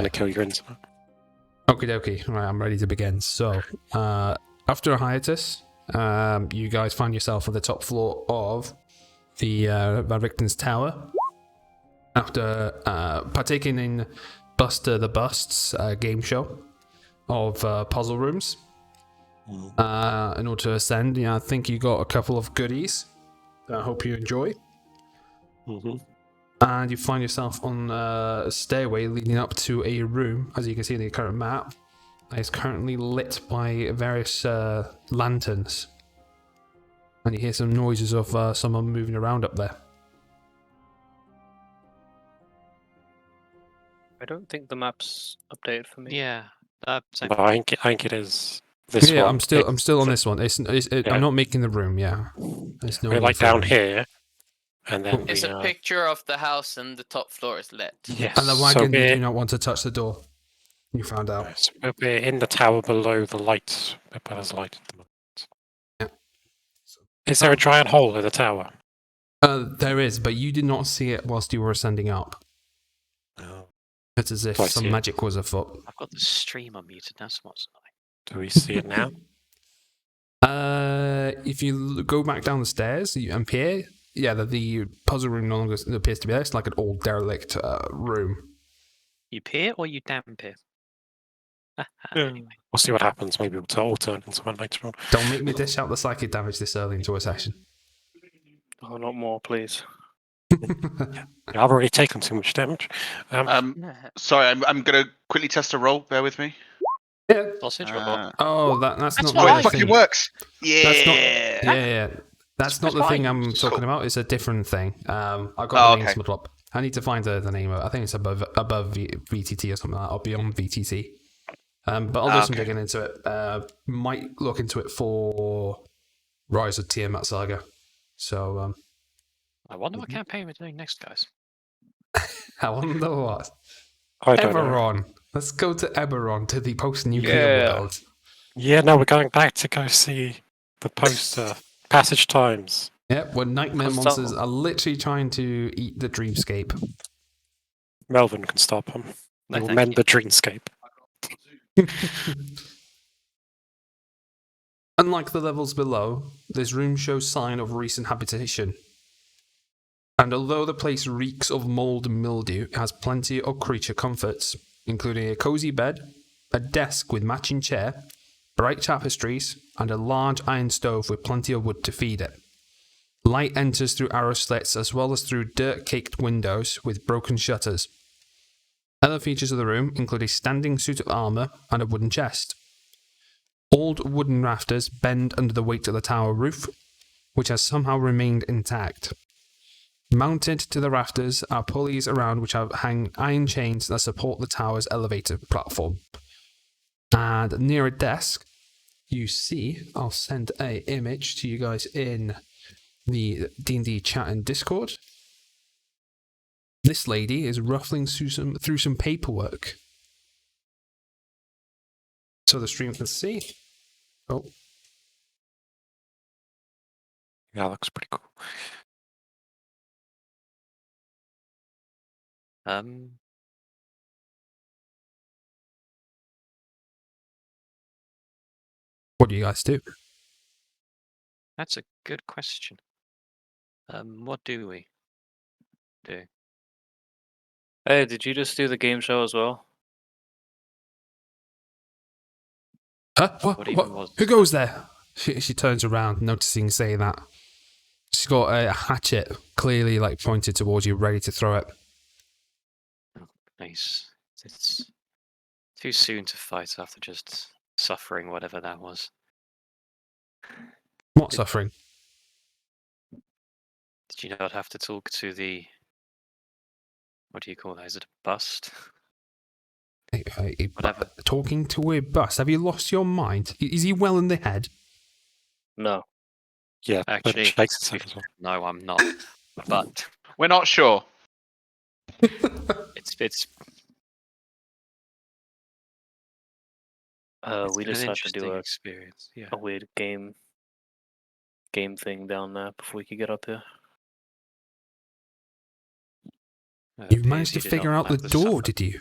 trying to kill your intimate. Okie dokie. Right, I'm ready to begin. So, after a hiatus, you guys find yourself on the top floor of the Van Richten's tower. After partaking in Buster the Bust's game show of puzzle rooms. In order to ascend, I think you got a couple of goodies that I hope you enjoy. Mm-hmm. And you find yourself on a stairway leading up to a room, as you can see in the current map, that is currently lit by various lanterns. And you hear some noises of someone moving around up there. I don't think the map's updated for me. Yeah. Same. But I think it is this Yeah, one. I'm still on this one. I'm not making the room. Yeah, there's no We're need like for down room. here, and then It's a picture of the house and the top floor is lit. Yes. And the wagon, you do not want to touch the door. You found out. So we're in the tower below the light. There's light at the moment. Yeah. Is there a giant hole in the tower? There is, but you did not see it whilst you were ascending up. No. It's as if Do I see some it? magic was afoot. I've got the stream unmuted. That's what's annoying. Do we see it now? If you go back down the stairs and peer, the puzzle room no longer appears to be there. It's like an old derelict room. You peer or you damn peer? We'll see what happens. Maybe we'll turn into one later on. Don't make me dish out the psychic damage this early into a session. Oh, not more, please. I've already taken too much damage. Sorry, I'm gonna quickly test a roll. Bear with me. Yeah. Sausage or what? Oh, that's not Oh, the it fucking thing. works. Yeah. That's not, yeah. That's not the thing I'm talking Cool. about. It's a different thing. I've got the name okay. smuggled up. I need to find the name of it. I think it's above VTT or something like that, or beyond VTT. But I'll do some digging into it. Might look into it for Rise of Tiamat Saga. So, I wonder what campaign we're doing next, guys. I wonder what. I don't know. Eberron. Let's go to Eberron, to the post-nuclear world. Yeah, no, we're going back to go see the poster. Passage Times. Yep, where nightmare I'll start- monsters are literally trying to eat the dreamscape. Melvin can stop him. No, He will thank mend you. the dreamscape. Unlike the levels below, this room shows sign of recent habitation. And although the place reeks of mold and mildew, it has plenty of creature comforts, including a cozy bed, a desk with matching chair, bright tapestries, and a large iron stove with plenty of wood to feed it. Light enters through arrow slits as well as through dirt-caked windows with broken shutters. Other features of the room include a standing suit of armour and a wooden chest. Old wooden rafters bend under the weight of the tower roof, which has somehow remained intact. Mounted to the rafters are pulleys around which hang iron chains that support the tower's elevator platform. And near a desk, you see, I'll send a image to you guys in the D&D chat and Discord. This lady is ruffling through some paperwork. So the stream can see. Oh. Yeah, looks pretty cool. What do you guys do? That's a good question. What do we do? Hey, did you just do the game show as well? Huh? What even was Who goes there? She turns around, noticing saying that. She's got a hatchet clearly like pointed towards you, ready to throw it. Oh, nice. It's too soon to fight after just suffering whatever that was. What suffering? Did you not have to talk to the... What do you call that? Is it a bust? Whatever. Talking to a bus. Have you lost your mind? Is he well in the head? No. Yeah, Actually, but Shakes his head as well. no, I'm not. But We're not sure. it's We been just an had to do interesting a experience. Yeah. weird game thing down there before we could get up here. You managed to figure out the door, did you?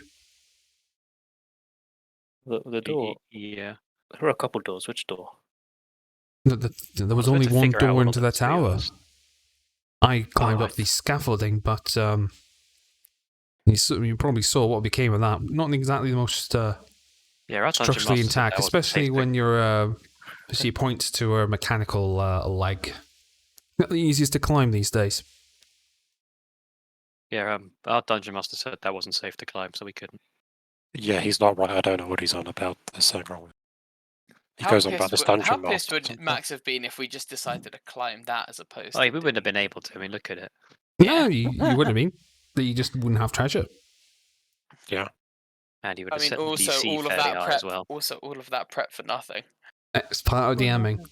The door. Yeah. There were a couple doors. Which door? There was I've got only to one figure out door all into of the it, to be tower. honest. I climbed Oh, up the scaffolding, but you probably saw what became of that. Not exactly the most Yeah, our dungeon structurally master said intact, that wasn't especially safe when to- you're. She points to her mechanical leg. Not the easiest to climb these days. Yeah, our dungeon master said that wasn't safe to climb, so we couldn't. Yeah, he's not right. I don't know what he's on about. There's something wrong with it. He How goes on about pissed this how dungeon pissed master. or would something. Max have been if we just decided to climb that as opposed Oh, to we wouldn't have doing- been able to. I mean, look at it. Yeah, Yeah. you wouldn't have been. You just wouldn't have treasure. And he would I have mean, set the also DC all of fairly that high prep. as well. Also, all of that prep for nothing. It's part of DMing.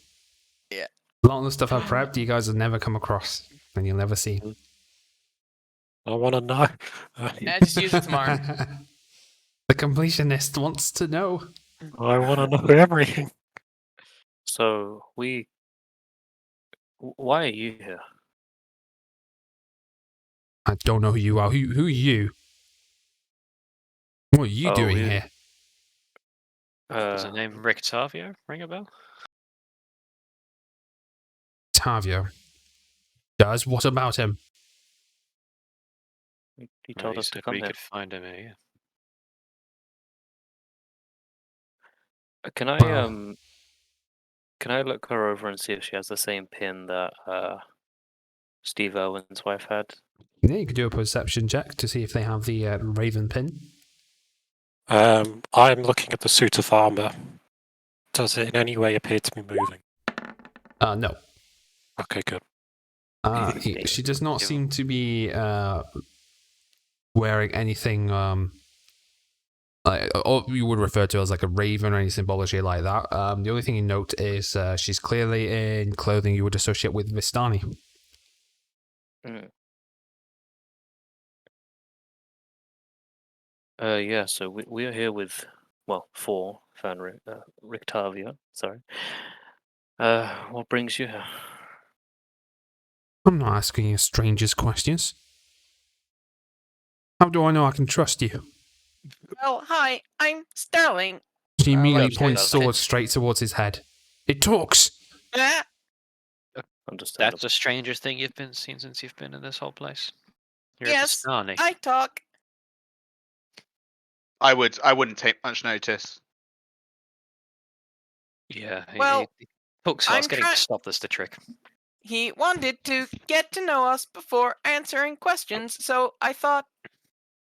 Yeah. A lot of the stuff I prepped, you guys have never come across, and you'll never see. I want to know. Yeah, just use it tomorrow. The completionist wants to know. I want to know everything. So why are you here? I don't know who you are. Who are you? What are you Oh, doing we- here? Does the name Rick Tavia ring a bell? Tavia. Does? What about him? He No, told he us to said come we here. could find him here. Can I Well- can I look her over and see if she has the same pin that Steve Irwin's wife had? Yeah, you could do a perception check to see if they have the raven pin. I'm looking at the suit of armor. Does it in any way appear to be moving? No. Okay, good. She does not Yeah. seem to be wearing anything or you would refer to as like a raven or any symbology like that. The only thing you note is she's clearly in clothing you would associate with Vistani. Yeah, so we are here with, well, for Fan Rictavia, sorry. What brings you here? I'm not asking you strangers questions. How do I know I can trust you? Well, hi, I'm Sterling. She immediately yeah, points that's sword straight towards his head. It talks! Ah, Understandable. That's the strangest thing you've been seen since you've been in this whole place. You're yes, a Vistani. I talk. I wouldn't take much notice. Yeah, Well, he talks I'm fast. Getting try- to stop this the trick. He wanted to get to know us before answering questions, so I thought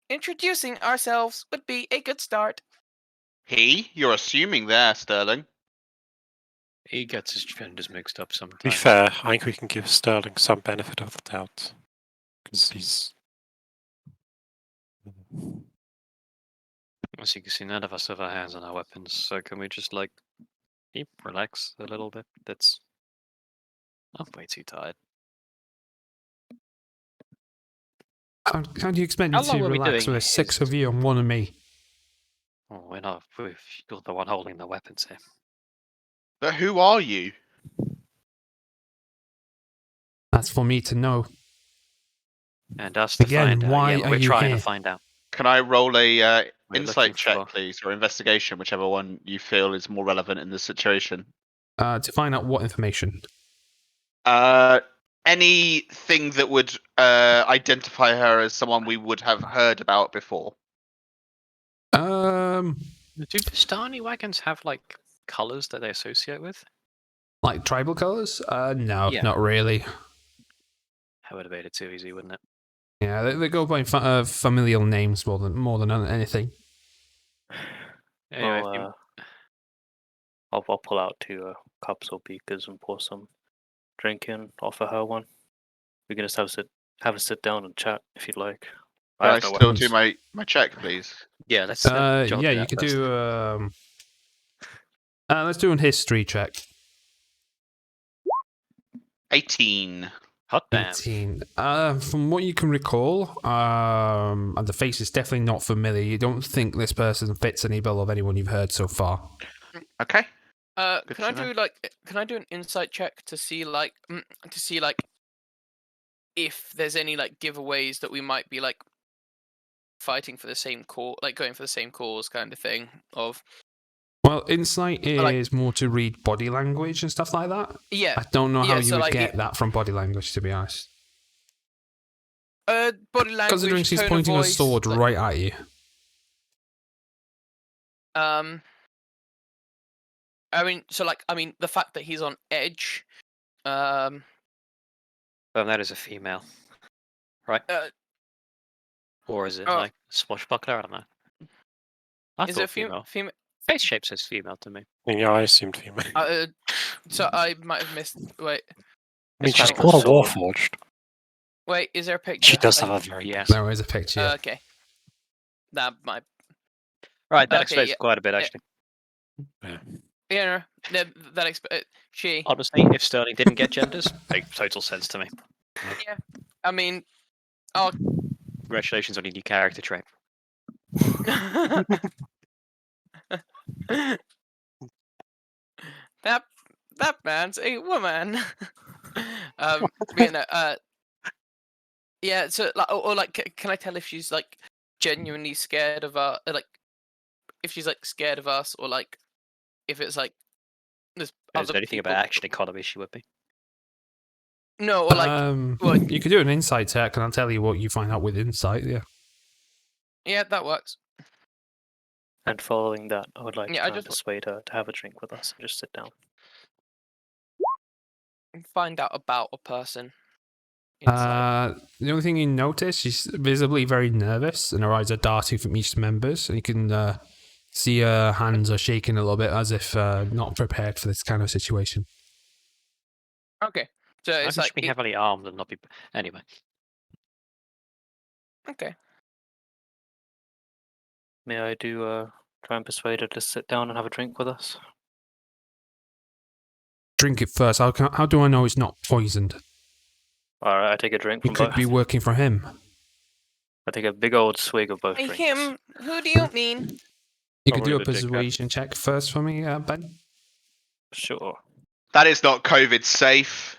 introducing ourselves would be a good start. You're assuming there, Sterling. He gets his genders mixed up sometimes. To be fair, I think we can give Sterling some benefit of the doubt. Because he's... As you can see, none of us have our hands on our weapons, so can we just relax a little bit? I'm way too tired. How do you expect me How long to were we relax doing with 6 his- of you and 1 of me? Oh, we're not. You're the one holding the weapons here. But who are you? That's for me to know. And us to Again, find out. why Yeah, are we're you trying here? to find out. Can I roll a We're looking insight check, for- please, or investigation, whichever one you feel is more relevant in this situation? To find out what information. Anything that would identify her as someone we would have heard about before. Do Vistani wagons have colors that they associate with? Like tribal colors? No, Yeah. not really. That would have made it too easy, wouldn't it? Yeah, they go by familial names more than anything. Anyway, Well, I'll pull out 2 cups or beakers and pour some drink in. Offer her one. We can just have a sit down and chat if you'd like. Can I have no still weapons. do my check, please? yeah, let's. Yeah, John you that could first. do. Let's do a history check. 18. Hot damn. 18. From what you can recall, and the face is definitely not familiar. You don't think this person fits any bill of anyone you've heard so far. Okay. Good Can I to know. do can I do an insight check to see if there's any giveaways that we might be fighting for the same cause, going for the same cause kind of thing, of Well, insight Like- is more to read body language and stuff like that. Yeah. I don't know how Yeah, you so, would like, get that from body language, to be honest. Body language, Considering she's tone pointing of a voice, sword like, right at you. I mean, the fact that he's on edge. Well, that is a female, right? Or is it oh. like swashbuckler? I don't know. I Is thought it female. female? Face shape says female to me. Yeah, I assumed female. So I might have missed. Wait, I mean, It's she's kind of got a sword. warforged. wait. Is there a picture? She does have a very Yes. There is a picture. Yeah. Okay. That might. Right, that Okay, explains yeah, quite a bit, yeah. actually. Yeah, no, that she. Honestly, if Sterling didn't get genders, makes total sense to me. Yeah. I mean, Congratulations on your new character trait. that man's a woman. You know, yeah. So, like, or like, can I tell if she's like genuinely scared of like, if she's like scared of us, or like, if it's like there's Is other there anything people. about action economy she would be? No, or like, what? You could do an insight check, and I'll tell you what you find out with insight. Yeah. Yeah, that works. And following that, I would like Yeah, to I try and just- persuade her to have a drink with us and just sit down. Find out about a person. Inside. The only thing you notice, she's visibly very nervous, and her eyes are darting from each members, and you can see her hands are shaking a little bit, as if not prepared for this kind of situation. Okay, so I it's should like be heavily armed and not be. Anyway, okay. May I do try and persuade her to sit down and have a drink with us? Drink it first. How do I know it's not poisoned? Alright, I take a drink You from could both. be working for him. I take a big old swig of both Hey, drinks. him? Who do you mean? You could do a Probably the dickhead. persuasion check first for me, Ben. Sure. That is not COVID safe.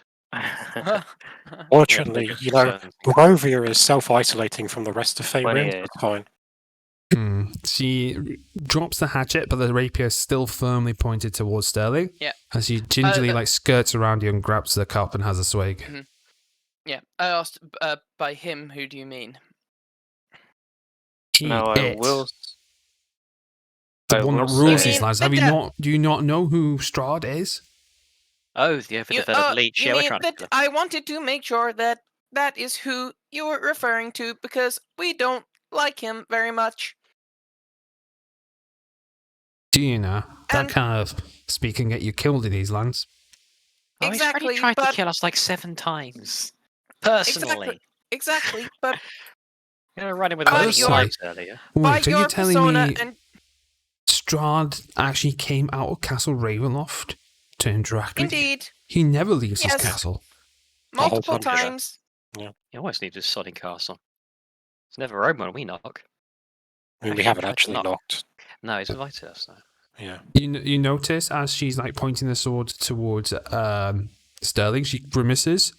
Fortunately, you know, concern. Barovia is self-isolating from the rest of Faerun. 28. It's fine. She drops the hatchet, but the rapier is still firmly pointed towards Sterling. Yeah. And she gingerly the- skirts around you and grabs the cup and has a swig. Yeah, I asked by him. Who do you mean? He, Now I it, will. the I one that will rules say- these lands. the Do you not know who Strahd is? Oh, the overdeveloped leech. you Yeah, we're mean trying to that kill him. I wanted to make sure that that is who you were referring to, because we don't like him very much. Do you know? That And- kind of speak can get you killed in these lands. Oh, he's already Exactly, tried to but- kill us like 7 times. Personally. Exactly, but You know, running with By those your- knives earlier. by Wait, are your you telling persona me and Strahd actually came out of Castle Ravenloft to interact with you? indeed He never leaves his Yes. castle. whole multiple bunch of- times. You always need a sodding castle. It's never open when we knock. I mean, we Actually, haven't that's actually not- knocked. No, he's invited us though. Yeah. You notice as she's pointing the sword towards Sterling, she grimaces.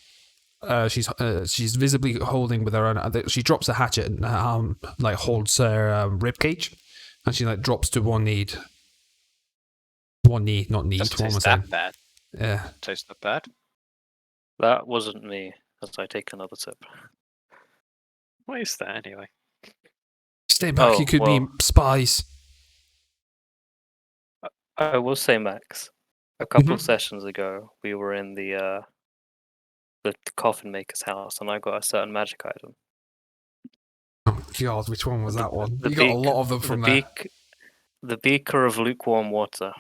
She's visibly holding with her own. She drops the hatchet and holds her rib cage, and she drops to one knee. One knee, not need. Doesn't What am I taste saying? that bad. Yeah. Tastes that bad. That wasn't me, as I take another sip. What is that anyway? Stay back. Oh, You could be well. spies. I will say, Max, a couple Mhm. sessions ago, we were in the coffin maker's house, and I got a certain magic item. Oh God, which one was that one? The You got a beak- lot of them from there. The beaker of lukewarm water,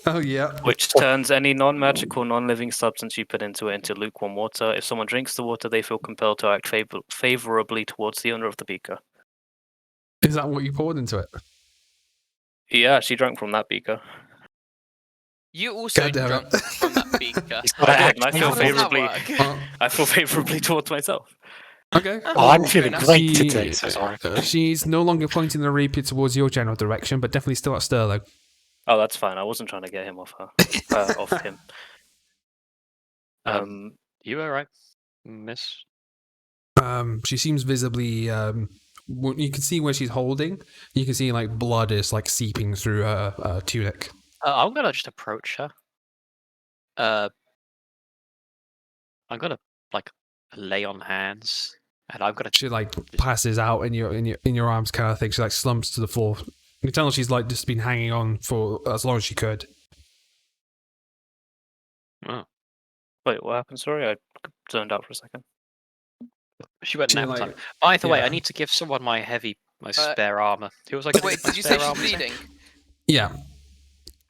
Oh yeah. which turns any non-magical, non-living substance you put into it into lukewarm water. If someone drinks the water, they feel compelled to act favorably towards the owner of the beaker. Is that what you poured into it? Yeah, she drank from that beaker. You also God damn drunk it. from that beaker. He's got to I act did, and I feel How does that favorably. work? Oh, I feel favorably towards myself. okay. Oh, I'm Fair feeling enough. great today, so sorry. She's no longer pointing the rapier towards your general direction, but definitely still at Sterling. Oh, that's fine. I wasn't trying to get him off her. Off him. You alright, miss? She seems visibly you can see where she's holding. You can see like blood is like seeping through her tunic. I'm gonna just approach her. I'm gonna like lay on hands, and I'm gonna. She like passes out in your arms, kind of thing. She like slumps to the floor. You can tell she's like just been hanging on for as long as she could. Oh. Wait, what happened? Sorry, I zoned out for a second. She went She, nap like- time. By the way, yeah. I need to give someone my spare armor. Who was I gonna Wait, give my did you say spare she's armor to? bleeding? Yeah,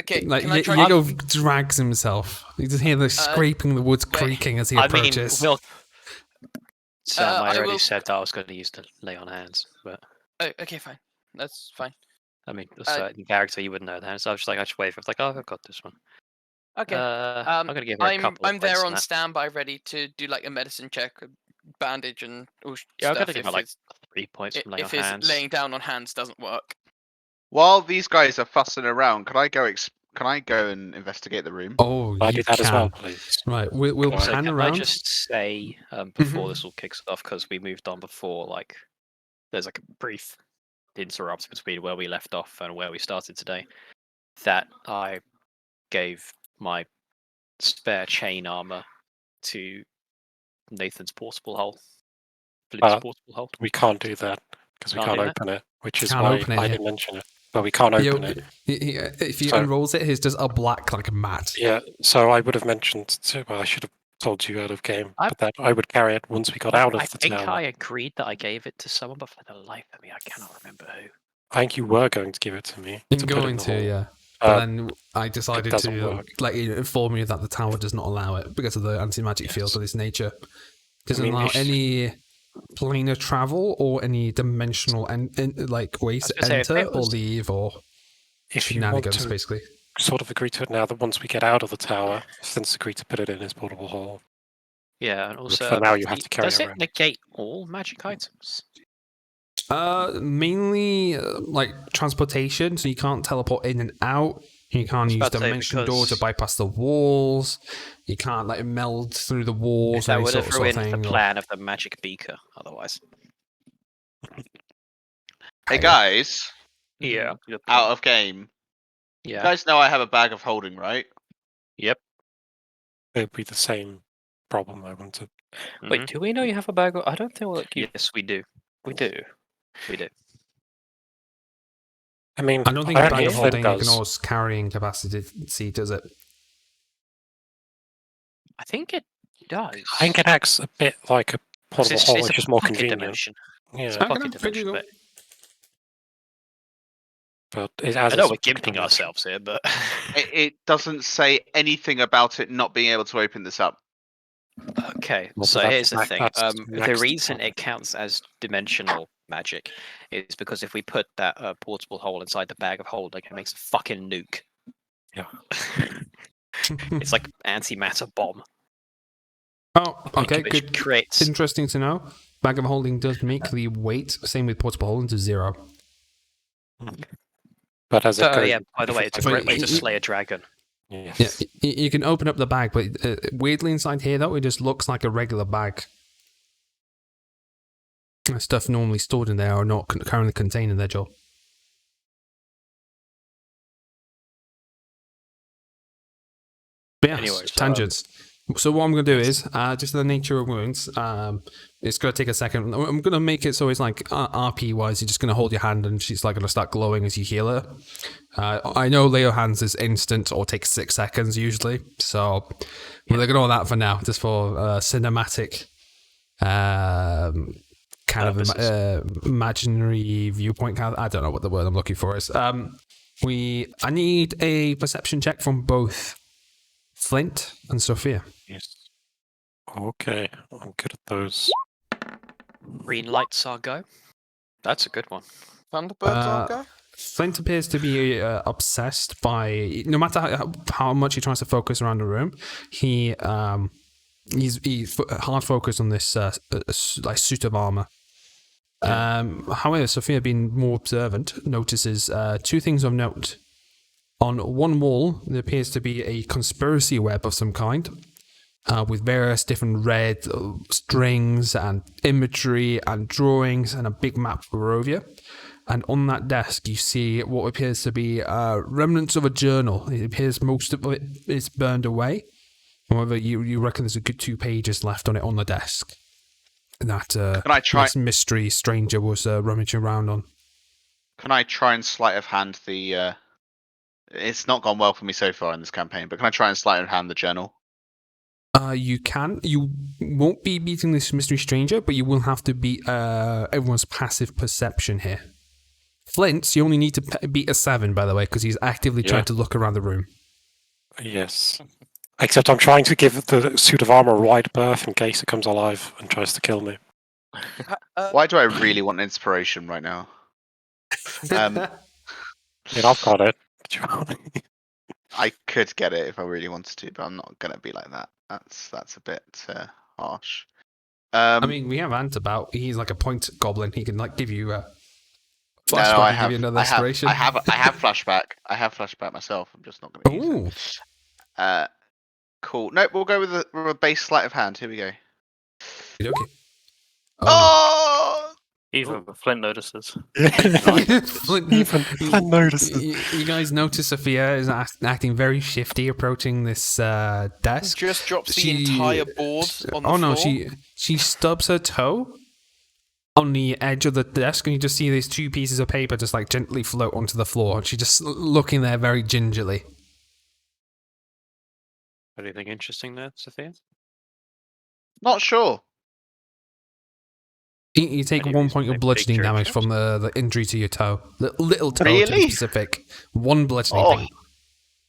Okay, like can I try? Yago drags himself. You just hear the scraping, the woods creaking as he I mean, approaches. Will. Sam, I I already will- said that I was going to use the lay on hands, but Oh, okay, fine. That's fine. I mean, a certain character you wouldn't know that. So I was just like, I just wave. I was like, oh, I've got this one. Okay. I'm going to give her a I'm couple. I'm of there points on that. standby, ready to do like a medicine check, a bandage, and all Yeah, I'm stuff. going to give her like 3 points from lay on If his hands. laying down on hands doesn't work. While these guys are fussing around, can I go and investigate the room? Oh, I you do that can. as well, please. Right, we'll Can I- So pan can around. I just say before this all kicks off, because we moved on before, like there's like a brief interrupt between where we left off and where we started today, that I gave my spare chain armor to Nathan's portable hull. Flint's portable hull. We can't do that because we Can't can't do that? open it, which is Can't why open it, I yeah. didn't mention it. But we can't open it. If he So- unrolls it, he's just a black like mat. Yeah, so I would have mentioned, well, I should have told you out of game, I- but that I would carry it once we got out of I the think tower. I agreed that I gave it to someone, but for the life of me, I cannot remember who. I think you were going to give it to me. I'm to put in going the to, hall. yeah. But Uh, then I decided doesn't to work. let you inform you that the tower does not allow it because of the anti-magic field of its nature. Doesn't I mean, allow if- any planar travel or any dimensional like ways I was to gonna say, if enter it or was- leave or if you want shenanigans, to basically. sort of agree to it now, that once we get out of the tower, Flint's agreed to put it in his portable hall. Yeah, and also for now you have to carry does it it around. negate all magic items? Mainly like transportation, so you can't teleport in and out. You can't use about to say, dimension door to because- bypass the walls. You can't like meld through the walls or That any would have sort of ruined thing. the or- plan of the magic beaker. Otherwise, Hey guys, yeah, out of game. You yeah. guys know I have a bag of holding, right? Yep. It would be the same problem, I want to. Wait, do we know you have a bag? I don't think like you. Yes, we do. We do. We do. I mean, I don't think I bag think of Flint holding does. ignores carrying capacity, does it? I think it does. I think it acts a bit like a 'Cause portable hall, it's which a is more pocket convenient. dimension. It's Yeah, a pocket figure dimension, it out. but it has. I know its we're gimping dimension. ourselves here, but It doesn't say anything about it not being able to open this up. okay. Well, So that's here's the max- thing. that's The max reason power. it counts as dimensional magic is because if we put that portable hole inside the bag of holding, it makes a fucking nuke. Yeah. It's like antimatter bomb. Oh, okay, which good. creates. Interesting to know. Bag of holding does make the weight, same with portable holding, to 0. But as it Oh goes, yeah. By the way, it's a So great way to you- slay a dragon. yes. Yeah, you can open up the bag, but weirdly inside here, though, it just looks like a regular bag. The stuff normally stored in there are not currently contained in there, Joel. But yeah, Anyway, so, tangents. So what I'm going to do is, just the nature of wounds, it's going to take a second. I'm going to make it so it's like RP-wise, you're just going to hold your hand and she's like going to start glowing as you heal her. I know lay your hands is instant or takes 6 seconds usually, so we'll ignore that for now, just for cinematic kind of imaginary viewpoint. I don't know what the word I'm looking for is. I need a perception check from both Flint and Sophia. Yes. Okay, I'm good at those. Green lights are go. That's a good one. Thunderbirds are go. Flint appears to be obsessed by, no matter how much he tries to focus around the room, he's hard focused on this like suit of armor. However, Sophia, being more observant, notices 2 things of note. On one wall, there appears to be a conspiracy web of some kind. with various different red strings and imagery and drawings and a big map of Barovia. And on that desk, you see what appears to be remnants of a journal. It appears most of it is burned away. However, you reckon there's a good 2 pages left on it on the desk. That Can I try? this mystery stranger was rummaging around on. Can I try and sleight of hand the? It's not gone well for me so far in this campaign, but can I try and sleight of hand the journal? You can. You won't be beating this mystery stranger, but you will have to beat everyone's passive perception here. Flint's, you only need to beat a 7, by the way, because he's actively trying to look around the room. Yes. Except I'm trying to give the suit of armor a wide berth in case it comes alive and tries to kill me. Why do I really want inspiration right now? I mean, I've got it. I could get it if I really wanted to, but I'm not gonna be like that. That's a bit harsh. I mean, we have Ant about. He's like a point goblin. He can like give you a no, flashback I and have, give you another I have, inspiration. I have flashback. I have flashback myself. I'm just not gonna use it. Cool. Nope, we'll go with a base sleight of hand. Here we go. Okay. Oh! Even Flint notices. Even notices. You guys notice Sophia is acting very shifty approaching this desk. Just drops the She- entire board on the Oh floor. no, she stubs her toe on the edge of the desk, and you just see these 2 pieces of paper just like gently float onto the floor. And she's just looking there very gingerly. Anything interesting there, Sophia? Not sure. You take Any 1 reason point to of bludgeoning picture damage it? from the injury to your toe. The little toe to be Really? specific. 1 bludgeoning Oh. thing.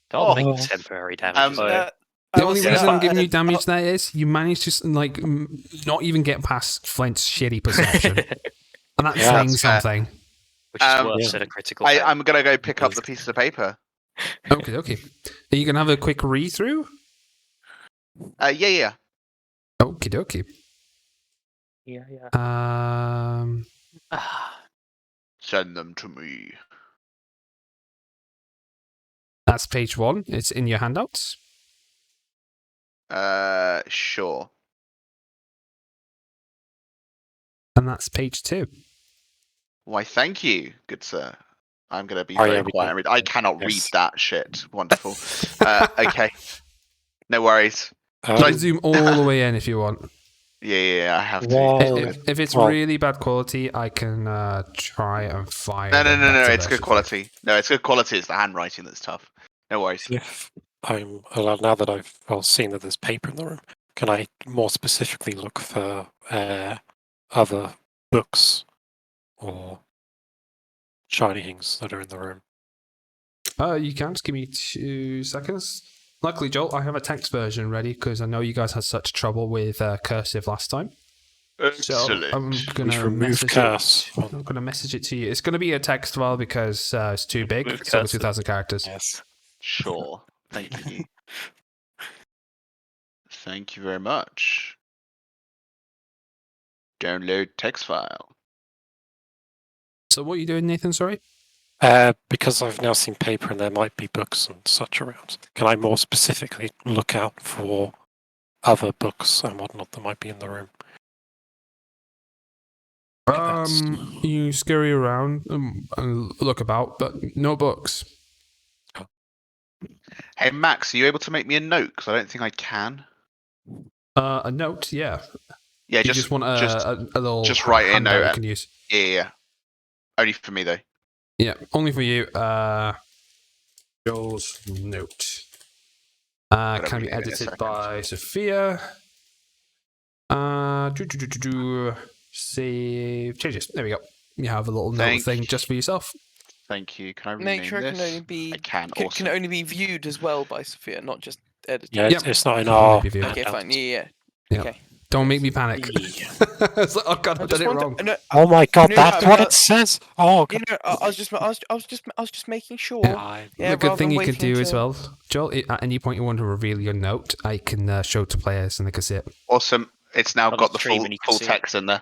That'll make Oh. temporary damage. The only reason I'm giving you you damage there is you managed to like not even get past Flint's shitty perception. And that's Yeah, saying that's fair. something. Which is worse Yeah. than a critical fail. I'm gonna go pick up the pieces of paper. Okay. Are you going to have a quick read through? Yeah. Okie dokie. Yeah. Send them to me. That's page 1. It's in your handouts. Sure. And that's page 2. Why, thank you, good sir. I'm gonna be Oh, very yeah, we quiet. can- And read. I cannot read yes. that shit. Wonderful. Okay. No worries. You can zoom all the way in if you want. Yeah, I have to. Whoa. If it's Well- really bad quality, I can try and find. No, a better it's good version. quality. No, it's good quality. It's the handwriting that's tough. No worries. If I'm allowed, now that I've seen that there's paper in the room, can I more specifically look for other books or shiny things that are in the room? You can just give me 2 seconds. Luckily, Joel, I have a text version ready because I know you guys had such trouble with cursive last time. So Excellent. I'm We've gonna removed message curse. it. I'm gonna message it to you. It's gonna be a text file because it's too big. Remove It's over cursive. 2,000 characters. Yes. Sure. Thank you. Thank you very much. Download text file. So what are you doing, Nathan? Sorry. Because I've now seen paper and there might be books and such around, can I more specifically look out for other books and whatnot that might be in the room? You scurry around and look about, but no books. Hey Max, are you able to make me a note? Because I don't think I can. A note, yeah. Yeah, You just want a little just write in handout note. you can use. Yeah. Only for me though. Yeah, only for you. Joel's note. Can be read it in a edited second. by Sophia. Save changes. There we go. You have a little note Thank thing you. just for yourself. Thank you. Can I rename Make sure it this? can only be I can. can Awesome. only be viewed as well by Sophia, not just edited. Yeah, Yep. it's not in Can our. be viewed. Okay, handout. fine. Yeah. Yeah. Okay. Don't make me panic. It's like, oh god, I've done it wrong. No, Oh my god, No, that's no, what no. it says. Oh you god. know, I was just making sure. Yeah. Yeah, the good rather thing than you could waiting do as till- well, Joel, at any point you want to reveal your note, I can show it to players and they can see it. Awesome. It's now On got the the stream full and you can full see it. text in there.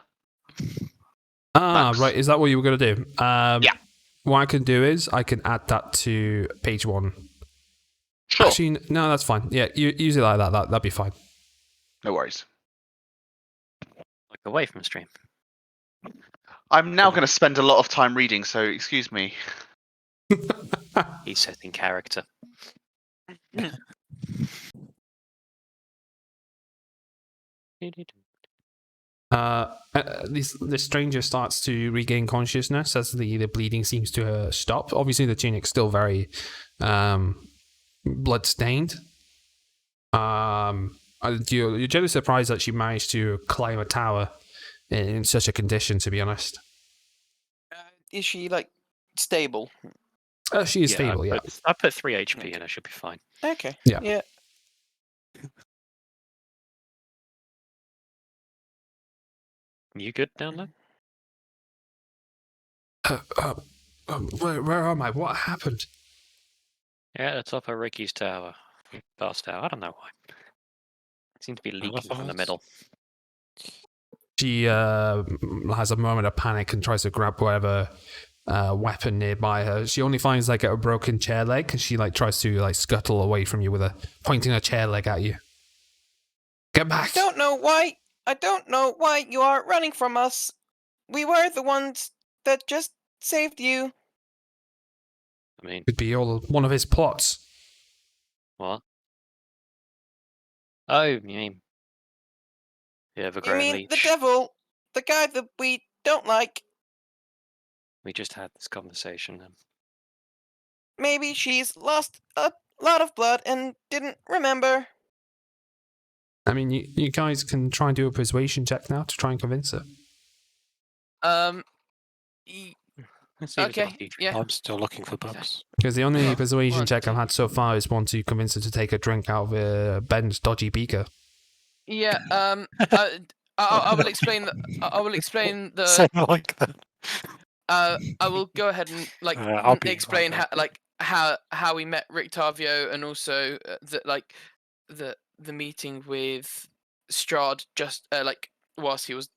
Ah, Thanks. right. Is that what you were going to do? Yeah. What I can do is I can add that to page 1. Sure. Actually, no, that's fine. Yeah, use it like that. That'd be fine. No worries. Like away from the stream. I'm now going to spend a lot of time reading, so excuse me. He's set in character. The stranger starts to regain consciousness as the bleeding seems to stop. Obviously, the tunic's still very blood-stained. You're generally surprised that she managed to climb a tower in such a condition, to be honest. Is she like stable? She is stable, yeah. I put 3 HP in, I should be fine. Okay. Yeah. You good down there? Where am I? What happened? Yeah, at the top of Ricky's tower. We passed out. I don't know why. It seems to be leaking from the middle. She has a moment of panic and tries to grab whatever weapon nearby her. She only finds like a broken chair leg, and she like tries to like scuttle away from you with pointing a chair leg at you. Get back! I don't know why you are running from us. We were the ones that just saved you. I mean, Could be all one of his plots. what? Oh, you mean the You Evergreen mean Leech? the devil, the guy that we don't like? We just had this conversation then. Maybe she's lost a lot of blood and didn't remember. I mean, you guys can try and do a persuasion check now to try and convince her. Let's see if it's got a Okay, future. yeah. I'm still looking for books. Because the only Well, persuasion one, check I've two. had so far is one to convince her to take a drink out of Ben's dodgy beaker. Yeah. I will explain. I will explain Say the. it like that. I will go ahead and like I'll be explain right how we met Rictavio and also the meeting with Strahd just like whilst he was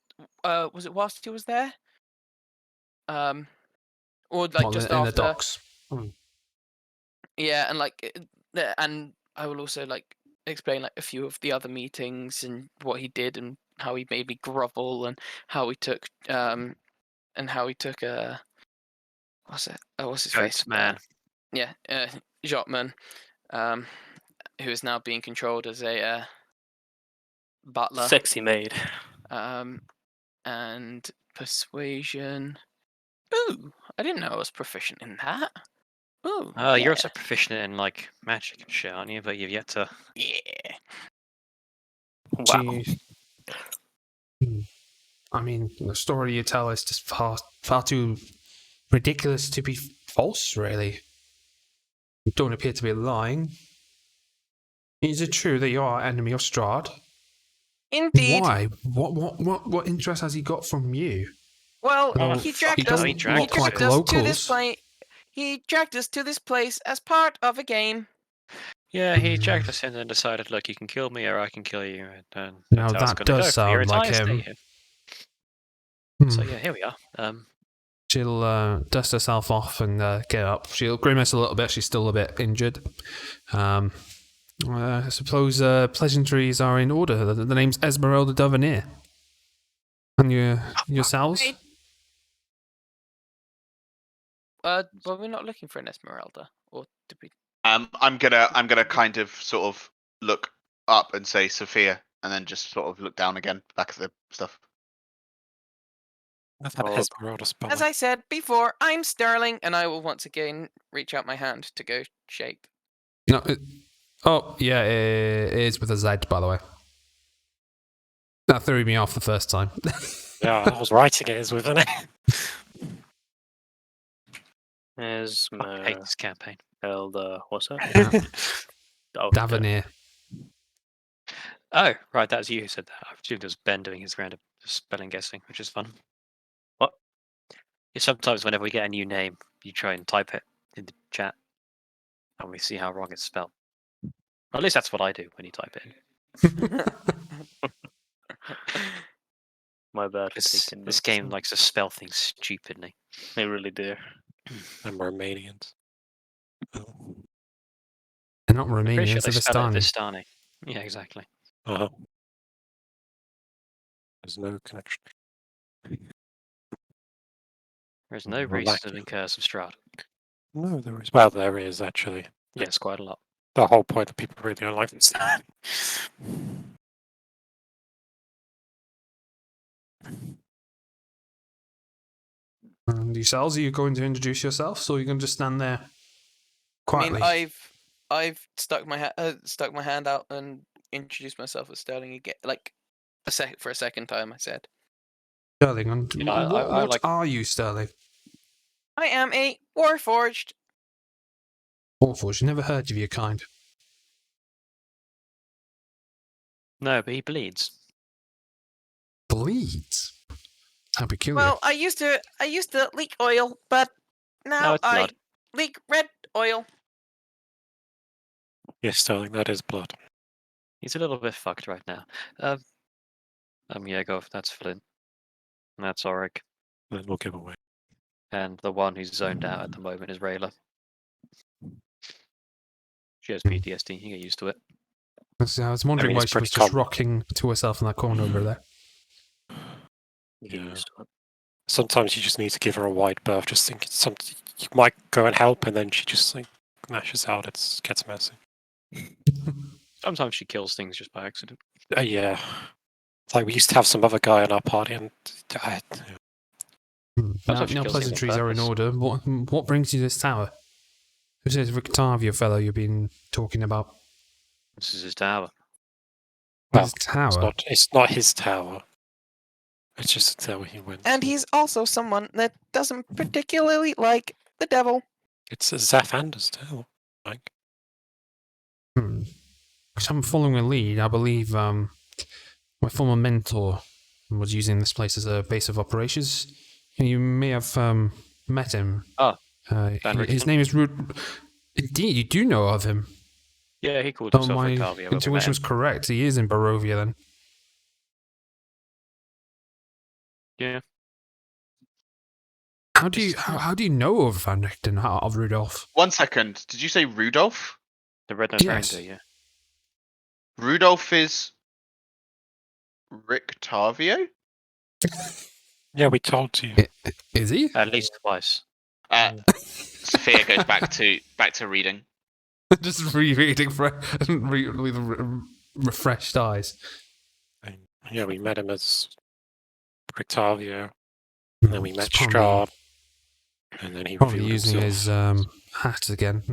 whilst he was there, or like Well, just in the after. docks. Yeah, and like and I will also like explain like a few of the other meetings and what he did and how he made me grovel and how he took what's his face? Goats, man. Yeah, Jotman, who is now being controlled as a butler. Sexy maid. And persuasion. Ooh, I didn't know I was proficient in that. Ooh, You're yeah. also proficient in like magic and shit, aren't you? But you've yet to. Yeah. Wow. I mean, the story you tell is just far too ridiculous to be false, really. You don't appear to be lying. Is it true that you are enemy of Strahd? Indeed. Why? What interest has he got from you? Well, Well, he fuck, dragged he us. don't He look dragged like us to this locals. place. He dragged us to this place as part of a game. Yeah, he dragged us in and decided, look, you can kill me or I can kill you. And Now, that's how it's that going to does go for your sound like entire stay him. here. Hmm. So yeah, here we are. She'll dust herself off and get up. She'll grimace a little bit. She's still a bit injured. I suppose pleasantries are in order. The name's Esmeralda Dovanir. And yourselves? Hey. Well, we're not looking for an Esmeralda, or did we? I'm gonna kind of sort of look up and say Sophia, and then just sort of look down again, back at the stuff. I've had Oh, Esmeralda spell. As I said before, I'm Sterling, and I will once again reach out my hand to go shake. No. Oh, yeah, it is with a Z, by the way. That threw me off the first time. Yeah, I was writing it as with an I hate this campaign. What's that? Oh, Dovanir. Oh, right, that's you who said that. I assumed it was Ben doing his round of spelling guessing, which is fun. What? Yeah, sometimes whenever we get a new name, you try and type it in the chat, and we see how wrong it's spelled. Or at least that's what I do when you type it in. My bad for This taking notes. game likes to spell things stupidly. They really do. I'm Romanians. They're not I'm pretty sure Romanians, they they're spell it Vistani. Vistani. Yeah, exactly. Uh-huh. There's no connection. There's no Well, racism in Curse of Strahd. No, there is. Well, there is actually. Yes, quite a lot. The whole point that people really don't like this. And yourselves, are you going to introduce yourselves, or are you going to just stand there quietly? I mean, I've stuck my hand out and introduced myself as Sterling again, like for a second time. I said, Sterling, and Yeah, I what like- are you, Sterling? I am a Warforged. Warforged, never heard of your kind. No, but he bleeds. Bleeds? How peculiar. Well, I used to leak oil, but now it's I blood. leak red oil. Yes, Sterling, that is blood. He's a little bit fucked right now. Yegov, that's Flynn. And that's Auric. Then we'll give away. And the one who's zoned out at the moment is Rayla. She has PTSD, you get used to it. I was wondering why it's she was pretty just rocking to herself in that corner over there. You get Yeah. used to it. Sometimes you just need to give her a wide berth. Just think it's something you might go and help, and then she just like lashes out. It gets messy. Sometimes she kills things just by accident. Yeah, it's like we used to have some other guy in our party, and Now, Sometimes she now kills things on pleasantries are in purpose. order. What brings you to this tower? Who's this Rictavia fellow you've been talking about? This is his tower. Well, This tower? it's not his tower. It's just a tower he went. And he's also someone that doesn't particularly like the devil. It's a Zathander's tower. Like, Because I'm following a lead. I believe my former mentor was using this place as a base of operations. You may have met him. Ah, His Rickson. name is Rude. Indeed, you do know of him. Yeah, he called Oh, himself my Rictavia when we met intuition was him. correct. He is in Barovia then. Yeah. How do you know of Van Richten, of Rudolph? 1 second. Did you say Rudolph? The red-nosed Yes. reindeer, yeah. Rudolph is Rictavio? yeah, we told you. Is he? At least twice. Sophia goes back to reading. Just rereading with refreshed eyes. And, yeah, we met him as Rictavio, and then we met It's Strahd, and then he Probably revealed using himself. his hat again.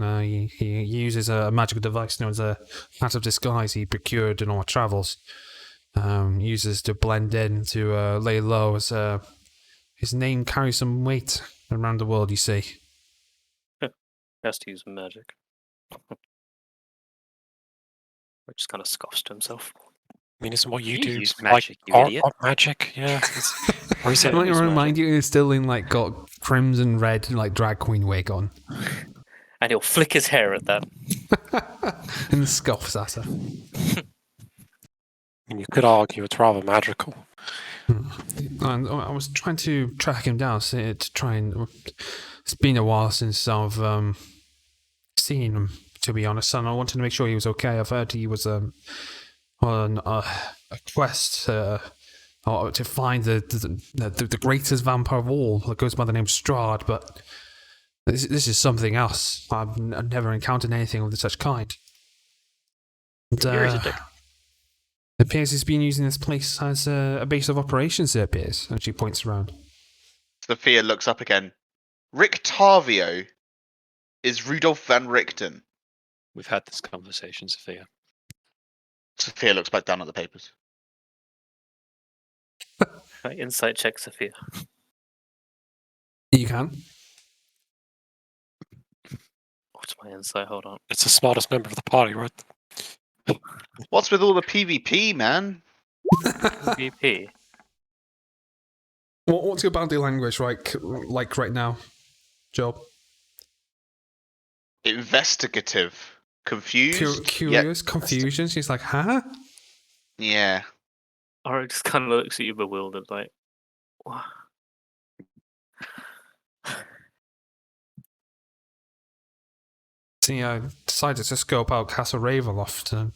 He uses a magical device known as a hat of disguise he procured in our travels. Uses to blend in, to lay low, as his name carries some weight around the world, you see. Has to use magic. Or just kind of scoffs to himself. I mean, isn't what you You do use like magic, you art, idiot. art magic? Yeah. Or is it? Let me use remind you, he's still in got crimson red drag queen wig on, And he'll flick his hair at that. and scoffs at her. I mean, you could argue it's rather magical. And I was trying to track him down, to try and. It's been a while since I've seen him, to be honest, and I wanted to make sure he was okay. I've heard he was on a quest to find the greatest vampire of all that goes by the name of Strahd, but this is something else. I've never encountered anything of such kind. And, Here is a dick. it appears he's been using this place as a base of operations, it appears, and she points around. Sophia looks up again. Rictavio is Rudolph Van Richten. We've had this conversation, Sophia. Sophia looks back down at the papers. Right, insight check, Sophia. You can. What's my insight? Hold on. It's the smartest member of the party, right? What's with all the PvP, man? VP. What's your bounty language like right now, Job? Investigative. Confused? Curious, yet- confusion. She's like, huh? Yeah. Or just kind of looks at you bewildered, like, what? So I decided to scope out Castle Ravenloft and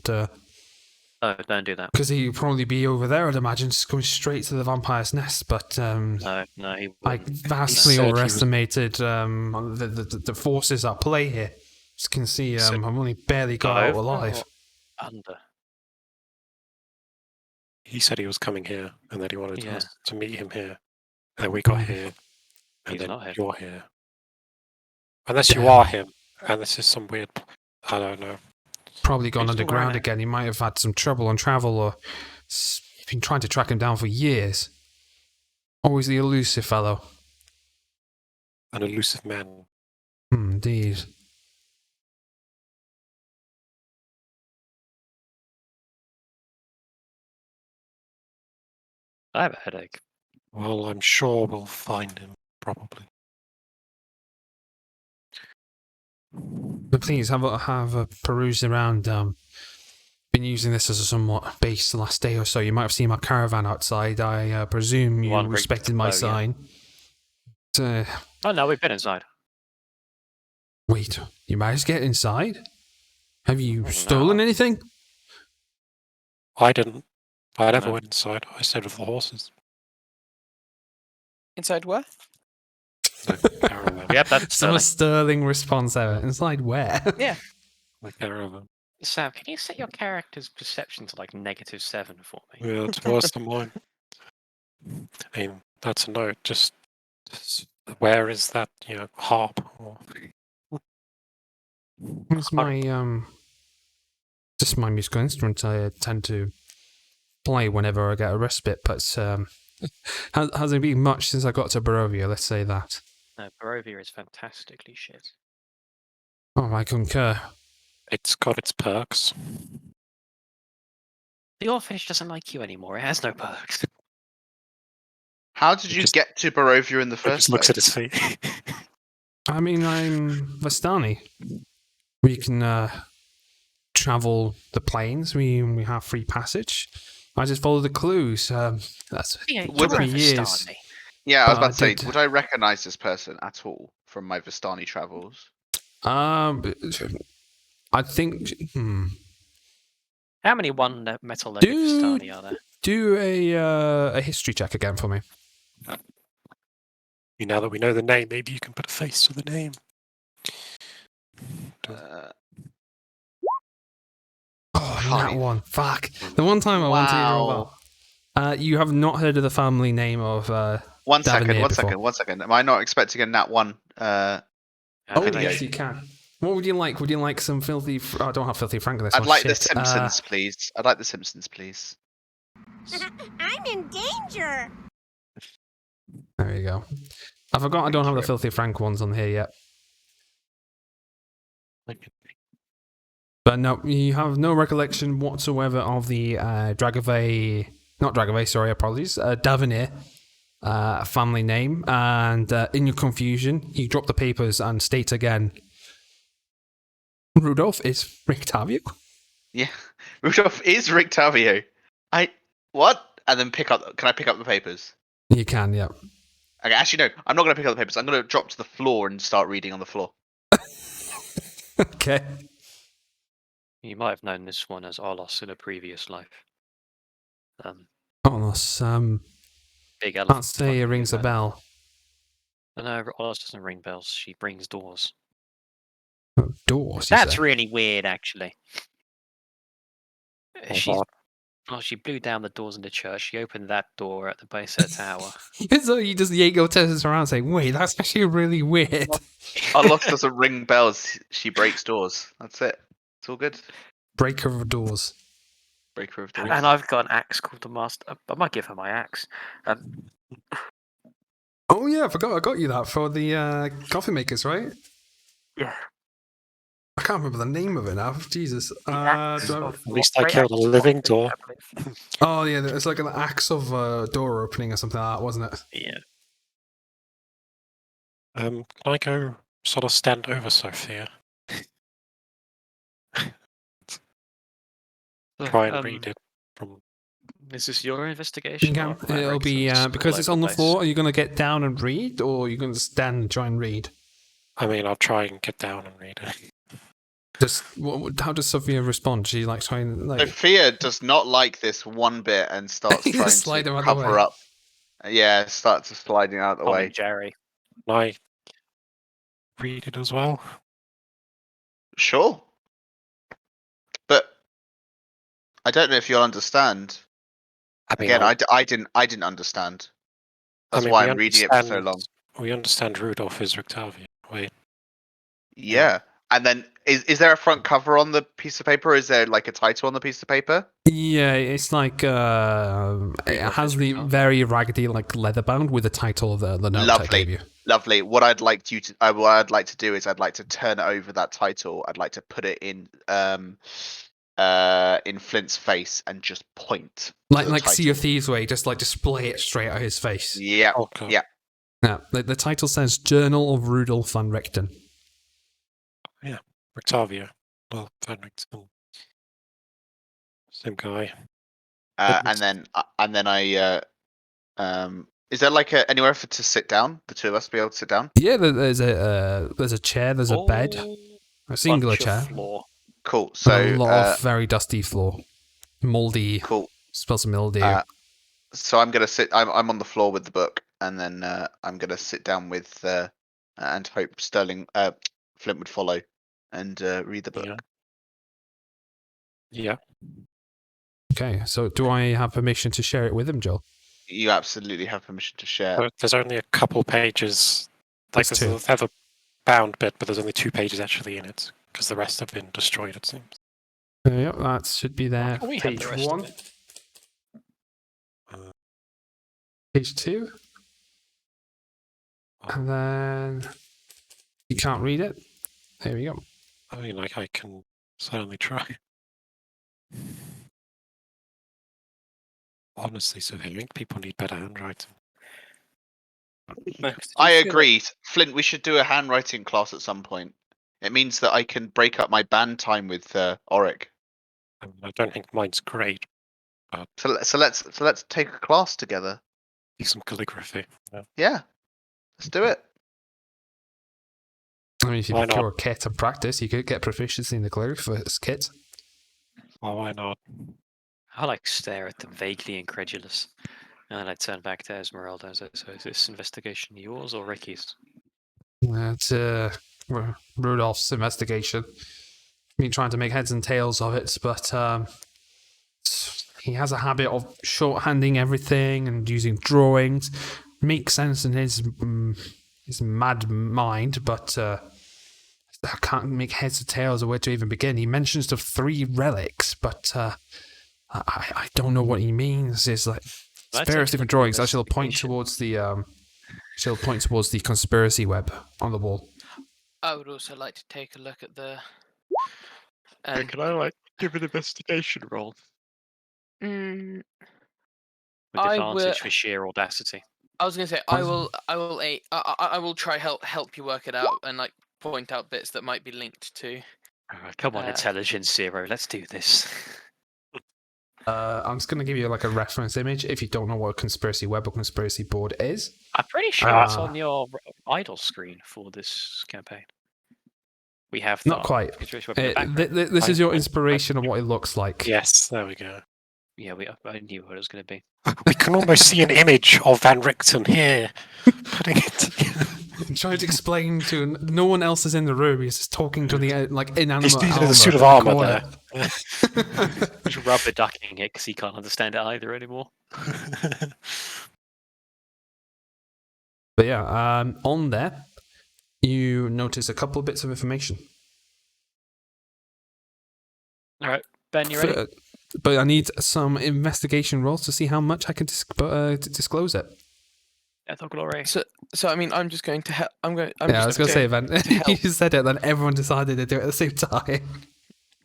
No, don't do that. Because he'd probably be over there, I'd imagine, just going straight to the vampire's nest. But No, he I wouldn't. vastly said he was- overestimated the forces at play here. Just can see said- I've only barely got out Over alive. or Under. He said he was coming here, and that he wanted Yeah. us to meet him here. And then we got Mm. here, and He's then not here. you're here. Unless you Damn. are him, and this is some weird... I don't know. Probably gone He's underground alright. again. He might have had some trouble on travel, or been trying to track him down for years. Always the elusive fellow. An elusive man. Indeed. I have a headache. Well, I'm sure we'll find him, probably. But please have a peruse around. Been using this as a somewhat base the last day or so. You might have seen my caravan outside. I presume you One rigged respected to my blow, yeah. sign. Oh no, we've been inside. Wait, you managed to get inside? Have you No. stolen anything? I didn't. I never No. went inside. I stayed with the horses. Inside where? The caravan. Yep, that's Some Sterling. sterling response ever. Inside where? Yeah. The caravan. Sam, can you set your character's perception to like -7 for me? Yeah, it's worse than mine. I mean, that's a note. Just where is that, harp? Or... It's my just my musical instrument. I tend to play whenever I get a respite. But hasn't been much since I got to Barovia. Let's say that. No, Barovia is fantastically shit. Oh, I concur. It's got its perks. The orphanage doesn't like you anymore. It has no perks. How did He you just- get to Barovia in the He first just looks at place? his feet. I mean, I'm Vastani. We can travel the plains. We have free passage. I just follow the clues. That's Yeah, Would took me it- years. Vistani. Yeah, I was But I about to say, did- would I recognise this person at all from my Vistani travels? I think. How many one metal Dude. Vistani are there? Do a history check again for me. Now that we know the name, maybe you can put a face to the name. Oh, Fine. that one. Fuck. The one time I wanted to roll Wow. well. You have not heard of the family name of. One Davenport second, one before. second, one second. Am I not expecting a nat one? Oh, Video. yes, you can. What would you like? Would you like some filthy? I don't have filthy Frank in this I'd one. like the Shit. Simpsons, please. I'd like the Simpsons, please. I'm in danger. There you go. I forgot I don't have the you. filthy Frank ones on here yet. But no, you have no recollection whatsoever of the Davenir family name. And in your confusion, you drop the papers and state again, Rudolph is Rictavio. Yeah, Rudolph is Rictavio. What? And then pick up. Can I pick up the papers? You can, yeah. Okay, actually, no. I'm not going to pick up the papers. I'm going to drop to the floor and start reading on the floor. Okay. You might have known this one as Arlos in a previous life. Almost, Big can't elephant. say it rings a bell. No, Arlos doesn't ring bells. She brings doors. Oh, doors, you That's say? really weird, actually. She's, what? well, she blew down the doors in the church. She opened that door at the base of the tower. So you just Jago turns around saying, wait, that's actually really weird. Arlos doesn't ring bells. She breaks doors. That's it. It's all good. Breaker of doors. Breaker of doors. And I've got an axe called the Master. I might give her my axe. Oh yeah, I forgot I got you that for the coffee makers, right? Yeah. I can't remember the name of it now. Jesus. Do I- At least I killed a living door. Oh yeah, it's like an axe of door opening or something like that, wasn't it? Yeah. Can I go sort of stand over Sophia? Try and read it from... Is this your investigation? You can. or am I It'll be Ericsson's all because it's over on the place? floor. Are you going to get down and read, or are you going to stand and try and read? I mean, I'll try and get down and read it. How does Sophia respond? She like trying like Sophia does not like this one bit and starts You trying just slide to him out the cover way. up. Yeah, starts sliding out of the Tom way. and Jerry. Can I read it as well? Sure. But I don't know if you'll understand. I mean, Again, I didn't understand. That's we why I'm reading it for so understand- long. We understand Rudolph is Rictavia. Wait, Yeah. And then is there a front cover on the piece of paper? Or is there like a title on the piece of paper? Yeah, it's like it has the very raggedy like leather bound with the title of the note I Lovely. gave you. Lovely. What I'd like to do is I'd like to turn over that title. I'd like to put it in Flint's face and just point. Like to the Sea of title. Thieves way, just like display it straight at his face. Yeah. okay. Yeah. Now, the title says Journal of Rudolf van Richten. Rictavia. Well, Van Richten. Same guy. And then I is there like anywhere to sit down? The two of us be able to sit down? Yeah, there's a chair, there's a bed, a singular Bunch of chair, floor. Cool. and So a lot of very dusty floor, moldy, cool. smells of mildew. So I'm gonna sit. I'm on the floor with the book, and then I'm gonna sit down with and hope Flint would follow and read the book. Yeah. Okay, so do I have permission to share it with him, Joel? You absolutely have permission to share. There's only a couple pages. Like There's there's a bound bit, but there's only 2 pages actually in it because the rest have been destroyed. It seems. Yep, that should be there. Can we have Page the rest of 1. it? Page 2. And then you can't read it. There we go. I mean, like I can certainly try. Honestly, so I think people need better handwriting. I agree, Flint. We should do a handwriting class at some point. It means that I can break up my band time with Auric. I don't think mine's great. So let's take a class together. Do some calligraphy. Yeah, let's do it. I mean, if you Why not? procure a kit and practice, you could get proficiency in the calligraphy kit. Oh, why not? I like stare at them vaguely incredulous. And then I turn back to Esmeralda and say, so is this investigation yours or Ricky's? That's Rudolph's investigation. Been trying to make heads and tails of it, but he has a habit of shorthanding everything and using drawings. Makes sense in his mad mind, but I can't make heads or tails of where to even begin. He mentions the 3 relics, but I don't know what he means. There's like various different drawings. I shall point towards the conspiracy web on the wall. I would also like to take a look at the. Can I give an investigation roll? Mm, With I advantage will- for sheer audacity. I was gonna say I will try help you work it out and like point out bits that might be linked to. Come on, intelligence 0. Let's do this. I'm just going to give you like a reference image if you don't know what a conspiracy web or conspiracy board is. I'm pretty sure it's on your idle screen for this campaign. We have Not quite. conspiracy web in the background. This is your inspiration of what it looks like. Yes, there we go. Yeah, I knew what it was going to be. We can almost see an image of Van Richten here. Putting it together. I'm trying to explain to no one else is in the room. He's just talking to the like inanimate He's armor in the suit of in the armor corner. there. Just rubber ducking it because he can't understand it either anymore. But yeah, on there, you notice a couple of bits of information. All right, Ben, you ready? But I need some investigation rolls to see how much I can disclose it. Death or glory? So I mean, I'm just going to help. I was going to say, Van, help. you said it, then everyone decided to do it at the same time.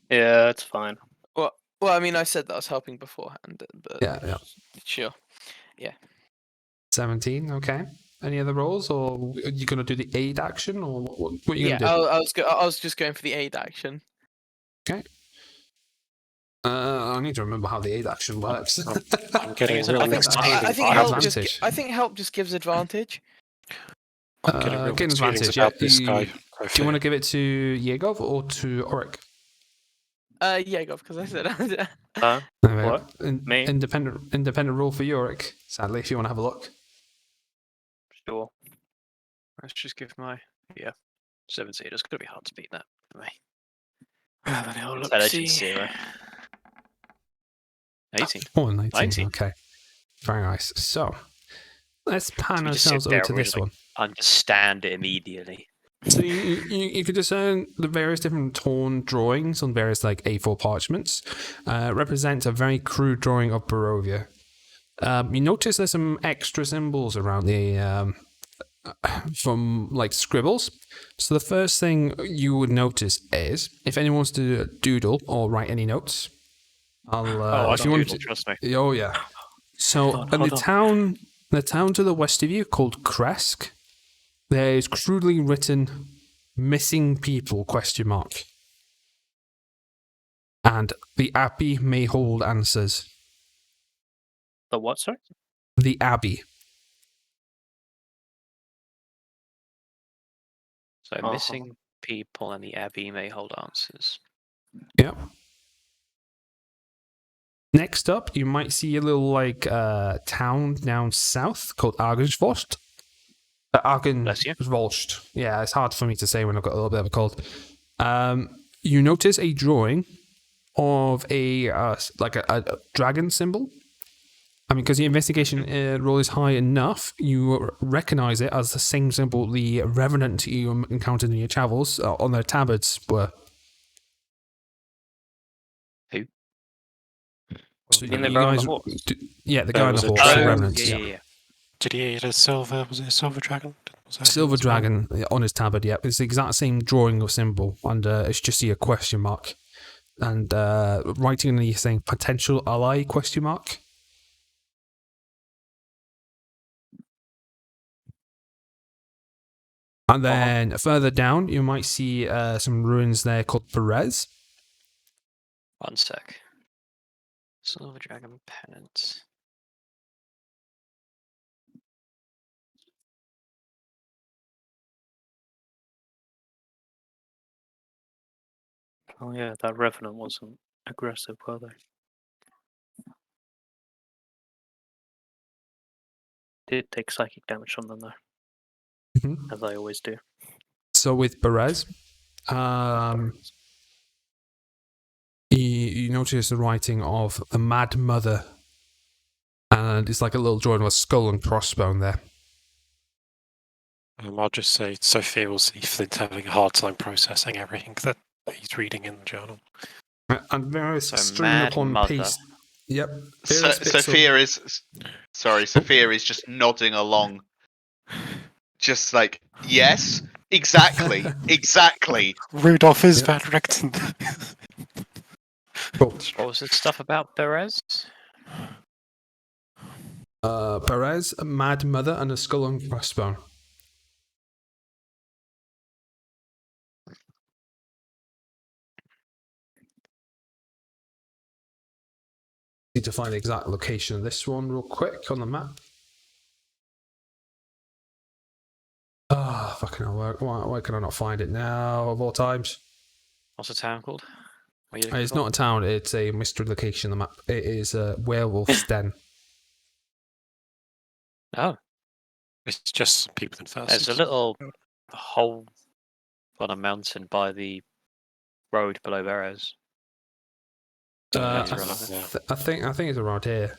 Yeah, it's fine. Well, I mean, I said that I was helping beforehand, but Yeah. sure. 17, okay. Any other rolls, or are you going to do the aid action, or what are you Yeah, going to do? I was just going for the aid action. I need to remember how the aid action works. I'm getting I real think- mixed I feelings. think advantage. help just gives advantage. I'm getting real Get an mixed feelings advantage, about yeah. this guy. Do you want to give it to Yegov or to Auric? Yeah, go because I said. Anyway, What? Me? independent roll for Yorick. Sadly, if you want to have a look. Sure. Let's just give my 17. It's gonna be hard to beat that for me. Look, Intelligence see. 0. 18. Oh, 19. 19. Okay. Very nice. So, let's pan We just sit ourselves there over to and we this just, one. understand it immediately. So you could discern the various different torn drawings on various like A4 parchments represent a very crude drawing of Barovia. You notice there's some extra symbols around the from like scribbles. So the first thing you would notice is if anyone wants to doodle or write any notes, I if don't you want doodle, trust me. Oh yeah. So Hold in on. the town to the west of you called Kresk, there is crudely written "missing people?" ? And the Abbey may hold answers. The what, sorry? The Abbey. So missing people and the Abbey may hold answers. Yep. Next up, you might see a little like town down south called Argensvost. Bless you. Argensvost. Yeah, it's hard for me to say when I've got a little bit of a cold. You notice a drawing of a dragon symbol. I mean, because the investigation roll is high enough, you recognize it as the same symbol the revenant you encountered in your travels on their tabards were. Who? So In the guy on the horse? Yeah, the There guy on was the a horse, dragon. the revenant. yeah. Did he eat a silver? Was it a silver dragon? Was that Silver as well? dragon on his tabard, yeah. It's the exact same drawing or symbol, and it's just a question mark. And writing underneath saying potential ally ? And then further down, you might see some ruins there called Perez. 1 sec. Silver Dragon Pennant. Oh yeah, that revenant wasn't aggressive, were they? Did take psychic damage from them though, Mhm. as I always do. So with Perez, you notice the writing of the Mad Mother, and it's like a little drawing of a skull and crossbone there. I'll just say Sophia will see Flint having a hard time processing everything that he's reading in the journal. And various So string Mad upon Mother. piece. Yep. various bits of- Sophia is just nodding along, just like yes, exactly. Rudolph is Yep. Van Richten. Cool. What was the stuff about Perez? Perez, a Mad Mother, and a skull and crossbone. Need to find the exact location of this one real quick on the map. Ah, fucking hell, why can I not find it now, of all times? What's the town called? What are you looking It's for? not a town, it's a mystery location on the map. It is a werewolf's den. Oh, It's just some people in first. there's a little hole on a mountain by the road below Perez. I Yeah. think it's around here.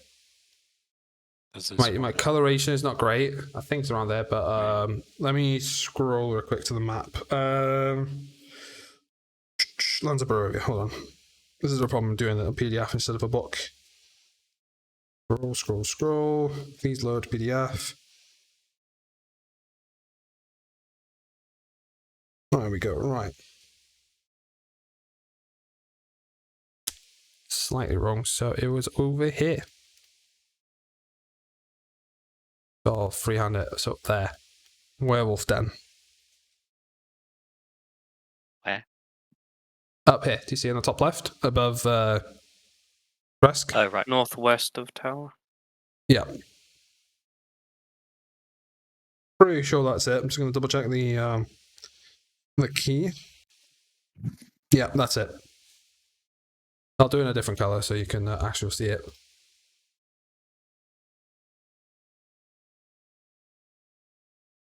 There's My coloration is not great. I think it's around there, but let me scroll real quick to the map. Lands of Barovia, hold on. This is a problem doing a PDF instead of a book. Scroll. Please load PDF. There we go, right. Slightly wrong, so it was over here. Oh, freehand it's up there. Werewolf Den. Where? Up here. Do you see on the top left? Above Kresk? Oh, right. Northwest of Tower. Yeah. Pretty sure that's it. I'm just going to double check the key. Yeah, that's it. I'll do it in a different color so you can actually see it.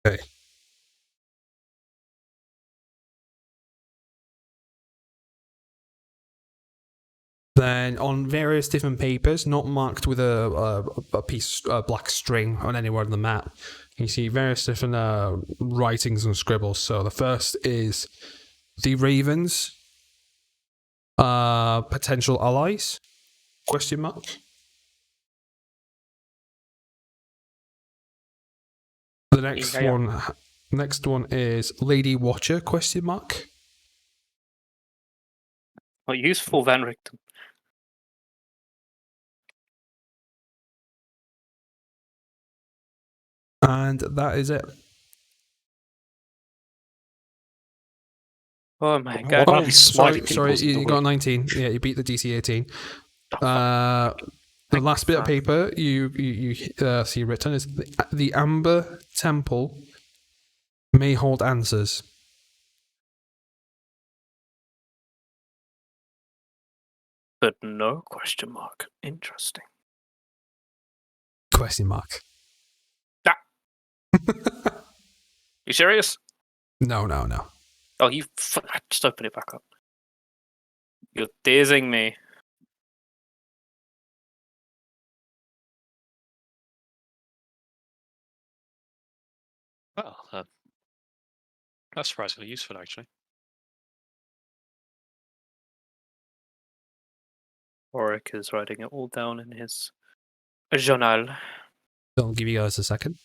Okay. Then on various different papers, not marked with a piece black string on anywhere on the map, you see various different writings and scribbles. So the first is the Ravens, potential allies? Question mark. The next one is Lady Watcher? Question mark. Not useful, Van Richten. And that is it. Oh my What god. about Oh, these sorry, smiley sorry, peoples in the you got way? 19. Yeah, you beat the DC 18. Oh, fuck. The last bit of paper you see written is the Amber Temple may hold answers. But no question mark. Interesting. Question mark. You serious? No. Oh, just open it back up. You're teasing me. Well, that's surprisingly useful, actually. Oric is writing it all down in his journal. I'll give you guys a second.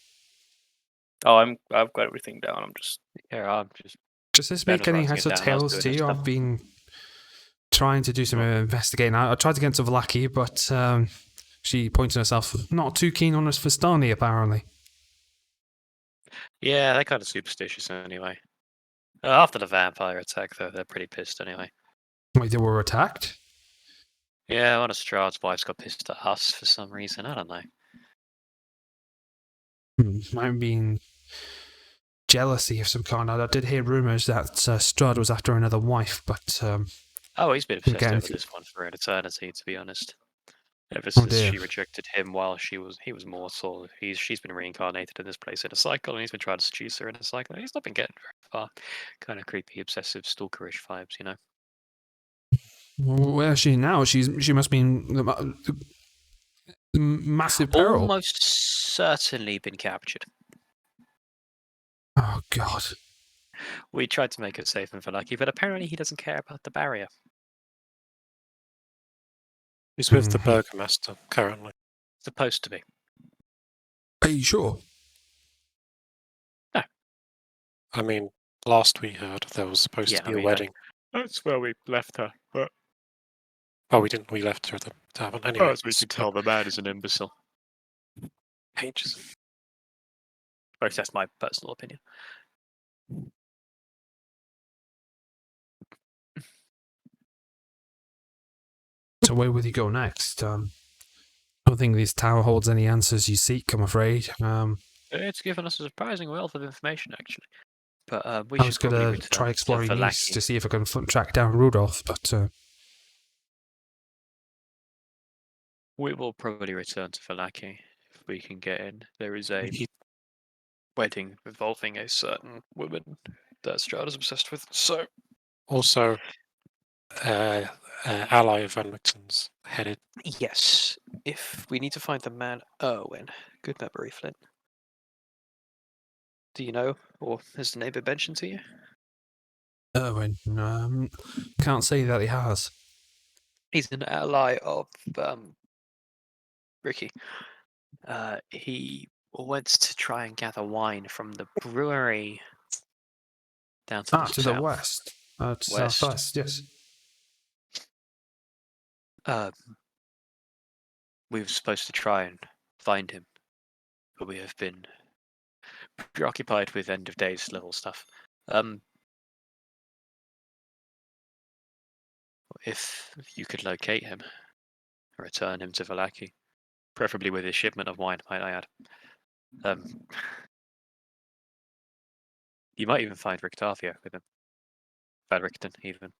Oh, I've got everything down. I'm just Yeah, I'm just. Does this Ben make was any writing heads it or down, I was tails doing to his you? stuff. I've been trying to do some investigating. I tried to get into Vlaki, but she pointed herself not too keen on us for Stani, apparently. Yeah, they're kind of superstitious anyway. After the vampire attack, though, they're pretty pissed anyway. Wait, they were attacked? Yeah, one of Strahd's wives got pissed at us for some reason. I don't know. Might have been jealousy of some kind. I did hear rumours that Strahd was after another wife, but Oh, he's been obsessed Again, over this one for an eternity, to be honest. Ever Oh, since dear. she rejected him while he was mortal, she's been reincarnated in this place in a cycle, and he's been trying to seduce her in a cycle. And he's not been getting very far. Kind of creepy, obsessive, stalkerish vibes, you know. where is she now? She must be in massive peril. Almost certainly been captured. Oh God. We tried to make it safe and for Lucky, but apparently he doesn't care about the barrier. He's with the Mhm. Burgomaster currently. Supposed to be. Are you sure? I mean, last we heard there was supposed Yeah, to be I a mean, wedding. That's where we left her, but Oh, we didn't. We left her at the tavern anyway. as we could tell, the man is an imbecile. Ages. Or at least that's my personal opinion. So where would you go next? I don't think this tower holds any answers you seek, I'm afraid. It's given us a surprising wealth of information, actually. But we I should was probably going to return try to exploring Valaki. east to see if I can track down Rudolph, but We will probably return to Valaki if we can get in. There is a He- wedding involving a certain woman that Strahd is obsessed with. So Also, ally of Van Richten's headed. yes, if we need to find the man Erwin, good memory, Flint. Do you know, or has the name been mentioned to you? Erwin, can't say that he has. He's an ally of Ricky. He went to try and gather wine from the brewery down to the To the south. west. To West. southwest, yes. We were supposed to try and find him, but we have been preoccupied with end of days level stuff. If you could locate him, return him to Valaki, preferably with his shipment of wine, might I add. You might even find Rictavia with him. Van Richten, even.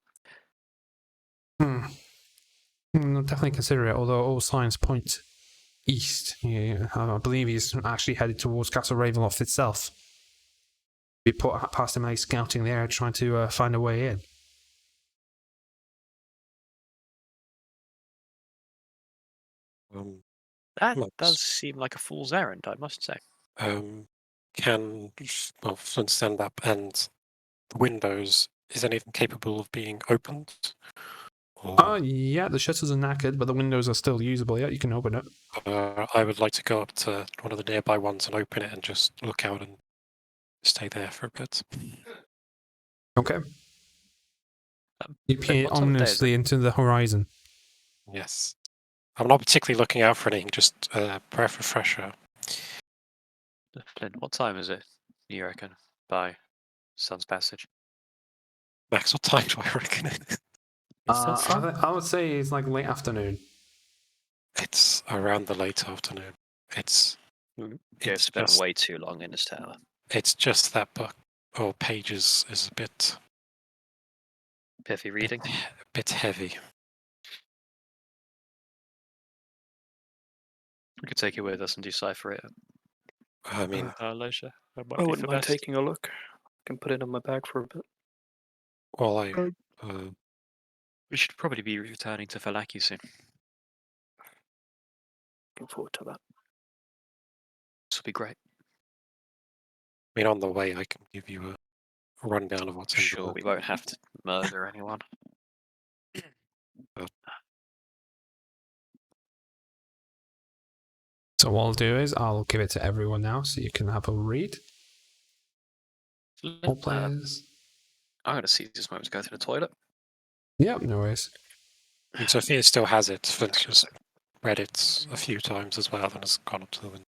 can definitely consider it, although all signs point east. Yeah, I believe he's actually headed towards Castle Ravenloft itself. We put past him, he's scouting the area, trying to find a way in. That Max. does seem like a fool's errand, I must say. Can Flint stand up and the windows? Is anything capable of being opened? Or, Yeah, the shutters are knackered, but the windows are still usable. Yeah, you can open it. I would like to go up to one of the nearby ones and open it and just look out and stay there for a bit. Okay. You peer what time of day is ominously into the horizon. Yes. I'm not particularly looking out for anything, just breath of fresh air. Flynn, what time is it, you reckon, by Sun's Passage? Max, what time do I reckon it is? I would say it's like late afternoon. It's around the late afternoon. It's You've spent just, way too long in this tower. it's just that book or pages is a bit Pithy reading. bit heavy. We could take it with us and decipher it I mean, later. That might I be wouldn't for mind best. taking a look. I can put it in my bag for a bit. well, We should probably be returning to Falaki soon. Looking forward to that. This will be great. on the way, I can give you a rundown of what's in the Sure, book. we won't have to murder anyone. So what I'll do is I'll give it to everyone now, so you can have a read. All players. I'm going to seize this moment to go to the toilet. Yep, no worries. I mean, Sophia still has it. Flint's just read it a few times as well and has gone up to the window.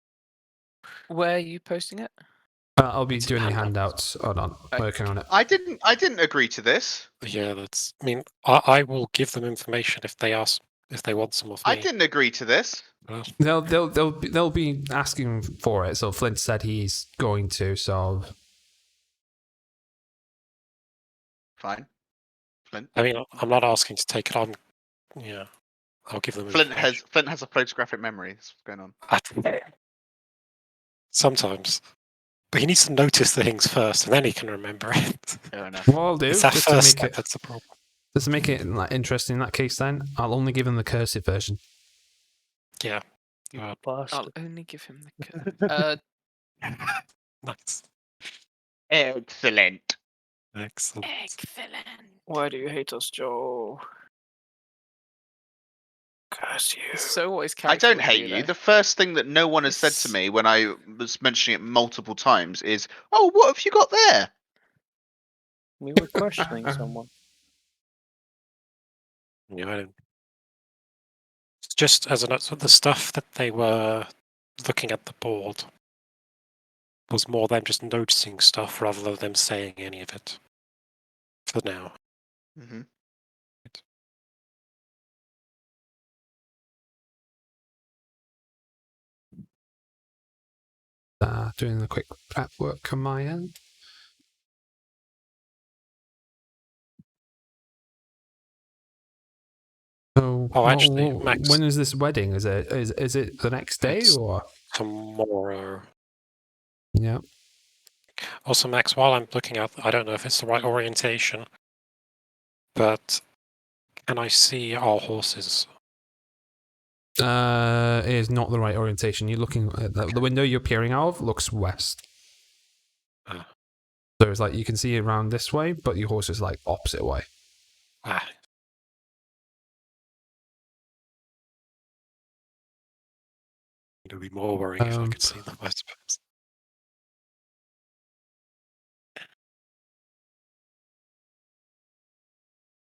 Where are you posting it? I'll be It's doing the handouts. handouts. Hold on, working on it. I didn't agree to this. Yeah, that's. I mean, I will give them information if they ask, if they want some of me. I didn't agree to this. Well, They'll be asking for it. So Flint said he's going to. So Fine. Flint. I mean, I'm not asking to take it on. Yeah, I'll give them. Flint information. has a photographic memory. That's what's going on. Sometimes, but he needs to notice the things first, and then he can remember it. Fair enough. what I'll do It's that just to first make step it that's the problem. just to make it like, interesting in that case, then I'll only give him the cursive version. Yeah. I'll Bastard. only give him the. Nice. Excellent. Excellent. Excellent. Why do you hate us, Joe? Curse you. It's so always I don't character hate review, you. though. The first thing that no one has said to me when I was mentioning it multiple times is, "Oh, what have you got there?" We were questioning someone. Yeah, I don't. Just as an so the stuff that they were looking at the board was more them just noticing stuff rather than them saying any of it. For now. Mm-hmm. Doing the quick prep work on my end. So, Oh, actually, Max. when is this wedding? Is it the next day It's or? Tomorrow. Yeah. Also, Max, while I'm looking at, I don't know if it's the right orientation, but can I see our horses? It is not the right orientation. You're looking at the window you're peering out of looks west. Ah. So it's like you can see around this way, but your horse is like opposite way. Ah. It would be more worrying if I could see them, I suppose.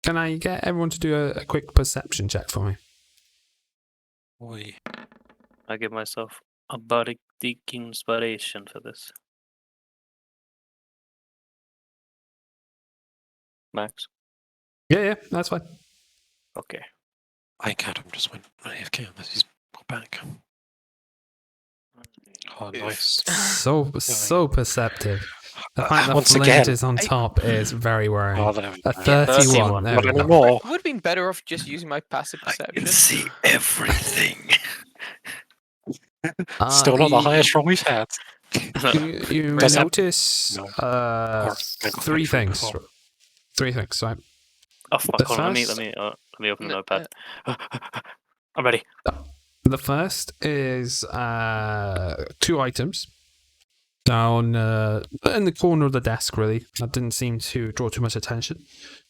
Can I get everyone to do a quick perception check for me? Oi. I give myself a bardic inspiration for this. Max? Yeah, that's fine. Okay. I think Adam just went AFK unless he's got back. Oh, nice. So perceptive. The fact that Once Flint again. is on top is very worrying. Oh, there we A go. 31. There Not we go. anymore. It would have been better off just using my passive perception. see everything. Still not the you- highest roll we've had. You Does that- notice No. three things. Before. Three things, right? Oh fuck! The Hold on, first- let me open the No, notepad. I'm ready. The first is 2 items down in the corner of the desk, really. That didn't seem to draw too much attention.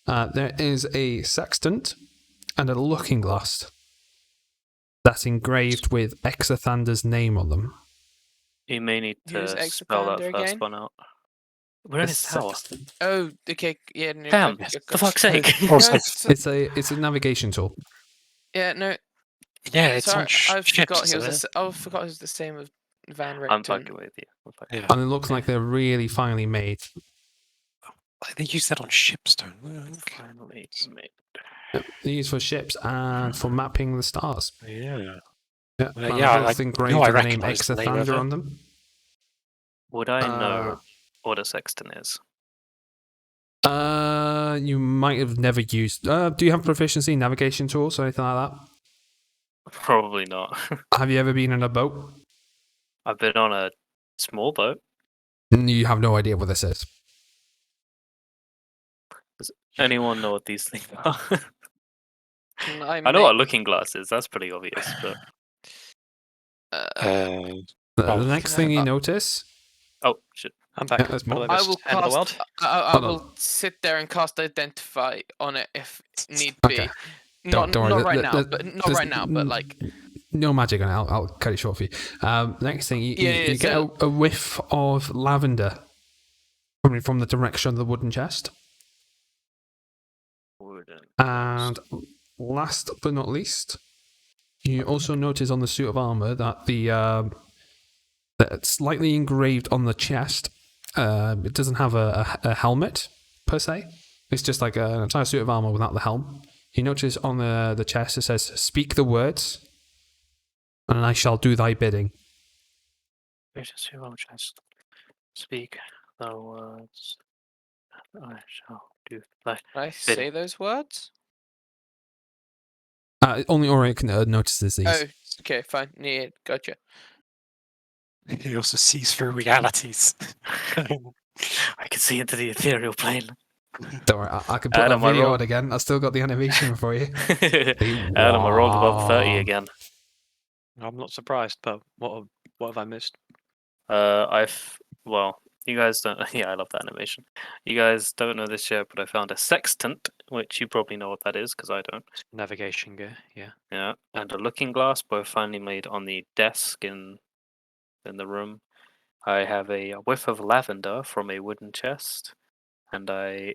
There is a sextant and a looking glass that's engraved with Exathander's name on them. You may need Who's to spell that Exathander first again? one out. We're in his tower. Oh, okay. Yeah. No, Damn! got- For fuck's sake! No, Also, It's a navigation tool. yeah, no. yeah, it's Sorry, on I ships, forgot he isn't was. it? I forgot he was the same with Van Richten. I'm fucking with you. Yeah. And it looks like they're really finely made. They use that on ships, don't Finally made. They're used for ships and for mapping the stars. they? Yeah. Yeah, Yeah, and I both engraved I with the name recognise the name of Exathander it. on them. Would I know Uh, what a sextant is? You might have never used. Do you have proficiency in navigation tools or anything like that? Probably not. Have you ever been in a boat? I've been on a small boat. You have no idea what this is. Anyone know what these things are? I I know what a looking glass is. That's pretty obvious. But The Oh, next thing you notice. oh shit! I'm back. Yeah, there's more. What have I missed? will End of the cast. world. I Hold on. will sit there and cast Identify on it if need Okay. be. Don't Not worry, right there- now, there- but not there's right now. But like, No magic on it. I'll cut it short for you. Next thing, you Yeah, get so- a whiff of lavender coming from the direction of the wooden chest. And last but not least, you also notice on the suit of armor that that it's slightly engraved on the chest. It doesn't have a helmet per se. It's just like an entire suit of armor without the helm. You notice on the chest it says, "Speak the words, and I shall do thy bidding." Speak the words. I shall do thy. can I say those words? Only Orion notices these. Oh, okay, fine. Yeah, gotcha. He also sees through realities. I can see into the ethereal plane. Don't worry, I can put Adam, that I video rolled- on again. I've still got the animation for you. Adam, I rolled above 30 Wow. again. I'm not surprised, but what have I missed? Well, you guys don't. Yeah, I love that animation. You guys don't know this yet, but I found a sextant, which you probably know what that is because I don't. Navigation gear. Yeah. Yeah, and a looking glass, both finally made on the desk in the room. I have a whiff of lavender from a wooden chest, and I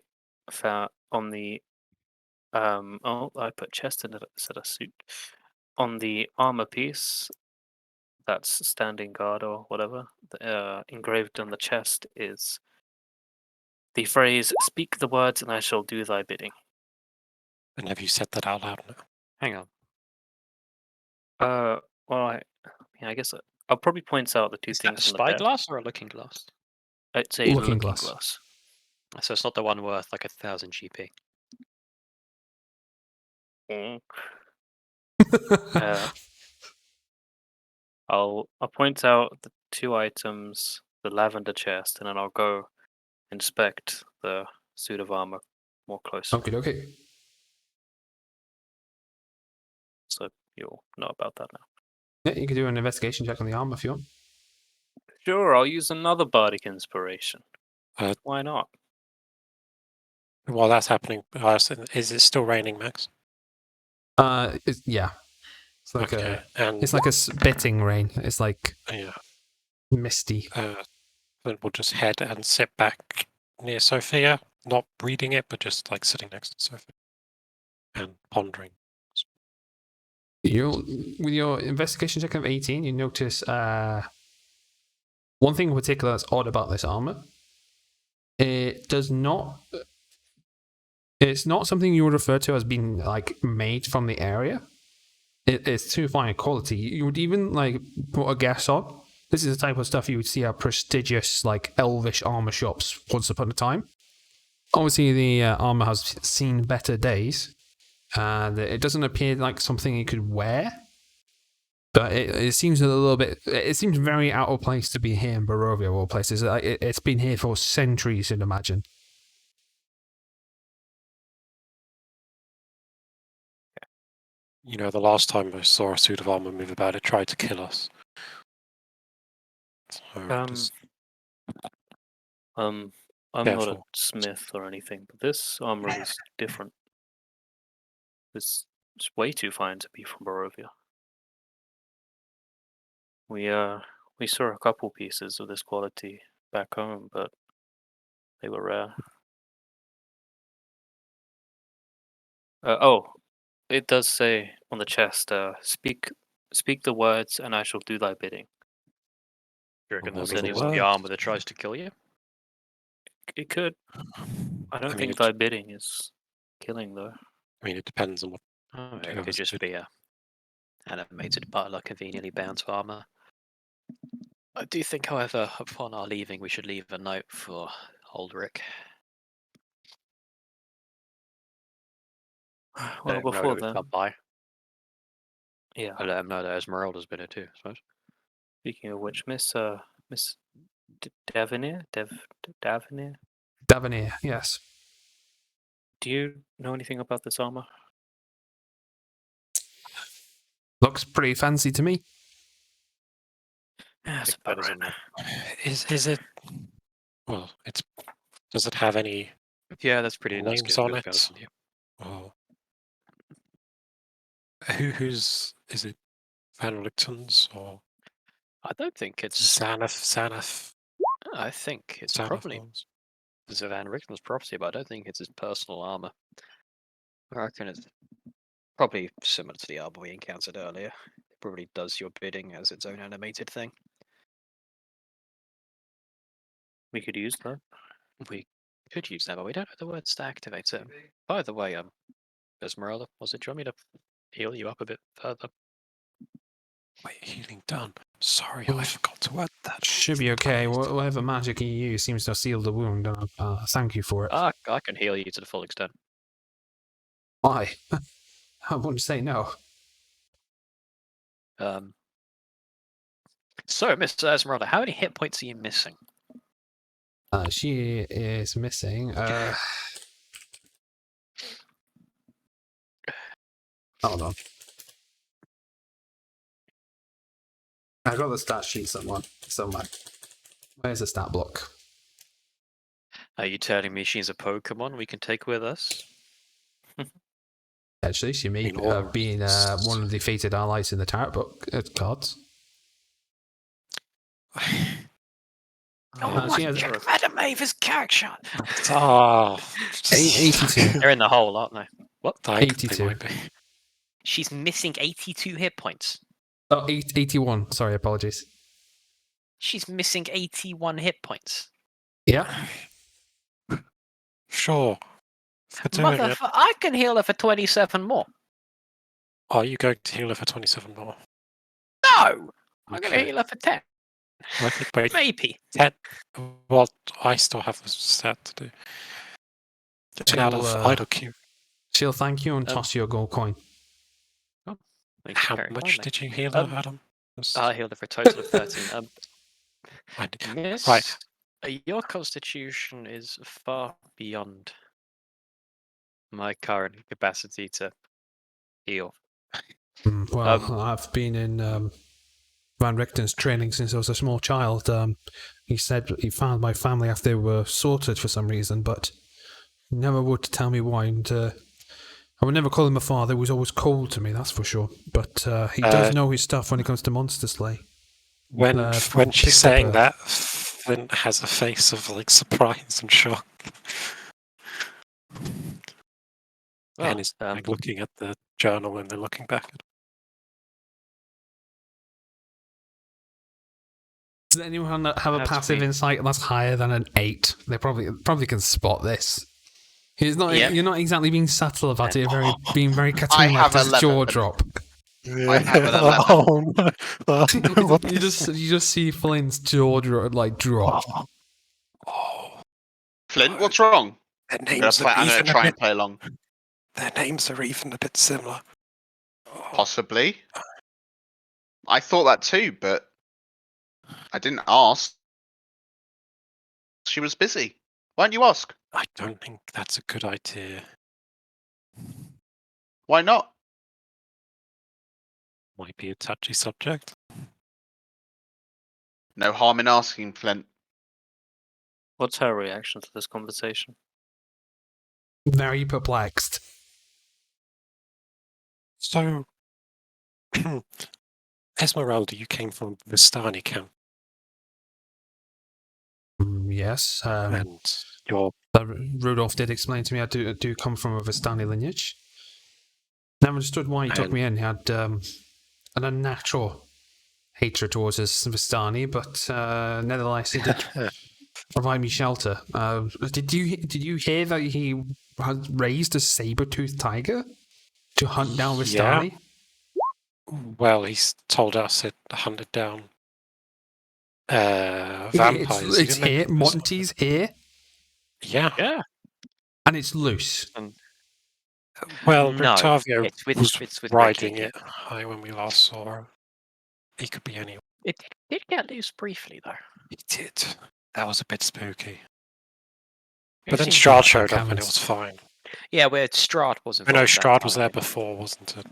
found on the I put chest instead of suit on the armor piece. That's standing guard or whatever. Engraved on the chest is the phrase "Speak the words, and I shall do thy bidding." And have you said that out loud now? Hang on. Well, I guess I'll probably point out the two Is that a things. On the desk. spyglass or a looking glass? It's a Looking looking glass. glass. So it's not the one worth like 1,000 GP. Mm. I'll point out the two items, the lavender chest, and then I'll go inspect the suit of armor more closely, Okay. so you'll know about that now. Yeah, you can do an investigation check on the armor if you want. Sure, I'll use another bardic inspiration. Uh, Why not? While that's happening, is it still raining, Max? Yeah. It's like Okay. And it's like a spitting rain. It's like yeah, misty. then we'll just head and sit back near Sophia, not reading it, but just like sitting next to Sophia and pondering. With your investigation check of 18, you notice one thing in particular that's odd about this armor. It's not something you would refer to as being like made from the area. It's too fine a quality. You would even like put a guess on This is the type of stuff you would see at prestigious, like, elvish armor shops once upon a time. Obviously, the armor has seen better days, and it doesn't appear like something you could wear. But it seems a little bit... It seems very out of place to be here in Barovia, of all places. It's been here for centuries, you'd imagine. You know, the last time I saw a suit of armor move about, it tried to kill us. So just I'm not a Careful. smith or anything, but this armor is different. It's way too fine to be from Barovia. We saw a couple pieces of this quality back home, but they were rare. It does say on the chest, speak the words and I shall do thy bidding. You reckon Those that are the means it's the words. armor that tries to kill you? It could. I don't mean, think thy bidding is killing though. I mean, it depends on what. Oh, it Whoever's could just bidding. be a animated butler conveniently bound to armor. I do think, however, upon our leaving, we should leave a note for Holdrick. Well, Let him know before that we've then, come by. yeah. I let him know that Esmeralda's been here too, I suppose. Speaking of which, Miss Davenier, Davenier, Davenier, yes. do you know anything about this armor? Looks pretty fancy to me. Yeah, Think that is enough. Is it? Well, it's. Does it have any Yeah, that's pretty nice. names on it? To be honest with you. Or who's is it? Van Richten's or I don't think it's. Zaneth? I think it's Zaneth probably ones? Van Richten's property, but I don't think it's his personal armor. I reckon it's probably similar to the armor we encountered earlier. It probably does your bidding as its own animated thing. We could use that. We could use that, but we don't have the words to activate it. By the way, Esmeralda, do you want me to heal you up a bit further? Wait, healing done. Sorry, Well, I forgot to add that. Should be okay. Whatever magic you use seems to seal the wound, and thank you for it. I can heal you to the full extent. Why? I wouldn't say no. So, Mr. Esmeralda, how many hit points are you missing? She is missing. Hold on. I got the stat sheet somewhere. Where's the stat block? Are you telling me she's a Pokemon we can take with us? Actually, she may In all be one of the fated allies in the tarot book cards. Oh, she has Madam Ava's character! Oh, 82. They're in the hole, aren't they? What? 82. She's missing 82 hit points. Oh, 81. Sorry, apologies. She's missing 81 hit points. Yeah. Sure. For doing it. Motherfucker, I can heal her for 27 more. Are you going to heal her for 27 more? No! I'm going to Okay. heal her for 10. I think, wait, Maybe. 10. Well, I still have the stat to do. 10 out of idle Q. She'll thank you and toss you a gold coin. Thank you How very much kindly. did you heal her, Adam? I healed her for a total of 13. I did. Miss, Right. Your constitution is far beyond my current capacity to heal. Well, I've been in Van Richten's training since I was a small child. He said he found my family after they were sorted for some reason, but he never would tell me why. And I would never call him a father. He was always cold to me, that's for sure. But he does know his stuff when it comes to monster slay. When she's saying that, Flint has a face of like surprise and shock, and is like looking at the journal and then looking back at it. Does anyone have a Has to passive be. insight that's higher than an 8? They probably can spot this. He's not. Yeah. You're not exactly being subtle about it. Being very I cartoon-like. have Does 11. jaw drop? I have an 11. Oh no! Oh, no, what you just see Flynn's jaw drop. Oh, Flint, what's wrong? their I'm gonna, names are I'm gonna even a try bit. and play along. Their names are even a bit similar. Oh, Possibly. I thought that too, but I didn't ask. She was busy. Why don't you ask? I don't think that's a good idea. Why not? Might be a touchy subject. No harm in asking, Flint. What's her reaction to this conversation? Very perplexed. So, Esmeralda, you came from the Vistani camp, Yes. and you're Rudolph did explain to me I do come from a Vistani lineage. Never understood why he took me in. He had an unnatural hatred towards us Vistani, but nevertheless he did provide me shelter. Did you hear that he had raised a saber-toothed tiger to hunt down Vistani? well. He's told us it hunted down vampires. It's here. Monty's here, Yeah. Yeah. and it's loose. Well, No, Rictavio it's with riding Ricky. it high when we last saw her. He could be anyone. It did get loose briefly though. He did. That was a bit spooky. It But then seemed Strahd like showed up and Cameron's- it was fine. Yeah, where Strahd was I involved. know that Strahd was time, there yeah. before, wasn't it?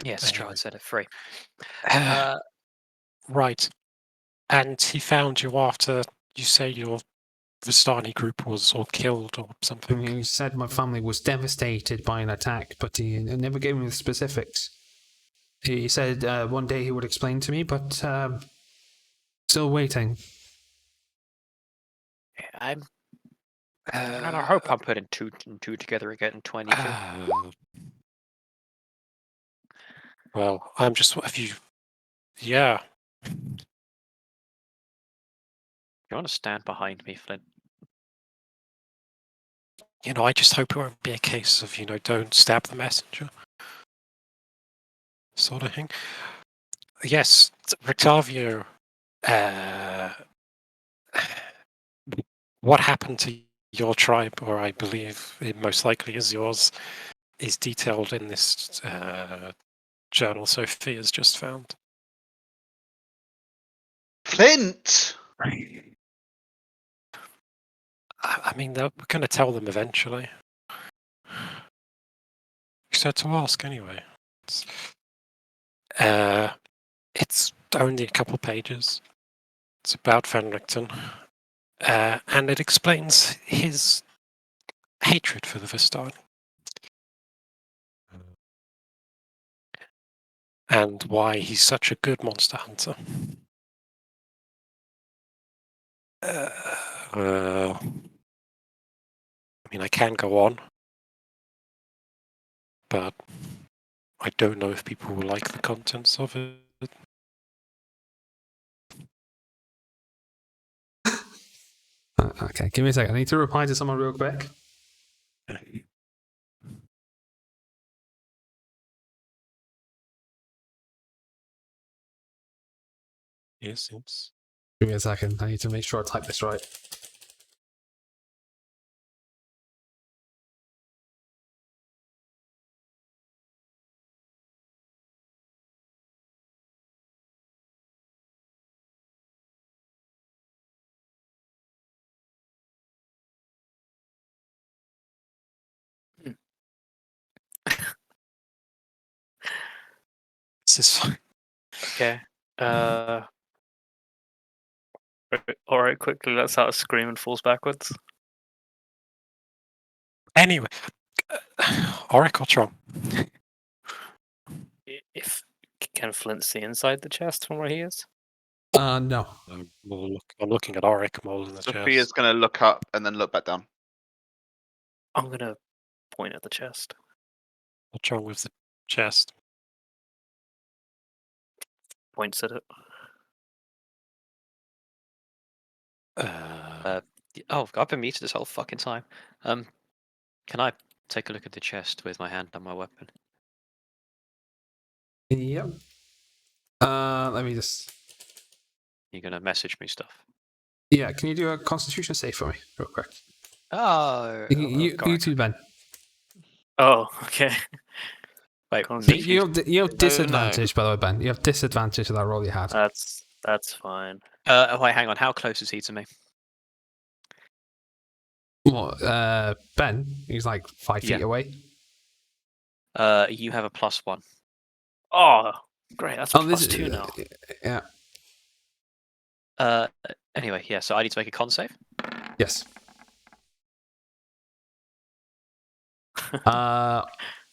Yes, Anyway. Strahd set it free. Right. And he found you after you say your Vistani group was all killed or something. He said my family was devastated by an attack, but he never gave me the specifics. He said one day he would explain to me, but still waiting. Yeah, I hope I'm putting two and two together again in 22. Well, I'm just. Have you? Yeah. You want to stand behind me, Flint? I just hope it won't be a case of, don't stab the messenger. Sort of thing. Yes, Rictavio. What happened to your tribe, or I believe it most likely is yours, is detailed in this journal Sophia's just found. Flint! I mean, we're going to tell them eventually. You said to ask anyway. It's only a couple pages. It's about Fenrickton. And it explains his hatred for the Vistani. And why he's such a good monster hunter. I mean, I can go on, but I don't know if people will like the contents of it. Okay, give me a second. I need to reply to someone real quick. Yes, yes. Give me a second. I need to make sure I type this right. This is fine. Okay. Alright, quickly lets out a scream and falls backwards. Anyway, Auric, what's wrong? If can Flint see inside the chest from where he is? No. I'm looking at Auric more than the Sophia's chest. going to look up and then look back down. I'm gonna point at the chest. What's wrong with the chest? Points at it. Oh, I've been muted this whole fucking time. Can I take a look at the chest with my hand on my weapon? Yep. Let me just. You're gonna message me stuff. Yeah, can you do a Constitution save for me, real quick? Oh, You too, Ben. Oh, okay. wait, me? Constitution. You have disadvantage, by the way, Ben. You have disadvantage to that roll you had. That's fine. Wait, hang on. How close is he to me? What? Ben? He's like 5 feet Yeah. away. You have a +1. Oh, great. That's Oh, plus 2 now. Yeah. Anyway, yeah. So I need to make a con save. Yes.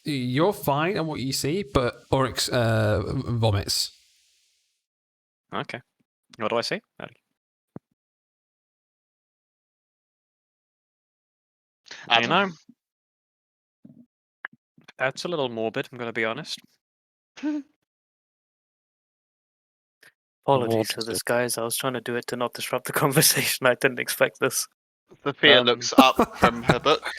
You're fine on what you see, but Oryx vomits. Okay. What do I see? You know, that's a little morbid. I'm going to be honest. Apologies to this, guys. I was trying to do it to not disrupt the conversation. I didn't expect this. Sophia looks up from her book.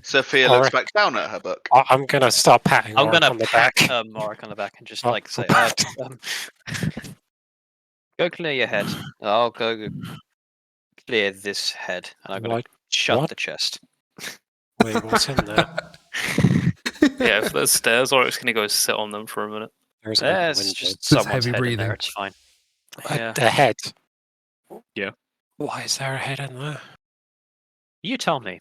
Sophia looks back down at her book. I'm going to start patting I'm Auric going on to the back. pat Morik on the back and just Oh, like say, go clear your head. I'll go clear this head, and I'm going to shut the chest. Wait, what's in there? Yeah, if there's stairs, or it's going to go sit on them for a minute. There's There's just Just someone's heavy head in breathing. there. It's fine. Yeah. a head. Yeah. Why is there a head in there? You tell me,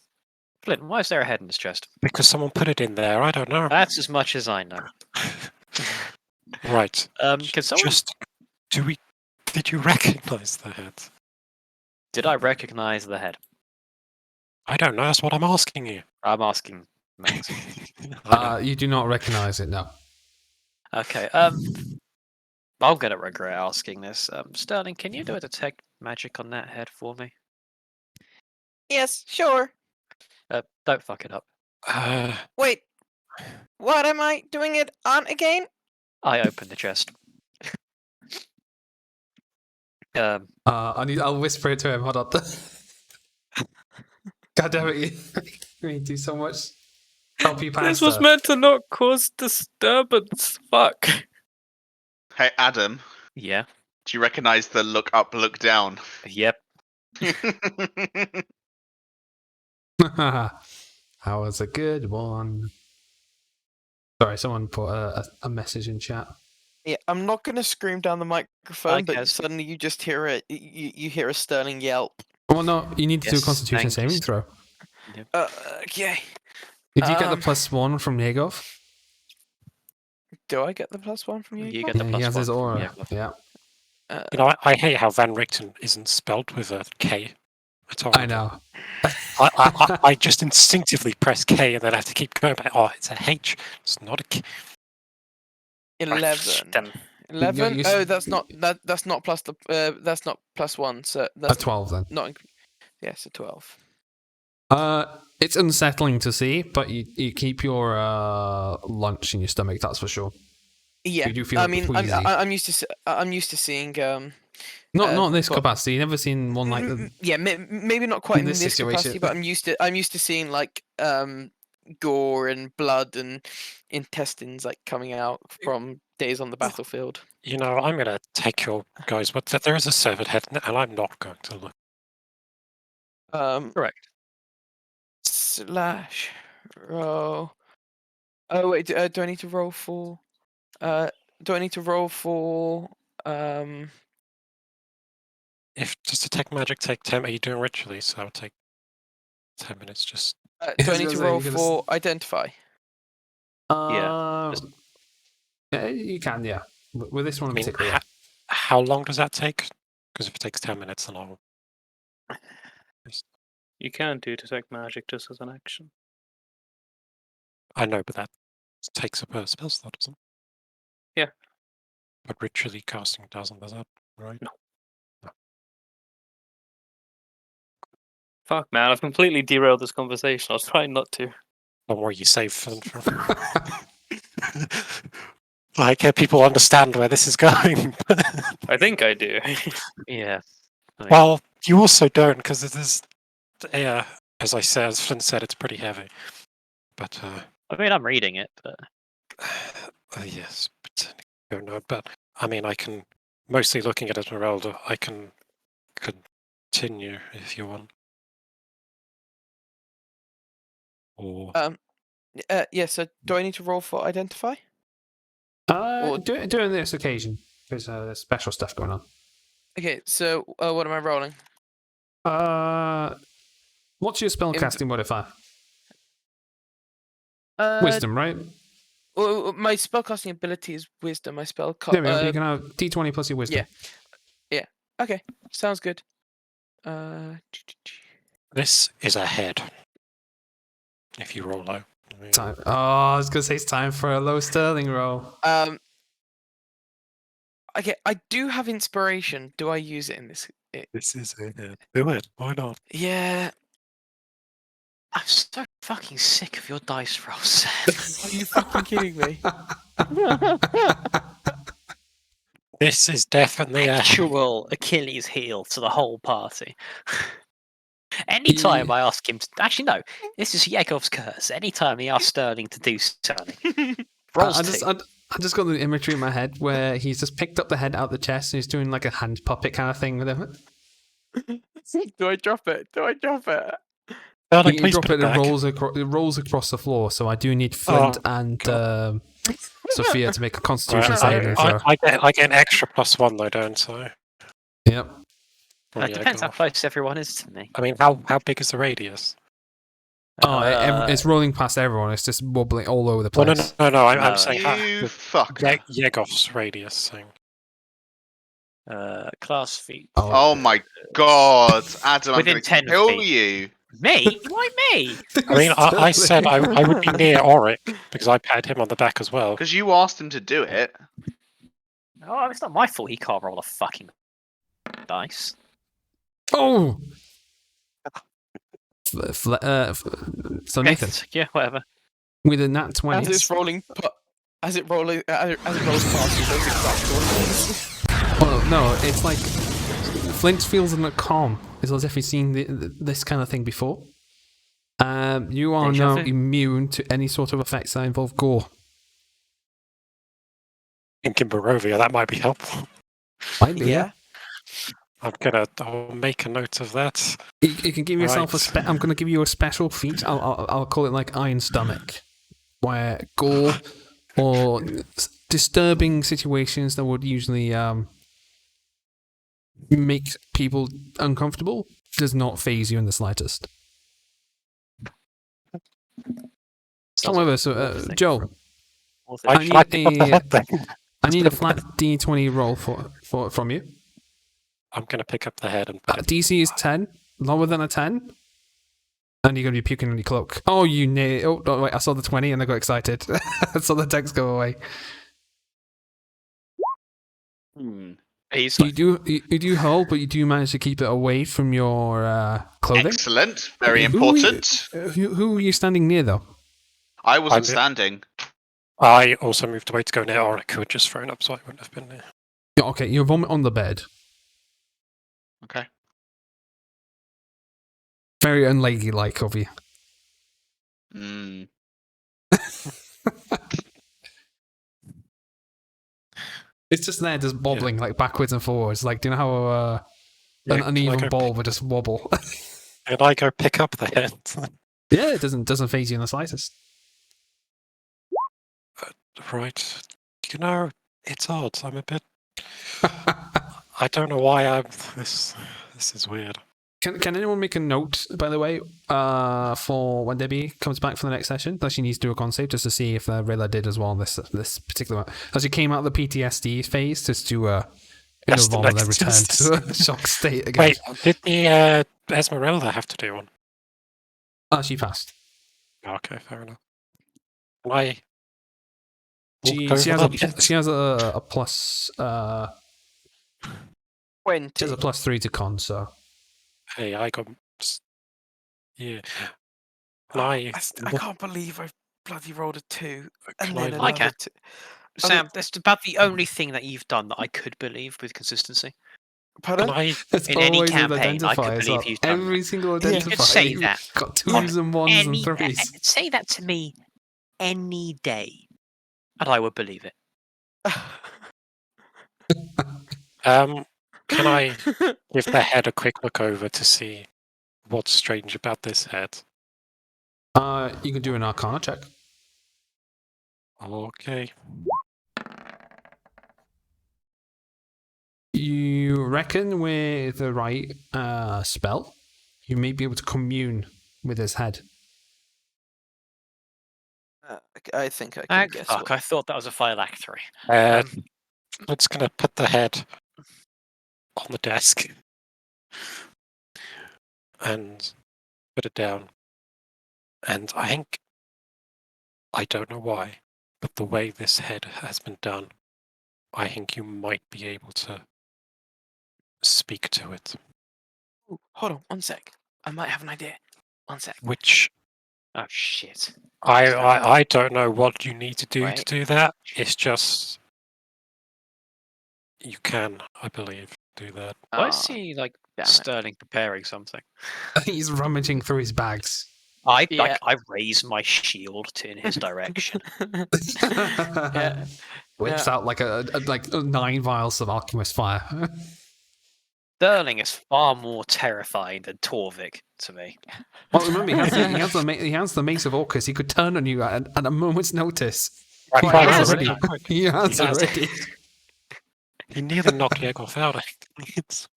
Flint. Why is there a head in this chest? Because someone put it in there. I don't know. That's as much as I know. Right. Can someone? Did you recognize the head? Did I recognize the head? I don't know. That's what I'm asking you. I'm asking. Max. You do not recognize it, no. Okay. I'm gonna regret asking this. Sterling, can you do a detect magic on that head for me? Yes, sure. Don't fuck it up. Wait, what am I doing it on again? I opened the chest. I'll whisper it to him. Hold on. God damn it! You do so much. Help you This was meant to not cause disturbance. Fuck. Hey, Adam. Yeah. Do you recognise the look up, look down? Yep. That was a good one. Sorry, someone put a message in chat. Yeah, I'm not gonna scream down the microphone, but guess. suddenly you just hear it. You hear a Sterling yelp. Well, no, you need to do a Yes, Constitution thank you. saving throw. Okay. Did you get the +1 from Negov? Do I get the +1 from you? You get the Yeah, +1. he has his aura. Yeah. Yeah, You know, I hate how Van Richten isn't spelled with a K at all. I know. I just instinctively press K and then I have to keep going back. Oh, it's a H. It's not a K. 11. Then 11. you Oh, s- that's not that's not plus the that's not +1. So A that's 12 then. not. Yeah, so 12. It's unsettling to see, but you keep your lunch in your stomach. That's for sure. Yeah, You do feel I mean, queasy. I'm used to seeing Not in this but- capacity. You've never seen one like that. yeah, maybe not quite in in this this capacity, situation. but I'm used to seeing like gore and blood and intestines like coming out from days on the battlefield. You know, I'm going to take your guys, but there is a severed head, and I'm not going to look. Correct. Slash roll. Oh wait, do I need to roll for? Do I need to roll for? If just detect magic take 10, are you doing ritually? So I'll take 10 minutes just. Do I need to roll for identify? Yeah, you can. Yeah, with this one I in mean, particular. how long does that take? Because if it takes 10 minutes, then I'll. you can do detect magic just as an action. I know, but that takes up a spell slot, doesn't it? Yeah. But ritually casting doesn't, does that? Right? No. Fuck, man, I've completely derailed this conversation. I was trying not to. Don't worry, you save for. Like, people understand where this is going. I think I do. Yeah. Well, you also don't, because it is. Yeah, as I said, as Flynn said, it's pretty heavy. But I mean, I'm reading it, but yes, but don't know, but I mean, I can, mostly looking at Esmeralda, I can continue if you want. Or Yeah. So do I need to roll for identify? Do it on this occasion. There's special stuff going on. Okay. So what am I rolling? What's your spellcasting modifier? Uh, Wisdom, right? Well, my spellcasting ability is wisdom. My spell. There we go. You can have D20 plus your wisdom. Yeah. Okay. Sounds good. this is a head. If you roll low. Time. Oh, I was gonna say it's time for a low sterling roll. Okay, I do have inspiration. Do I use it in this? This is a head. Do it. Why not? Yeah. I'm so fucking sick of your dice rolls, Sam. Are you fucking kidding me? This is definitely a Actual Achilles heel to the whole party. Anytime I ask him to... Actually, no. This is Yegov's curse. Anytime he asks Sterling to do something. Rolls I just got the imagery in my head where he's just picked up the head out of the chest and he's doing like a hand puppet kind of thing with him. Do I drop it? Sterling, You please drop put it, it back. it rolls across the floor, so I do need Flint and Sophia to make a Constitution saving throw. I get an extra +1 though, don't I? Yep. From It depends how Yegor. close everyone is to me. I mean, how big is the radius? It's rolling past everyone. It's just wobbling all over the Well, place. no. I'm No. saying You fucker. Yegov's radius thing. Class feat. Oh my god, Adam, I'm Within going 10 to kill feet. you. Me? Why me? I mean, I said I would be near Auric because I patted him on the back as well. Because you asked him to do it. Oh, it's not my fault he can't roll a fucking dice. Oh! So Nathan, Yeah, whatever. with a nat 20. As it rolls past you, those exact ones. Well, no, it's like Flint feels in a calm. It's as if he's seen this kind of thing before. You are Deja now vu. immune to any sort of effects that involve gore. In Barovia, that might be helpful. Might be, Yeah. I'll make a note of that. You can give yourself Right. I'm going to give you a special feat. I'll call it like Iron Stomach, where gore or disturbing situations that would usually make people uncomfortable does not phase you in the slightest. However, Joe, I need pick up the head then. I need a flat D20 roll from you. I'm going to pick up the head and DC is 10, lower than a 10, and you're going to be puking in your cloak. Oh, you nailed. Oh, wait, I saw the 20 and I got excited. I saw the text go away. He's You do hold, but you do manage to keep it away from your clothing. Excellent. Very Who are you- important. Who are you standing near, though? I wasn't I'm- standing. I also moved away to go near Auric, who had just thrown up, so I wouldn't have been there. Yeah, okay, you vomit on the bed. Okay. Very unladylike of you. Mm. It's just there, just bobbling like backwards and forwards. Like, do you know how an Yeah, uneven like a- ball would just wobble? And I go pick up the head. Yeah, it doesn't phase you in the slightest. Right. You know, it's odd. I'm a bit. I don't know why I'm. This is weird. Can anyone make a note, by the way, for when Debbie comes back for the next session, that she needs to do a con save just to see if Rayla did as well this particular one. As she came out of the PTSD phase, just to Yes, the involve and then next return instance. to a shock state again. Wait, did the Esmeralda have to do one? Oh, she passed. Okay, fair enough. Why? She has a plus 20. she has a +3 to con, so Hey, I got. Yeah. I I can't believe I bloody rolled a 2. And then I another can. 2. Sam, that's about the only thing that you've done that I could believe with consistency. Pardon? it's In any always an campaign, I could identifier as believe well. you've done Every single Yeah. identifier. You could say you've that. got 2s and 1s and 3s. Say that to me any day, and I would believe it. Can I give the head a quick look over to see what's strange about this head? You can do an Arcana check. Okay. You reckon with the right spell, you may be able to commune with his head. I think I can guess. Fuck, I thought that was a phylactery. I'm just gonna put the head on the desk and put it down. And I think, I don't know why, but the way this head has been done, I think you might be able to speak to it. Ooh, hold on, 1 sec. I might have an idea. 1 sec. Which Oh shit. I don't know what you need to do to Right. do that. It's just you can, I believe, do that. Why is he like damn it. Sterling preparing something? He's rummaging through his bags. I Yeah. I raise my shield in his direction. Yeah. Whips out like a 9 vials of alchemist fire. Sterling is far more terrifying than Torvik to me. Well, remember, he has the Mace of Orcus. He could turn on you at a moment's notice. Right, He right, has right, already. right. He has He has. already. He nearly knocked Yegorth out. I think it's.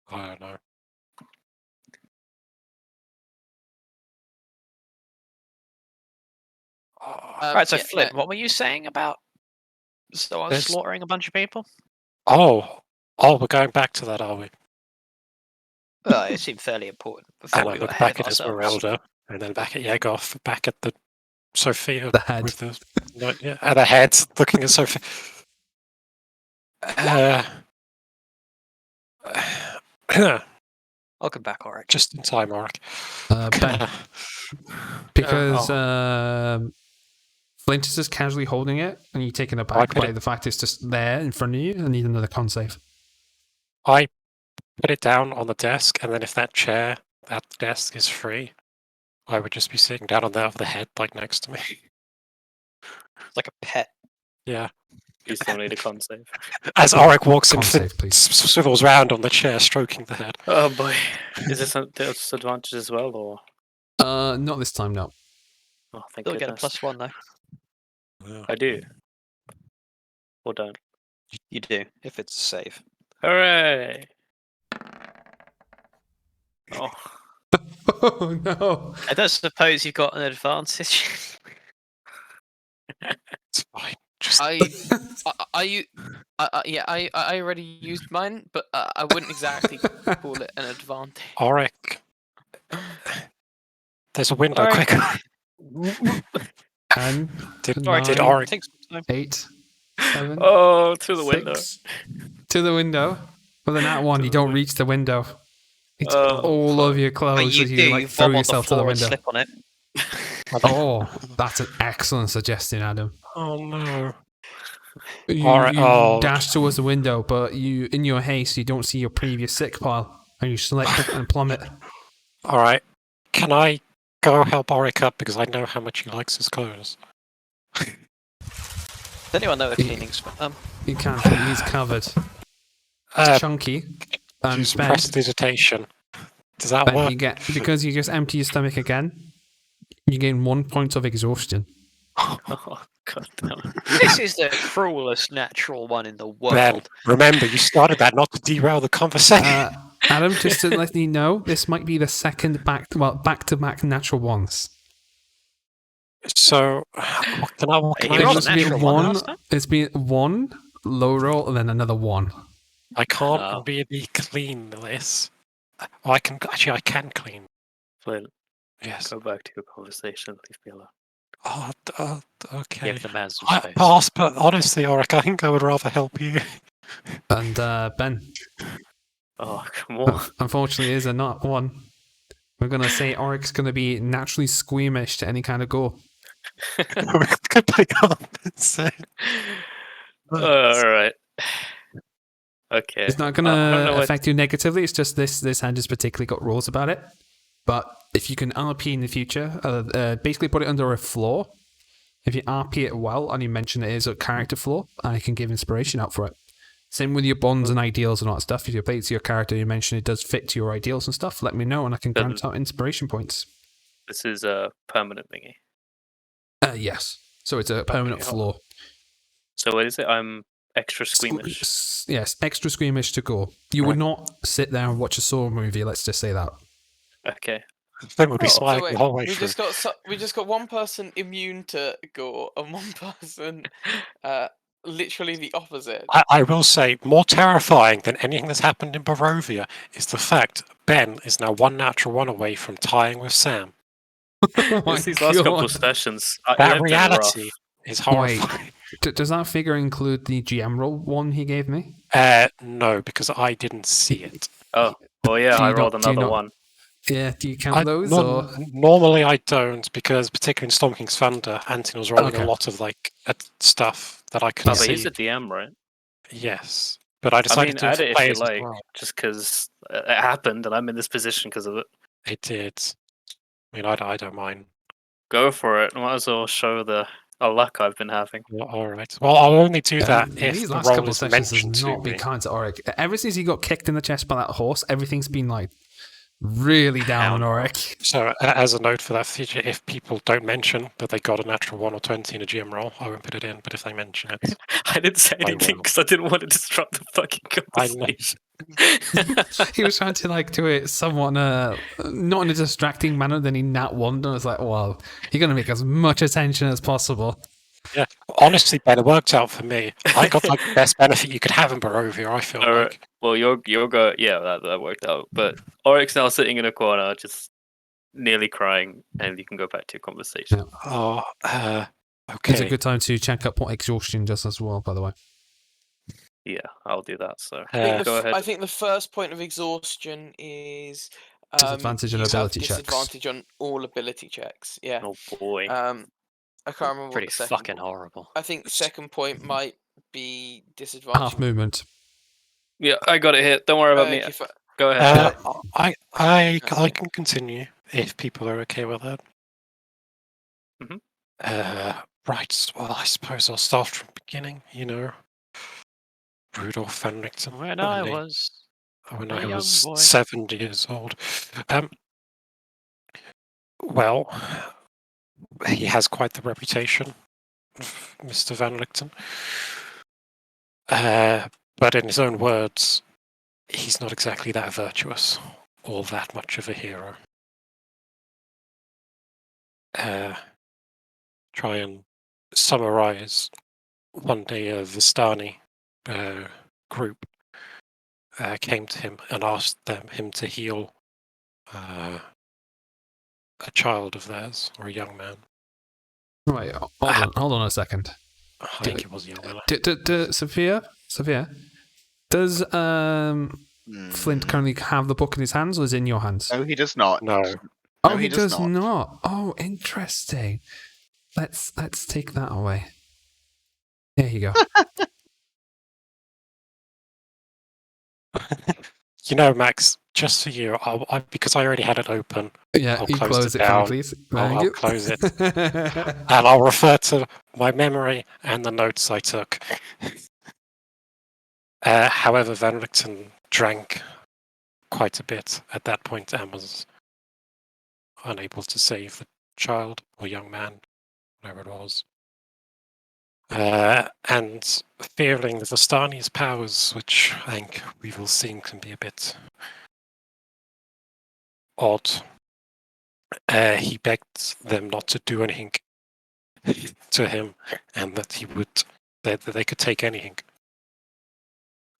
I don't know. Oh, Right, so yeah, Flip, what were you saying about There's- slaughtering a bunch of people? oh, we're going back to that, are we? Well, it seemed fairly important before And I we were look ahead back of at ourselves. Esmeralda, and then back at Yegorth, back at the Sophia The head. with the at the head, looking at Sophia. Welcome back, Auric. Just in time, Auric. Ben, because Flint is just casually holding it, and you're taken aback put by it- the fact it's just there in front of you. I need another con save. I put it down on the desk, and then if that desk is free, I would just be sitting down on that with the head like next to me. It's like a pet. Yeah. You still need a con save. As Auric walks in, Con Flint save, please. swivels round on the chair, stroking the head. Oh boy. Is this a disadvantage as well, or? Not this time, no. Oh, thank Still get a goodness. +1 though. Yeah. I do. Or don't. You do, if it's a save. Hooray! Oh, Oh no! I don't suppose you've got an advantage. It's fine. Just I already used mine, but I wouldn't exactly call it an advantage. Auric. There's a window, Auric. quick. 10, Did Nine. Auric? Take some time. 8, 7, oh, to the window. 6. To the window. With an at one, you don't reach the window. It's Oh, all over your But clothes you as do, you you like throw bob on the yourself to the floor and window. slip on it. Oh, that's an excellent suggestion, Adam. Oh no. You, All right, you oh. dash towards the window, but you, in your haste, you don't see your previous sick pile, and you slip and plummet. Alright. Can I go help Auric up because I know how much he likes his clothes? Does anyone know a cleaning spell? You can't. He's covered. Chunky. Use Ben, prestidigitation. Does that Ben, work? you get because you just empty your stomach again. You gain 1 point of exhaustion. Oh, god damn it. This is the cruelest natural one in the world. Ben, remember, you started that not to derail the conversation. Adam, just to let you know, this might be the second back-to-back natural ones. So, what can I You rolled a It's been natural one one. last time? It's been 1 low roll and then another 1. I can't Oh. really clean this. Oh, I can clean. Flint, Yes. go back to your conversation. Leave me alone. Oh, okay. Give the man some I space. pass, but honestly, Auric, I think I would rather help you. And Ben, Oh, come on. unfortunately, is a not 1. We're gonna say Auric's gonna be naturally squeamish to any kind of gore. Complete opposite. Alright. Okay. It's not I don't know gonna what- affect you negatively. It's just this hand has particularly got rules about it. But if you can RP in the future, basically put it under a flaw. If you RP it well and you mention it is a character flaw, I can give inspiration out for it. Same with your bonds and ideals and all that stuff. If you play to your character, you mention it does fit to your ideals and stuff, let me know and I can grant out inspiration points. This is a permanent thingy. Yes. So it's a permanent flaw. So what is it? I'm extra squeamish. Yes, extra squeamish to go. You would not sit there and watch a Saw movie, let's just say that. Okay. Then we'll be So smiling wait, the whole way we through. just got one person immune to gore and one person literally the opposite. I will say, more terrifying than anything that's happened in Barovia is the fact Ben is now 1 natural 1 away from tying with Sam. Oh my It's these last couple of God. sessions. That reality is horrifying. Does that figure include the GM roll one he gave me? No, because I didn't see it. Oh, well, yeah, Do I you rolled not- do you another not- one. Yeah, do you count those? Or? Normally I don't, because particularly in Storm King's Thunder, Anton was rolling Okay. a lot of stuff that I Oh, couldn't but see. he's a DM, right? Yes, but I I decided mean, to do it add for it if you players as like, well. just because it happened and I'm in this position because of it. It did. I mean, I don't mind. Go for it. Might as well show the luck I've been having. Well, all right. Well, I'll only do that if These the last roll couple of is sessions mentioned has to not been me. kind to Auric. Ever since he got kicked in the chest by that horse, everything's been like really down on Auric. So, as a note for that feature, if people don't mention that they got a natural 1 or 20 in a GM roll, I won't put it in. But if they mention it, I didn't say I anything will. because I didn't want to disrupt the fucking I know. conversation. He was trying to do it somewhat not in a distracting manner. Then he nat one, and I was like, "Well, you're going to make as much attention as possible." Yeah, honestly, Ben, it worked out for me. I got like the best benefit you could have in Barovia. I feel All right. like. Well, you're go. Yeah, that worked out. But Oryx now sitting in a corner, just nearly crying, and you can go back to your conversation. Oh, It's a okay. good time to check up what exhaustion does as well. By the way, Yeah, I'll do that. So Go ahead. I think the first point of exhaustion is Disadvantage on you have ability checks. disadvantage on all ability checks. Yeah. Oh boy. I can't remember Pretty what the second. fucking horrible. I think the second point might be disadvantage. half movement. Yeah, I got it here. Don't worry about me. Okay, Go ahead. I can continue if people are okay with that. Mhm. Right. Well, I suppose I'll start from the beginning. Rudolph Van Richten. When I was when a I young was boy. 7 years old. Well, he has quite the reputation, Mr. Van Richten. But in his own words, he's not exactly that virtuous or that much of a hero. Try and summarize. One day a Vistani group came to him and asked him to heal a child of theirs, or a young man. Right, hold on a second. I think it was a young man. Sophia, does Flint currently have the book in his hands, or is it in your hands? No, he does not. No. Oh, No, he does does not. Oh, interesting. Let's take that away. There you go. Max, just for you, because I already had it open, Yeah, I'll you close close it it for me, down. please. I'll Thank you. close it. And I'll refer to my memory and the notes I took. However, Van Richten drank quite a bit at that point and was unable to save the child or young man, whatever it was. And fearing the Vistani's powers, which I think we will see can be a bit odd, he begged them not to do anything to him, and that that they could take anything.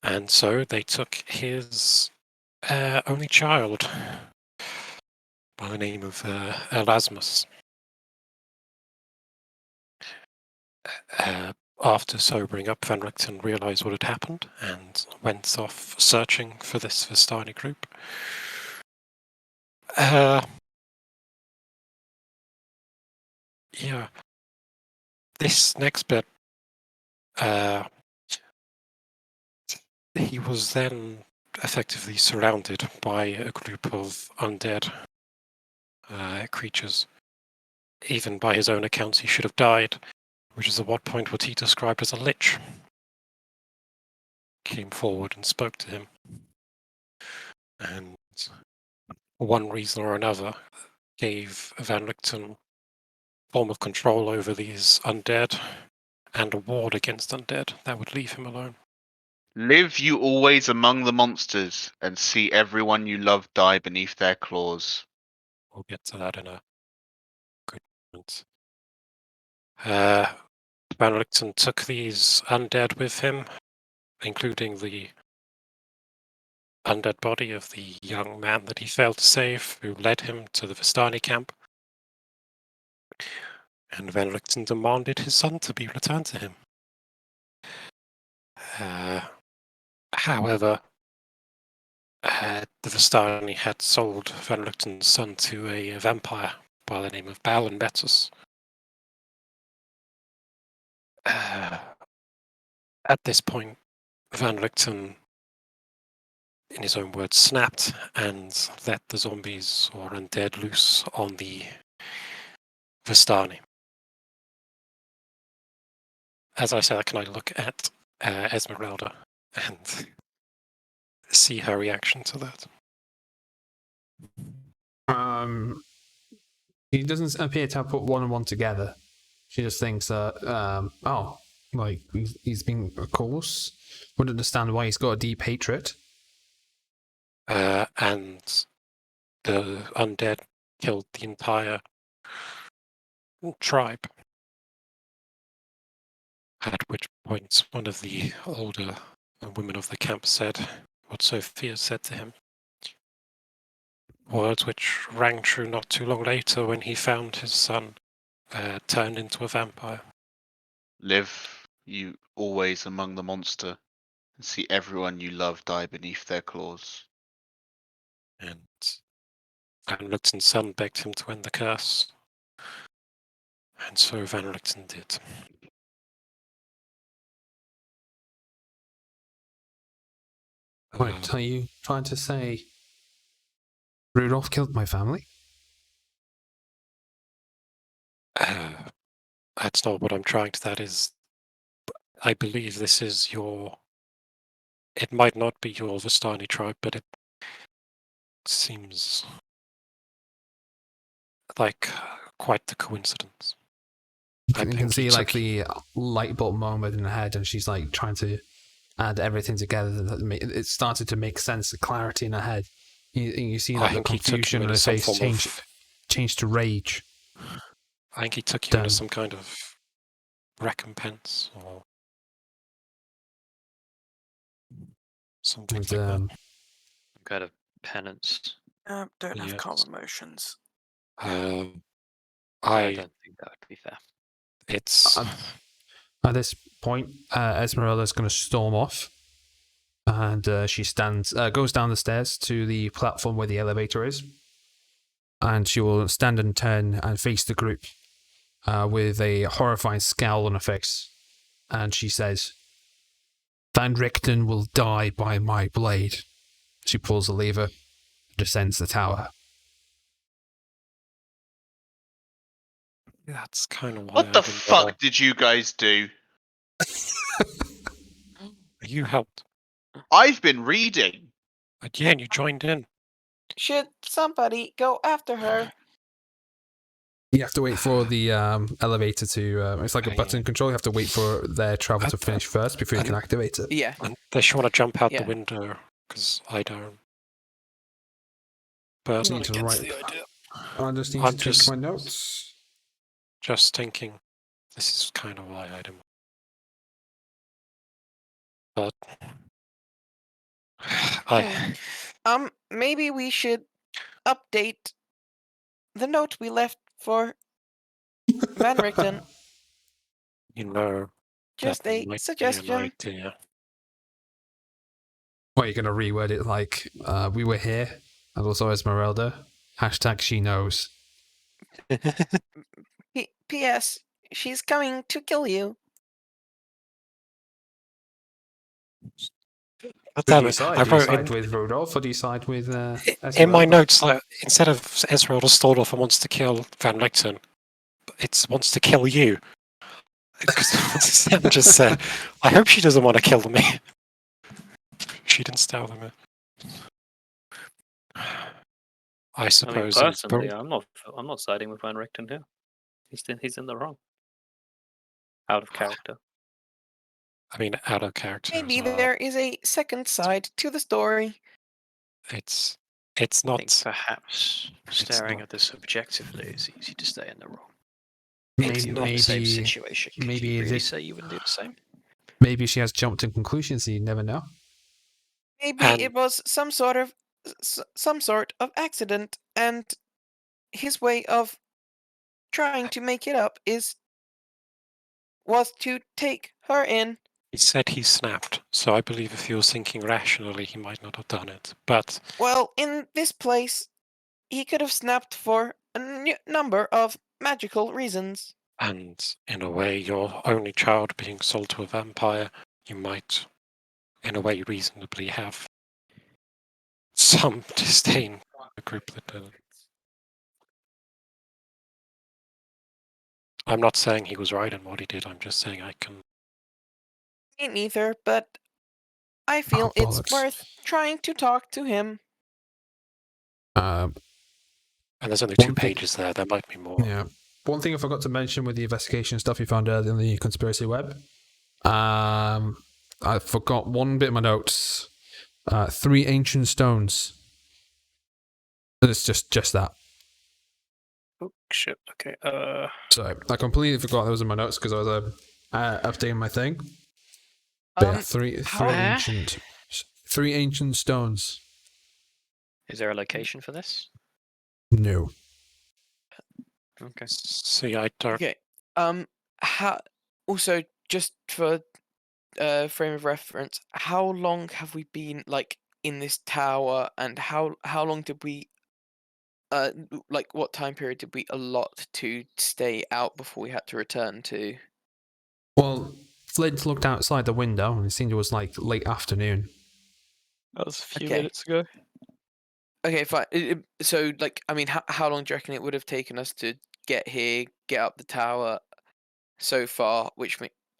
And so they took his only child by the name of Erasmus. After sobering up, Van Richten realized what had happened and went off searching for this Vistani group. Yeah. This next bit, he was then effectively surrounded by a group of undead creatures. Even by his own accounts, he should have died, which is at what point what he described as a lich. came forward and spoke to him. And for one reason or another, gave Van Richten form of control over these undead and a ward against undead that would leave him alone. Live you always among the monsters, and see everyone you love die beneath their claws. We'll get to that in a good moment. Van Richten took these undead with him, including the undead body of the young man that he failed to save, who led him to the Vistani camp. And Van Richten demanded his son to be returned to him. However, the Vistani had sold Van Richten's son to a vampire by the name of Balan Betus. At this point, Van Richten, in his own words, snapped and let the zombies or undead loose on the Vistani. As I said, can I look at Esmeralda and see her reaction to that? He doesn't appear to have put one and one together. She just thinks that, he's been, of course, would understand why he's got a deep hatred. And the undead killed the entire tribe. At which point, one of the older women of the camp said what Sophia said to him. Words which rang true not too long later when he found his son turned into a vampire. Live you always among the monster, and see everyone you love die beneath their claws. And Van Richten's son begged him to end the curse. And so Van Richten did. Wait, are you trying to say Rudolph killed my family? That's not what I'm trying to. That is, I believe this is it might not be your Vistani tribe, but it seems like quite the coincidence. You can see like the light bulb moment in her head, and she's like trying to add everything together. It started to make sense, the clarity in her head. You see that the confusion in her face changed to rage. I think he took you into some kind of recompense or something like that. Some kind of penance. Don't have calm emotions. I don't think that would be fair. It's at this point, Esmeralda's going to storm off, and she goes down the stairs to the platform where the elevator is, and she will stand and turn and face the group with a horrified scowl on her face, and she says, "Van Richten will die by my blade." She pulls the lever, descends the tower. That's kind of why. What the fuck did you guys do? You helped. I've been reading. Yeah, and you joined in. Should somebody go after her? You have to wait for the elevator to... it's like a button control. You have to wait for their travel to finish first before you can activate it. Yeah. Unless you want to jump out the window, because I don't. But I just need to take my notes. Just thinking, this is kind of why I didn't. But maybe we should update the note we left for Van Richten. Just a suggestion. What, you're going to reword it like, we were here, and also Esmeralda, # she knows. P.S. She's coming to kill you. Do you side with Rudolph, or do you side with Esmeralda? In my notes, instead of Esmeralda stormed off and wants to kill Van Richten, it wants to kill you. Because Sam just said, I hope she doesn't want to kill me. she didn't stab them. I I mean, suppose. personally, I'm not siding with Van Richten here. He's in the wrong. Out of character. I mean, out of character. Maybe as well. there is a second side to the story. It's I think not. perhaps staring not. at this objectively is easy to stay in the wrong. Maybe, If you were in the same maybe, situation, could maybe you is really it- say you wouldn't do the same? maybe she has jumped to conclusions. You never know. Maybe And- it was some sort of accident, and his way of trying to make it up was to take her in. He said he snapped, so I believe if he was thinking rationally, he might not have done it. But Well, in this place, he could have snapped for a number of magical reasons. and in a way, your only child being sold to a vampire, you might, in a way, reasonably have some disdain for the group that did it. I'm not saying he was right in what he did. I'm just saying I can. Me neither, but I feel it's bollocks. worth trying to talk to him. And there's only One 2 thing- pages there. There might be more. Yeah. One thing I forgot to mention with the investigation stuff you found earlier in the conspiracy web. I forgot one bit of my notes. 3 ancient stones. It's just that. Oh shit. Okay. So I completely forgot that was in my notes because I was updating my thing. But yeah, three how- ancient stones. Is there a location for this? No. Okay. See, I don't. Okay. How? Also, just for frame of reference, how long have we been in this tower, and how long did we what time period did we allot to stay out before we had to return to? Well, Flint looked outside the window and it seemed it was late afternoon. That was a few Okay. minutes ago. Okay, fine. So, I mean, how long do you reckon it would have taken us to get here, get up the tower so far?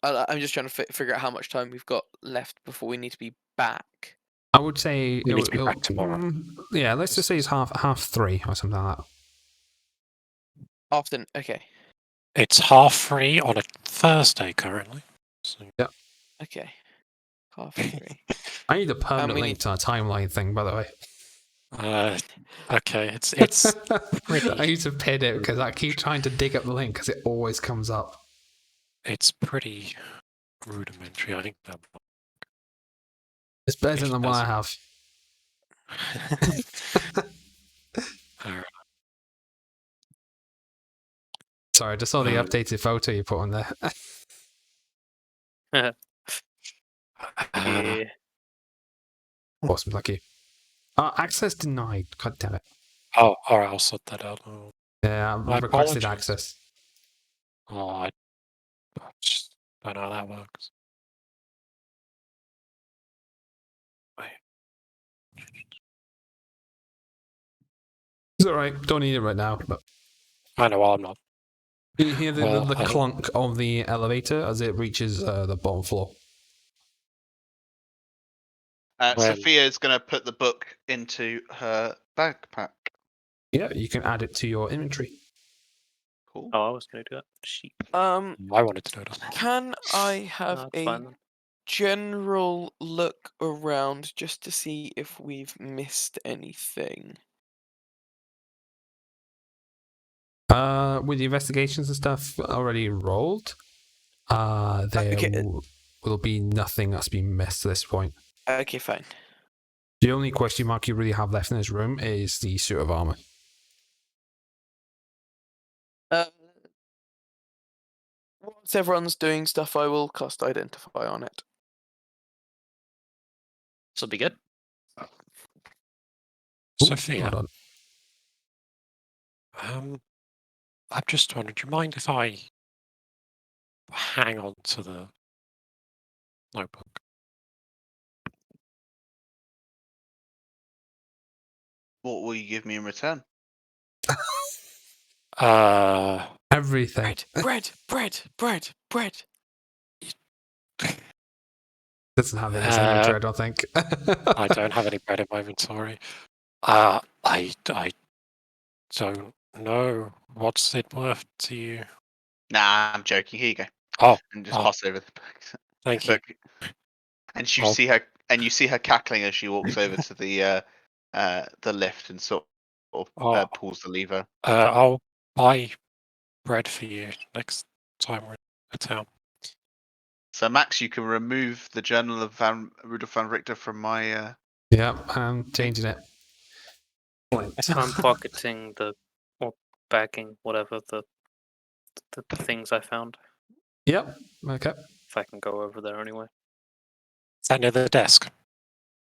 I'm just trying to figure out how much time we've got left before we need to be back. I would say We need to be back tomorrow. Yeah, let's just say it's half 3 or something like that. Often, okay, It's 3:30 on a Thursday currently. So, okay, 3:30. I need a permanent we link to a timeline thing, by the way. okay, it's I need to pin it because I keep trying to dig up the link because it always comes up. it's pretty rudimentary. I think that. It's better It than what I have. Alright. Sorry, I just saw the updated photo you put on there. Yeah. Awesome, lucky. Access denied. God damn it. Oh, alright, I'll sort that out. Oh, Yeah, My I've requested apologies. access. I just don't know how that works. Wait. It's alright, don't need it right now. But I know, I'm not. you hear the Well, I- clunk of the elevator as it reaches the bottom floor. When- Sophia is going to put the book into her backpack. Yeah, you can add it to your inventory. Cool. Oh, I was going to do that. Sheep. I wanted to know that. Can I have No, it's a fine then. general look around just to see if we've missed anything? With the investigations and stuff already rolled, there Okay. will be nothing that's been missed at this point. Okay, fine. The only question mark you really have left in this room is the suit of armor. Once everyone's doing stuff, I will cast Identify on it. This will be good. Ooh, Sophia, hold on. I'm just wondering, do you mind if I hang on to the notebook? What will you give me in return? Everything. Bread. Doesn't have it in his inventory, I don't think. I don't have any bread in my inventory. I don't know. What's it worth to you? Nah, I'm joking. Here you go. Oh, And just pass over the book. thank you. And you I'll- see her, cackling as she walks over to the lift and sort of Oh. pulls the lever. I'll buy bread for you next time we're in town. So Max, you can remove the Journal of Rudolf van Richter from my. Yeah, I'm changing it. I'm pocketing or bagging whatever the things I found. Yep. Okay. If I can go over there anyway. Is that near the desk?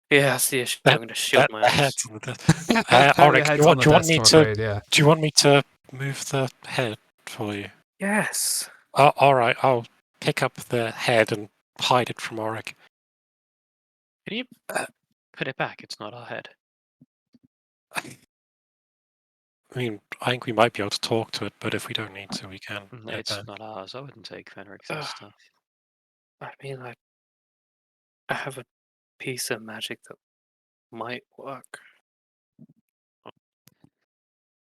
Yeah, that's the issue. I'm going to shoot my ass. head's on the desk. Your Ulrich, head's do on you the want desk, me I'm to? afraid, yeah. Do you want me to move the head for you? Yes. All right, I'll pick up the head and hide it from Ulrich. Can you put it back? It's not our head. I mean, I think we might be able to talk to it, but if we don't need to, we can. It's not ours. I wouldn't take Fenric's stuff. I mean, I have a piece of magic that might work.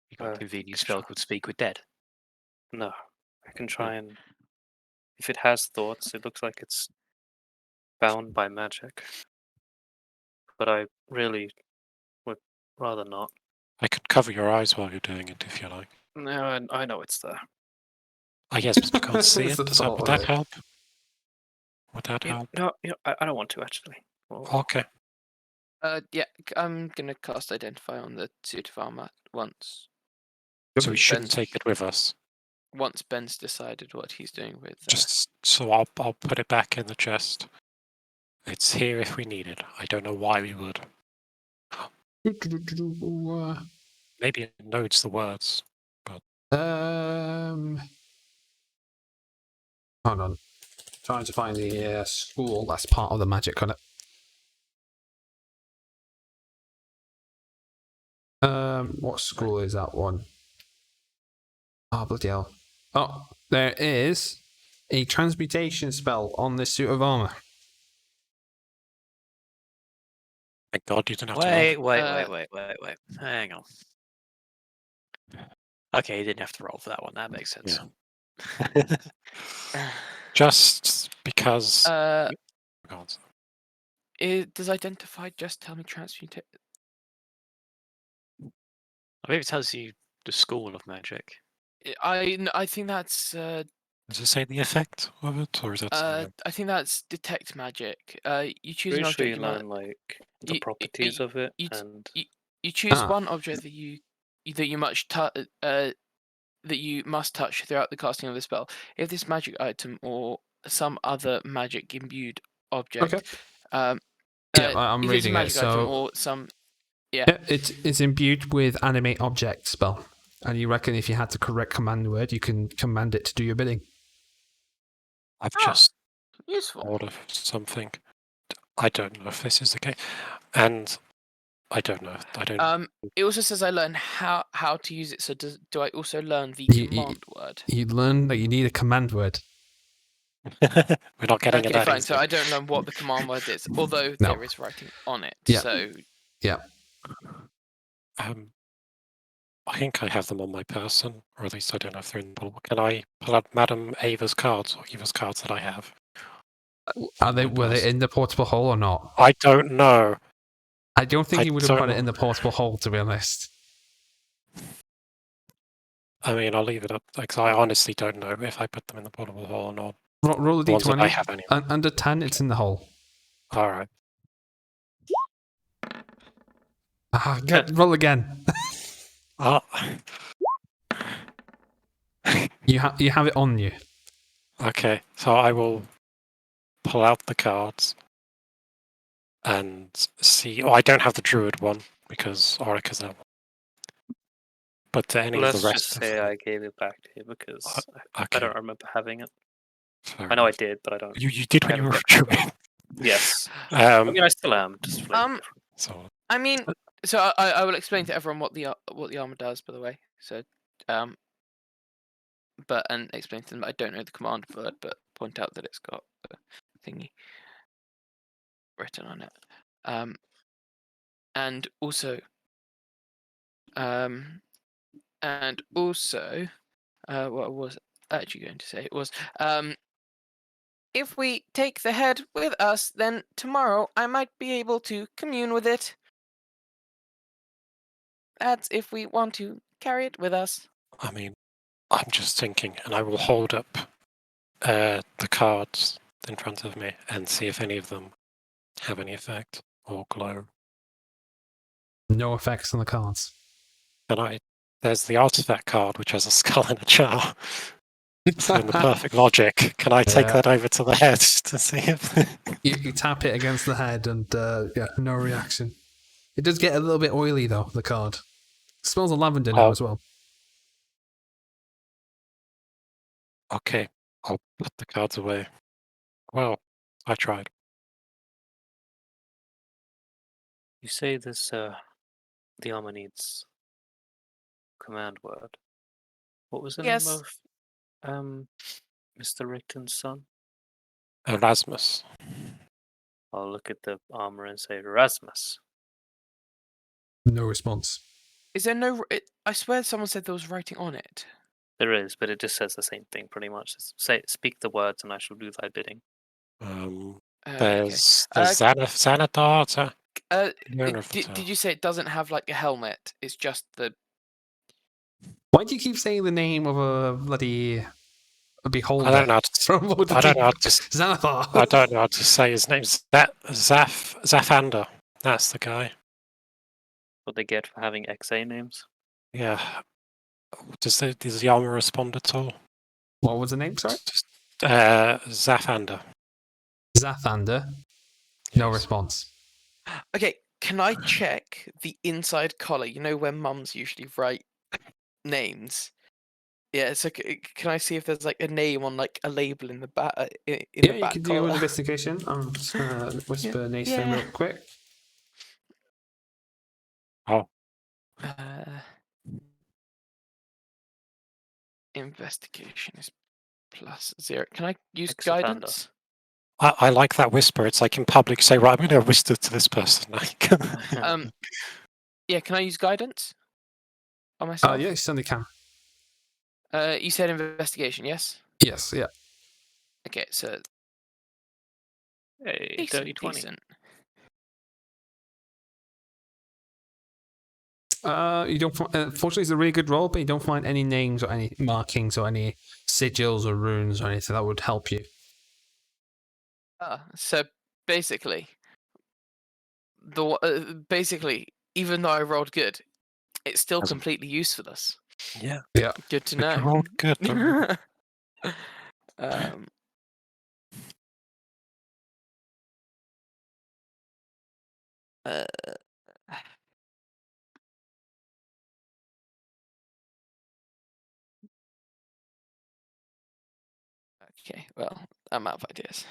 You got a convenient spell called Speak with Dead. No, I can try and. If it has thoughts, it looks like it's bound by magic. But I really would rather not. I could cover your eyes while you're doing it if you like. No, I know it's there. I guess we can't see It's it. the So thought would of that it. help? Would that help? No, I don't want to actually. Well, Okay. Yeah, I'm gonna cast Identify on the suit of armor once. So we shouldn't Ben's- take it with us. Once Ben's decided what he's doing with. Just so I'll put it back in the chest. It's here if we need it. I don't know why we would. Maybe it notes the words. Hold on. Trying to find the school. That's part of the magic on it. What school is that one? Oh, bloody hell. Oh, there is a transmutation spell on this suit of armor. Thank God you didn't have to roll. Wait. Hang on. Okay, you didn't have to roll for that one. That makes sense. Yeah. Just because. God. Does Identify just tell me transmutate? I believe it tells you the school of magic. I think that's Does it say the effect of it, or is that something? I think that's detect magic. You choose pretty an sure object. you You learn like the you- properties of it, you- and You choose Ah. one object that you must touch throughout the casting of the spell. If this magic item or some other magic imbued object, Okay. I'm Yeah, I'm if it's a reading it. magic item So or some, yeah, it's imbued with animate object spell, and you reckon if you had the correct command word, you can command it to do your bidding. I've Ah, just useful. thought of something. I don't know if this is the case, and I don't know. I don't. It also says I learn how to use it. So do I also learn the You- command word? You learn that you need a command word. We're not getting it Okay, that fine. easy. So I don't learn what the command word is, although No. there is writing on it. Yeah. So I think I have them on my person, or at least I don't know if they're in the bottle. Can I pull out Madame Ava's cards, or Eva's cards that I have? Were they in the portable hole or not? I don't know. I don't think I you would have don't put it know. in the portable hole, to be honest. I mean, I'll leave it up, because I honestly don't know if I put them in the portable hole or not. Roll a The ones that I d20. have anyway. Under 10, it's in the hole. All right. Roll again. Oh. You have it on you. Okay, so I will pull out the cards and see. Oh, I don't have the druid one because Auric has that one. But to any let's of the rest just of say them, I gave it back to you because I okay, don't remember having it. fair I know I enough. did, but I don't. You did when you were a druid. Yes. I mean, I still am. Just Um, different. So I mean, so I will explain to everyone what the armor does, by the way. So, and explain to them that I don't know the command word, but point out that it's got the thingy. written on it. And also, what I was actually going to say was, if we take the head with us, then tomorrow I might be able to commune with it. That's if we want to carry it with us. I mean, I'm just thinking, and I will hold up the cards in front of me and see if any of them have any effect or glow. No effects on the cards. And there's the artifact card, which has a skull and a jar. So in the perfect logic, can I take Yeah. that over to the head to see if... You tap it against the head and no reaction. It does get a little bit oily though, the card. It smells of lavender now as well. Okay, I'll put the cards away. Well, I tried. You say this, the armor needs command word. What was the Yes. name of Mr. Richton's son? Erasmus. I'll look at the armor and say, Erasmus. No response. Is there no? I swear someone said there was writing on it. There is, but it just says the same thing pretty much. Speak the words and I shall do thy bidding. There's Xanathar. Did you say it doesn't have like a helmet? It's just the. Why do you keep saying the name of a bloody beholder? I don't know. Xanathar. I don't know how to say his name. Zaphander. That's the guy. What they get for having XA names? Yeah. Does the armor respond at all? What was the name, sorry? Zaphander. Zathander. No response. Okay, can I check the inside collar? You know where mums usually write names. Yeah, so can I see if there's like a name on like a label in the back? The back you can do collar? an investigation. I'm just gonna whisper Nathan real quick. Oh. Investigation is +0. Can I use Exofander. guidance? I like that whisper. It's like in public, say, right, I'm going to whisper to this person. Yeah, can I use guidance on myself? Yeah, you certainly can. You said investigation, yes? Yes, yeah. Okay, so Hey, decent, dirty 20. decent. You don't. Fortunately, it's a really good roll, but you don't find any names or any markings or any sigils or runes or anything that would help you. So basically, even though I rolled good, it's still completely useless. Yeah. Good to But know. you rolled good. Okay, well, I'm out of ideas.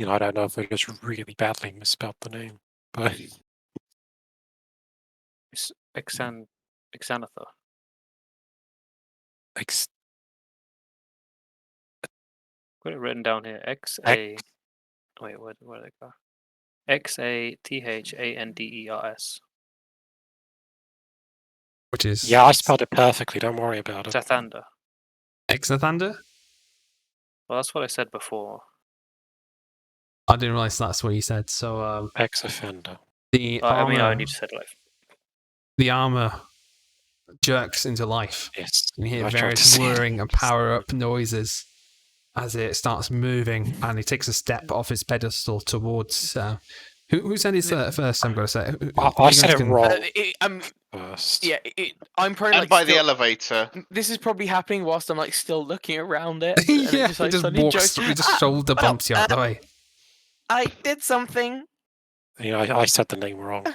I don't know if I just really badly misspelled the name, but It's Xanathar. Got it written down here. XA. Wait, where did it go? XATHANDERS. Which is yeah, I spelled it perfectly. Don't worry about it. Zathander. Exathander? Well, that's what I said before. I didn't realize that's what you said. So Ex-offender. the I armor, mean, I only just said it like. the armor jerks into life. Yes. You hear I tried to various say it. whirring and power-up noises as it starts moving, and he takes a step off his pedestal towards. Who said it first? I'm going to say. I said it wrong first. Yeah, I'm probably And like by the still- elevator. This is probably happening whilst I'm like still looking around it. and it Yeah, just, he like, just suddenly walks. jokes, He just shoulder bumps you out the way. I did something. I said the name wrong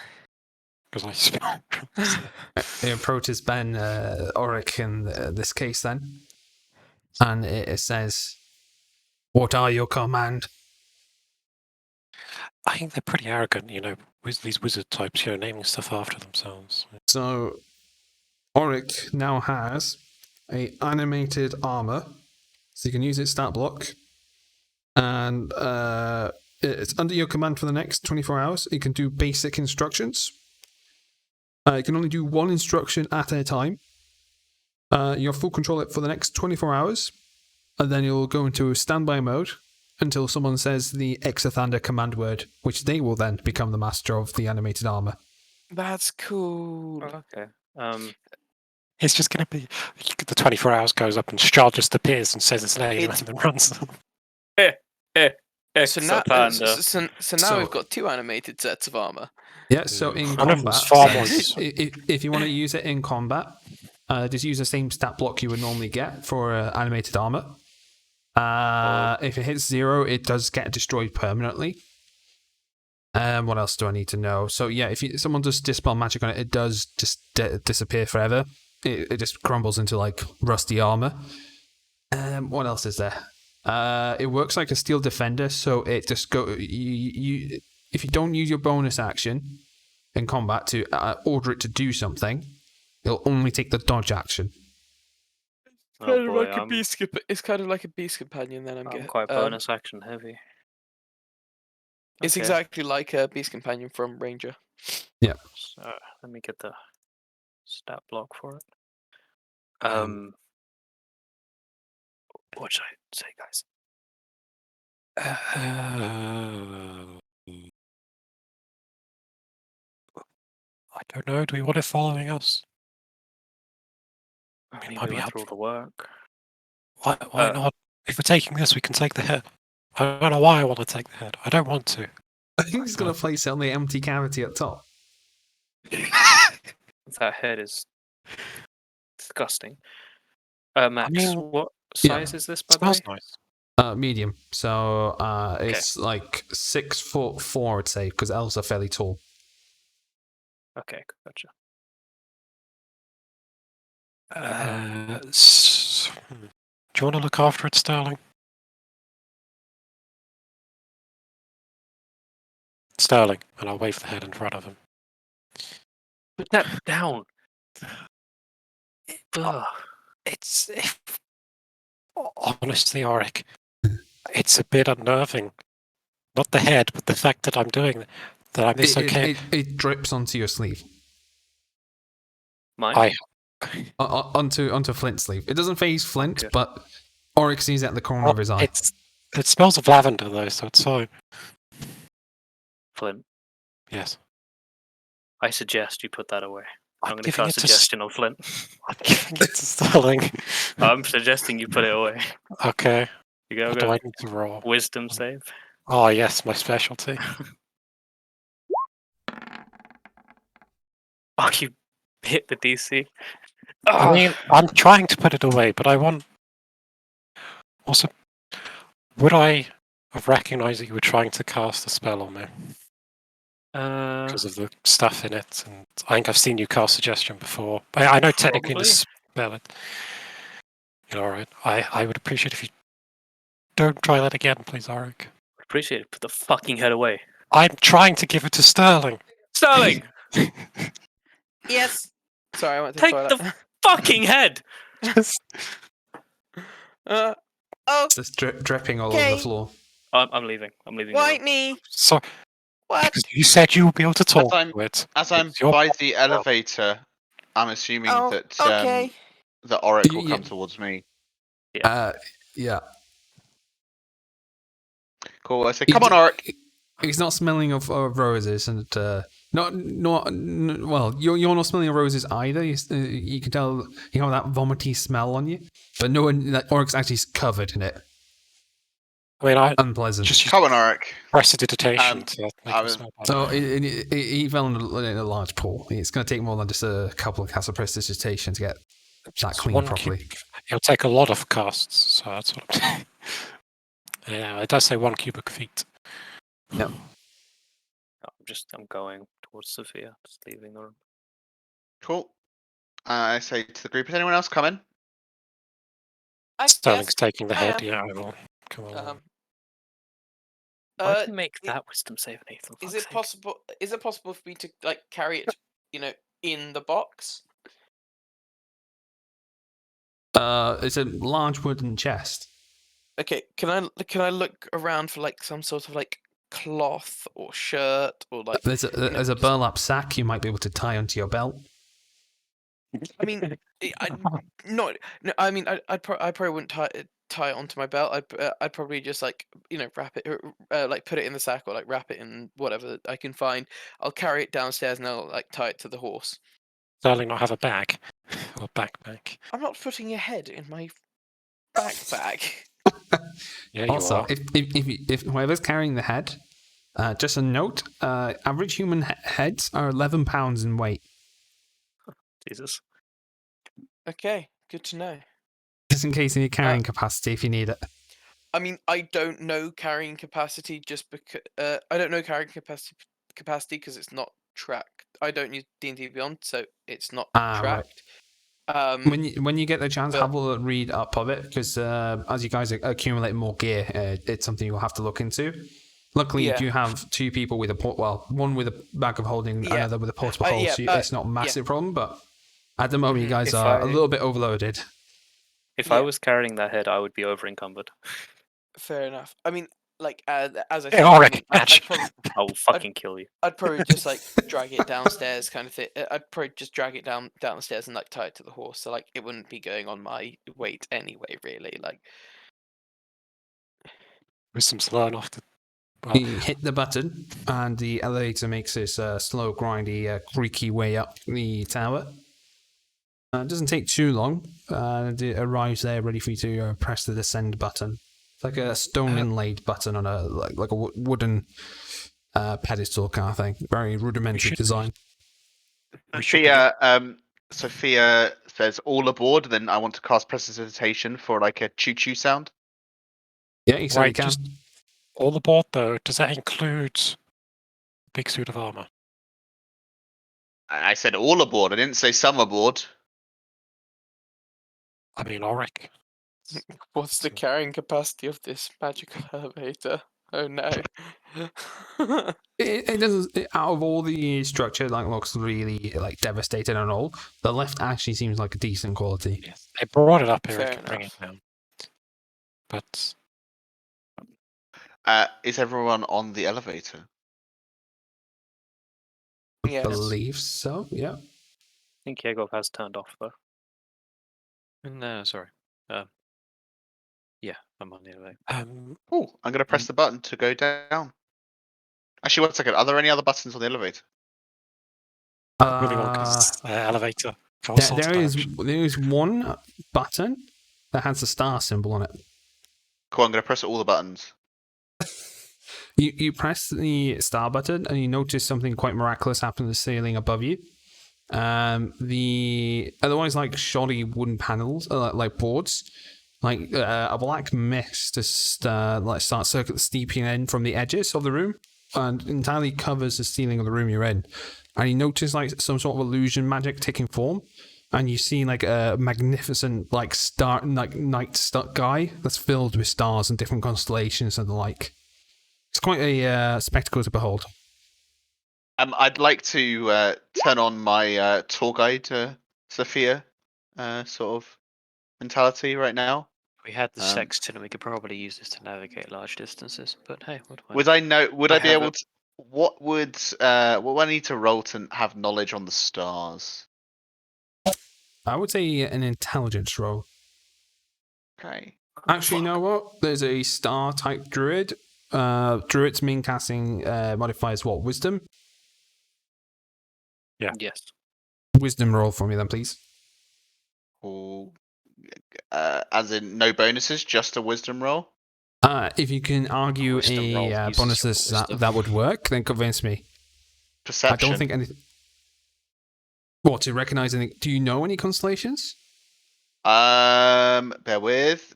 because I spelled. He approaches Ben Oric in this case then, and it says, "What are your command?" I think they're pretty arrogant, with these wizard types, naming stuff after themselves. So Auric now has a animated armor, so you can use its stat block, and it's under your command for the next 24 hours. You can do basic instructions. You can only do one instruction at a time. You have full control for the next 24 hours, and then you'll go into standby mode until someone says the Exothander command word, which they will then become the master of the animated armor. That's cool. Okay. It's just going to be the 24 hours goes up and Strahd just appears and says his name and then runs. So now, Exothander. so now we've got 2 animated sets of armor. Yeah, so in One of them's combat, far more if you want to use it in combat, just use the same stat block you would normally get for animated armor. If it hits 0, it does get destroyed permanently. What else do I need to know? So yeah, if someone does dispel magic on it, it does just disappear forever. It just crumbles into like rusty armor. What else is there? It works like a steel defender, so it just if you don't use your bonus action in combat to order it to do something, it'll only take the dodge action. Oh boy, It's kind of like a beast companion. Then I'm quite bonus action heavy. It's Okay. exactly like a beast companion from Ranger. Yeah. So let me get the stat block for it. What should I say, guys? I don't know. Do we want it following us? I mean, might we be went through all the work. Why not? If we're taking this, we can take the head. I don't know why I want to take the head. I don't want to. I think he's going to place it on the empty cavity at top. That head is disgusting. Max, mean, what size is this, by the way? Smells nice. Medium. So it's like 6'4", I'd say, because elves are fairly tall. Okay, gotcha. Do you want to look after it, Sterling? Sterling, and I'll wave the head in front of him. Put that down. Ugh. It's honestly, Auric, it's a bit unnerving. Not the head, but the fact that I'm doing that. I'm this okay. It drips onto your sleeve. Mine? Onto Flint's sleeve. It doesn't phase Flint, but Auric sees it at the corner of his eye. It smells of lavender though, so it's fine. Flint. Yes. I suggest you put that away. I'm going to giving cast it to suggestion on Flint. I'm giving it to Sterling. I'm suggesting you put it away. Okay. You go. What do I need to roll? Wisdom save. Oh yes, my specialty. Oh, you hit the DC. I mean, I'm trying to put it away, but I want. Also, would I have recognized that you were trying to cast a spell on me because of the stuff in it? And I think I've seen you cast suggestion before. I know technically the spell it. All right. I would appreciate if you don't try that again, please, Auric. Appreciate it. Put the fucking head away. I'm trying to give it to Sterling. Sterling! Yes. Sorry, I went to Take toilet. the fucking head! Just dripping all over the floor. I'm leaving. I'm leaving. White me. So, What? because you said you would be able to talk to it. As I'm It's your by the elevator, I'm assuming that Okay. that Auric will come towards me. Yeah. Cool. I say, come on, Auric. He's not smelling of roses, and well, you're not smelling of roses either. You can tell you have that vomity smell on you, but no one, that Auric's actually covered in it. I mean, Unpleasant. just Come on, Auric. prestidigitation to make it smell bad. So he fell in a large pool. It's going to take more than just a couple of casts of prestidigitation to get that It's clean one properly. It'll take a lot of casts, so that's what I'm saying. Yeah, it does say 1 cubic feet. Yep. I'm going towards Sophia, just leaving the room. Cool. I say to the group, is anyone else coming? Sterling's taking the head. am. Yeah, I will. Come on. Why did you make that wisdom save, Nathan? Is it possible? Is it possible for me to like carry it, in the box? It's a large wooden chest. Okay, can I look around for like some sort of like cloth or shirt or like? There's a burlap sack you might be able to tie onto your belt. I mean, no. I mean, I probably wouldn't tie it onto my belt. I'd probably just like wrap it, like put it in the sack or like wrap it in whatever I can find. I'll carry it downstairs and I'll like tie it to the horse. Sterling not have a bag or backpack. I'm not putting your head in my backpack. Yeah, you Also, are. if whoever's carrying the head, just a note: average human heads are 11 pounds in weight. Jesus. Okay, good to know. Just in case in your carrying capacity, if you need it. I mean, I don't know carrying capacity just because I don't know carrying capacity because it's not tracked. I don't use D&D Beyond, so it's not Right. tracked. When you get the chance, have a read up of it, because as you guys accumulate more gear, it's something you'll have to look into. Luckily, you do have two people with one with a bag of holding, another with a portable hole, so it's not a massive problem. But at the moment, you guys are a little bit overloaded. If I was carrying that head, I would be over encumbered. Fair enough. I mean, like as I said, Hey, Ulrich, catch! I will fucking kill you. I'd probably just like drag it downstairs, kind of thing. I'd probably just drag it down the stairs and like tie it to the horse, so like it wouldn't be going on my weight anyway. Really, like. Wisdom's learn off the. You hit the button, and the elevator makes this slow, grindy, creaky way up the tower. It doesn't take too long, and it arrives there ready for you to press the descend button. It's like a stone inlaid button on a like a wooden pedestal kind of thing. Very rudimentary design. Sophia says all aboard. Then I want to cast prestidigitation for like a choo-choo sound. Yeah, you certainly can. Just all aboard though. Does that include big suit of armor? I said all aboard. I didn't say some aboard. I mean, Ulrich. What's the carrying capacity of this magical elevator? Oh no. It doesn't. Out of all the structure, like looks really like devastated and all. The left actually seems like a decent quality. Yes, they brought it up here. Fair I can bring it enough. down. But Is everyone on the elevator? Yes. Believe so. Yeah. I think Yegov has turned off though. No, sorry. Yeah, I'm on the elevator. Oh, I'm going to press the button to go down. Actually, 1 second. Are there any other buttons on the elevator? moving on because elevator. There is one button that has a star symbol on it. Cool. I'm going to press all the buttons. You press the star button and you notice something quite miraculous happen to the ceiling above you. The otherwise like shoddy wooden panels, like boards, like a black mist just like starts steeping in from the edges of the room and entirely covers the ceiling of the room you're in. And you notice like some sort of illusion magic taking form, and you see like a magnificent like night sky that's filled with stars and different constellations and the like. It's quite a spectacle to behold. I'd like to turn on my tour guide, Sophia, sort of mentality right now. We had the sextant, and we could probably use this to navigate large distances. But hey, what do I? Would I know? Would I be able to? What would I need to roll to have knowledge on the stars? I would say an intelligence roll. Okay. Actually, you know what? There's a star type druid. Druid's main casting modifier is what? Wisdom? Yeah. Yes. Wisdom roll for me then, please. Or, as in no bonuses, just a wisdom roll. If you can argue Wisdom roll a uses bonuses wisdom. that would work, then convince me. Perception. I don't think anything. What, to recognize anything? Do you know any constellations? Bear with.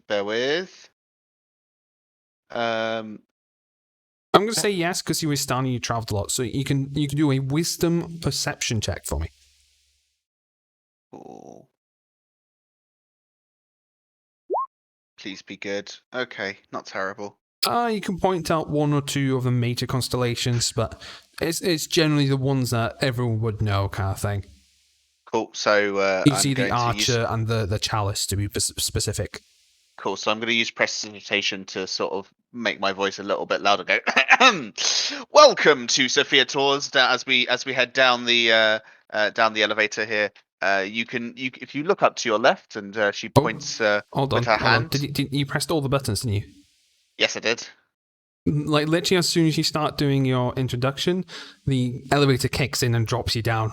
I'm going to say yes because you were Stan and you traveled a lot, so you can do a wisdom perception check for me. Ooh. Please be good. Okay, not terrible. You can point out one or two of the major constellations, but it's generally the ones that everyone would know, kind of thing. Cool. So You I'm see the going to use. archer and the chalice, to be specific. Cool. So I'm going to use prestidigitation to sort of make my voice a little bit louder. Go. Welcome to Sophia Tours. As we head down the elevator here, if you look up to your left and she points Hold with on, her hand. Did you pressed all the buttons, didn't you? Yes, I did. Like, literally, as soon as you start doing your introduction, the elevator kicks in and drops you down.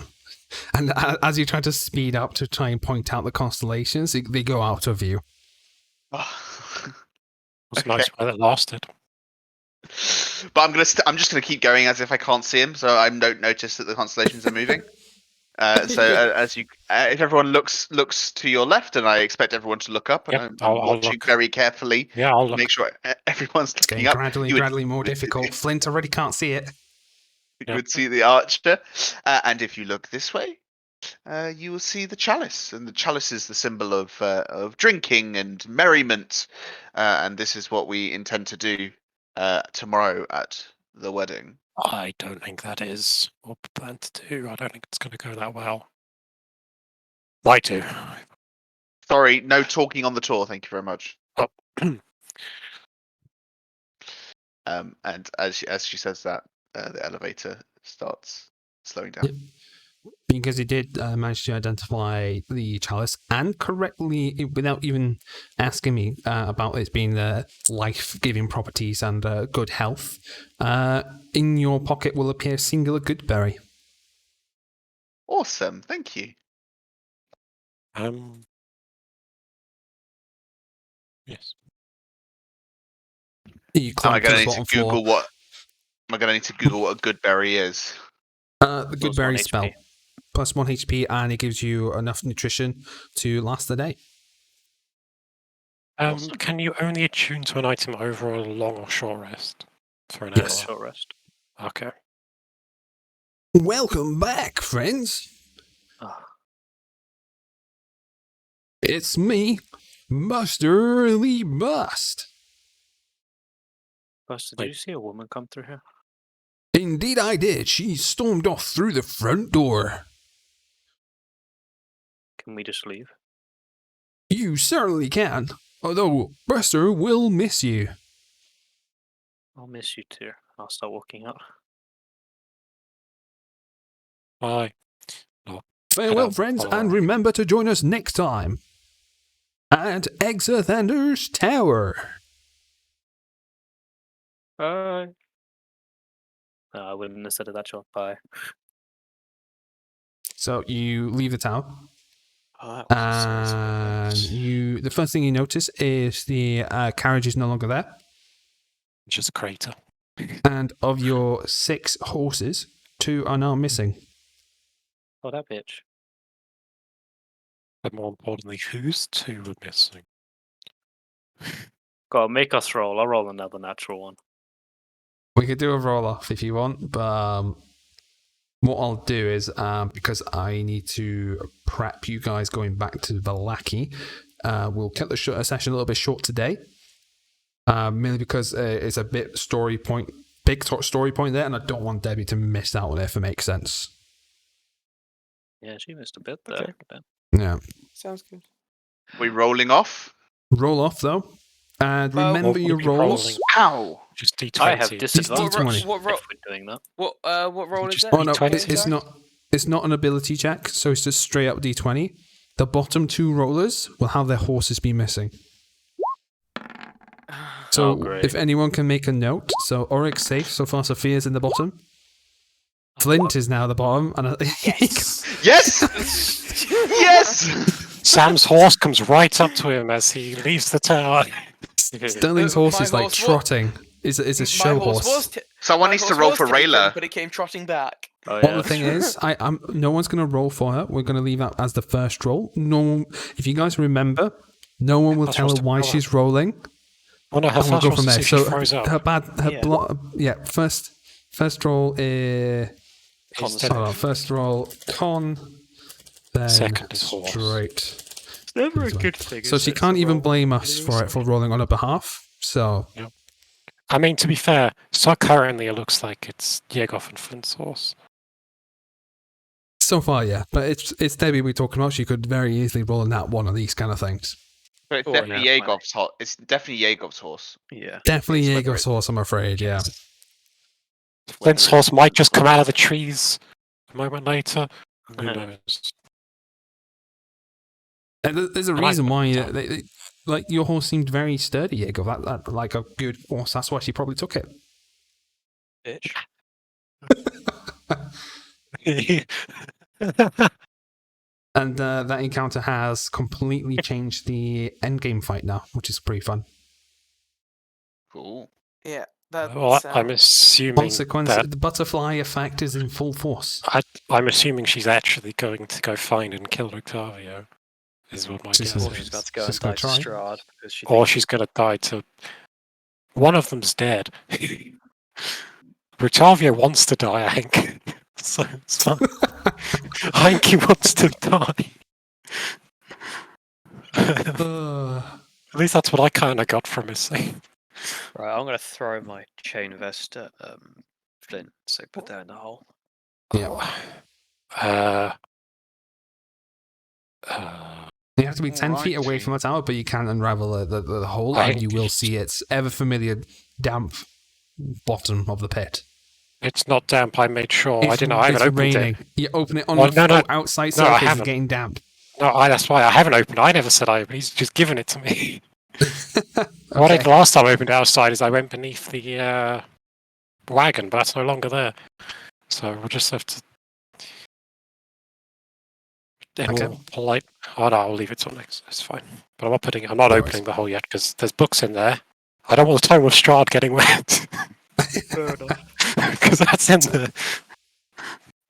And as you try to speed up to try and point out the constellations, they go out of view. It's nice while it lasted. But I'm just gonna keep going as if I can't see him, so I don't notice that the constellations are moving. If everyone looks to your left, and I expect everyone to look up, and Yep, I'm I'll watching look. very carefully. Yeah, I'll to look. make sure everyone's It's looking getting up. gradually more difficult. Flint already can't see it. You would see the archer, and if you look this way, you will see the chalice, and the chalice is the symbol of drinking and merriment, and this is what we intend to do tomorrow at the wedding. I don't think that is what we plan to do. I don't think it's going to go that well. Why do? Sorry, no talking on the tour. Thank you very much. Oh. And as she says that, the elevator starts slowing down. Yep. Because he did manage to identify the chalice and correctly, without even asking me about its being life-giving properties and good health, in your pocket will appear singular goodberry. Awesome, thank you. Yes. You Am I climb to going the to need bottom to Google floor. Am I going to need to Google what a good berry is? The Plus goodberry 1 spell. HP. Plus 1 HP, and it gives you enough nutrition to last the day. Awesome. Can you only attune to an item over a long or short rest? For an Yes. hour? Short rest. Okay. Welcome back, friends. Oh, It's me, Buster Lee Bust. Buster, did you see a woman come through here? Indeed I did. She stormed off through the front door. Can we just leave? You certainly can, although Buster will miss you. I'll miss you too. I'll start walking out. Bye. Farewell, don't friends, follow and her. remember to join us next time at Exothander's Tower. Bye. No, I wouldn't have said it that short. Bye. So you leave the tower, Oh, that was a serious and movement. the first thing you notice is the carriage is no longer there. Just a crater. And of your 6 horses, 2 are now missing. Oh, that bitch. But more importantly, whose 2 were missing? Go on, make us roll. I'll roll another natural one. We could do a roll off if you want, but what I'll do is, because I need to prep you guys going back to Valaki, we'll cut the session a little bit short today. Mainly because it's a big story point there, and I don't want Debbie to miss out on it, if it makes sense. Yeah, she missed a bit there. Okay. Then. Yeah. Sounds good. We rolling off? Roll off, though. And Well, remember we'll your be rolls. rolling. Ow! Just D20. I have D20. disadvantage What ro- if we're doing that. what role is Just that? Oh, no, D20. it's not an ability check, so it's just straight up D20. The bottom 2 rollers will have their horses be missing. So Oh, great. if anyone can make a note, so Oryx safe, so far Sophia's in the bottom. Flint is now at the bottom, and Yes! Yes! Sam's horse comes right up to him as he leaves the tower. Sterling's horse My is like horse wa- trotting. Is a show My horse horse. was t- Someone my needs to horse roll was for taken, Rayla. but it came trotting back. Oh, Well, yeah, the thing that's is, no one's going to roll for her. We're going to leave that as the first roll. No, if you guys remember, no one will That's tell her supposed to why roll up. she's rolling. Oh no, her And we'll first go was from to there. see if So she froze up. first roll is Instead hold on, of first roll con, then Second is horse. straight. It's never a good thing. So is she it, can't to even roll? blame us for it for rolling on her behalf. So I mean, to be fair, so currently it looks like it's Yegoff and Flint's horse. So far, yeah. But it's Debbie we're talking about. She could very easily roll in that one of these kind of things. But it's Or definitely yeah, Yegov's horse. It's definitely Yegov's horse. Yeah. Definitely It's whether Jaegor's horse, I'm afraid, yeah. Flint's horse might just come out of the trees a moment later. Who knows? There's a I like reason that why, sound. like, your horse seemed very sturdy, Jaegor. That like a good horse. That's why she probably took it. Bitch. And that encounter has completely changed the endgame fight now, which is pretty fun. Cool. Yeah, that's. Well, I'm assuming Consequence, that the butterfly effect is in full force. I'm assuming she's actually going to go find and kill Octavio. Is what my She's guess Or she's is. about to go She's and gonna die to try. Strahd because she Or thinks she's going to die to. One of them's dead. Octavio wants to die, I think. So it's fine. I think he wants to die. At least that's what I kind of got from his scene. Right, I'm gonna throw my chain vest at Flint, so put that in the hole. Yeah. You have to be 10 feet away Alrighty. from the tower, but you can unravel the hole, I- and you will see its ever familiar damp bottom of the pit. It's not damp. I made sure. I It's- didn't. I haven't it's opened raining. it. You open it on Well, the no, outside no, I surface, it's haven't. getting damp. No, that's why I haven't opened it. I never said I. He's just given it to me. What I did Okay. last time I opened it outside is I went beneath the wagon, but that's no longer there. So we'll just have to. Okay. Polite. Oh no, I'll leave it till next. It's fine. But I'm not putting. I'm not No opening the hole yet because there's books in there. I don't want the time with Strahd getting wet. Because that's in there.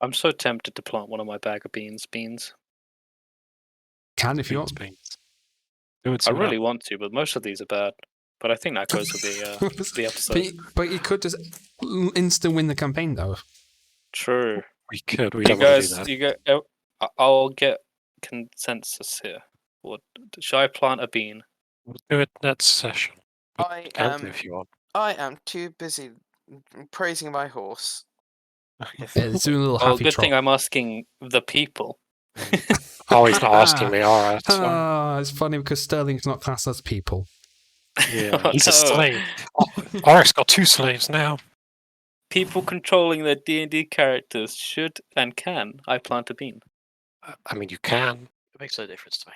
I'm so tempted to plant one of my bag of beans. Can if you want. Beans. Do it I soon really up. want to, but most of these are bad. But I think that goes with the episode. But you could just instant win the campaign, though. True. We could. We You don't want to do guys, that. you get. I'll get consensus here. What should I plant a bean? We'll do it next session. But I can do if you want. I am too busy praising my horse. It's doing a little Oh, happy good trot. thing I'm asking the people. Oh, he's not asking me. All right. That's fine. Ah, it's funny because Sterling's not classed as people. Yeah, Oh, he's a no. slave. Oh, Oryx got 2 slaves now. People controlling their D&D characters should and can. I plant a bean. I mean, you can. It makes no difference to me.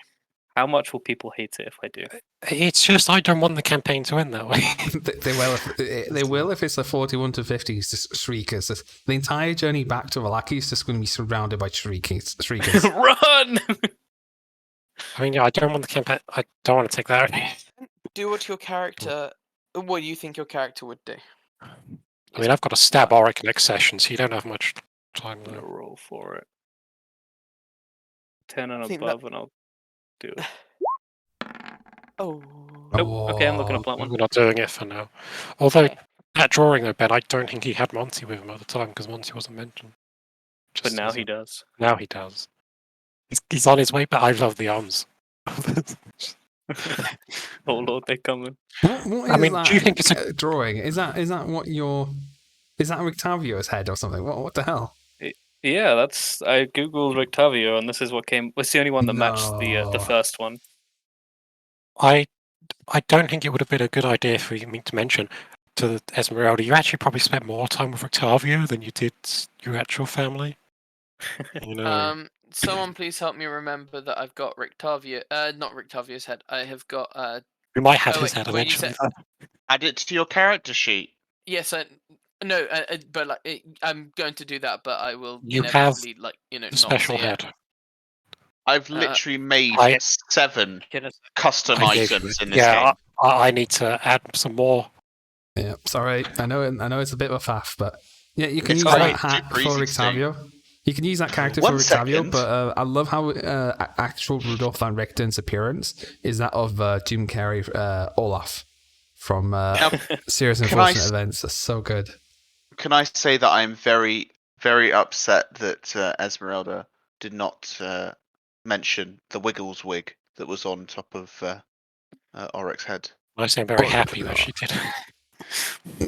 How much will people hate it if I do? It's just I don't want the campaign to end that way. They will if it's a 41 to 50 shriekers. The entire journey back to Valaki is just going to be surrounded by shriekers. Run! I mean, yeah, I don't want the campaign. I don't want to take that. Do what your character, what you think your character would do. I mean, I've got to stab Oryx next session, so you don't have much time I'm gonna there. roll for it. 10 and I think above, and I'll do it. Oh. Nope. Okay, I'm looking at plant We're one. not doing it for now. Although, Okay. that drawing though, Ben, I don't think he had Monty with him at the time because Monty wasn't mentioned. But Just now as he a- does. Now he does. He's on his way back. I love the arms. Oh lord, they're coming. What I is mean, that do you think it's a- drawing? Is that what your... Is that Octavio's head or something? What the hell? Yeah, that's. I googled Rictavio, and this is what came. It's the only one that matched No. the first one. I don't think it would have been a good idea for me to mention to Esmeralda. You actually probably spent more time with Octavio than you did your actual family. You know, Someone please help me remember that I've got Rictavio, not Rictavio's head. I have got, we might have oh, his wait, head when you eventually. said- Add it to your character sheet. yes, no, but like, I'm going to do that, but I will You have inevitably, like, The not special see it. head. I've Uh, literally made I- 7 Guinness. custom I gave items you- in this yeah, game. I need to add some more. Yeah, sorry. I know it's a bit of a faff, but yeah, you can It's use alright, that hat super for easy to see. Octavio. You can use that character One for Octavio, second. but I love how actual Rudolph Van Richten's appearance is that of Jim Carrey, Olaf from Serious can I Unfortunate Events. That's so good. Can I say that I'm very, very upset that Esmeralda did not mention the Wiggles wig that was on top of Oryx's head? I say I'm very Oh, happy no. that she did.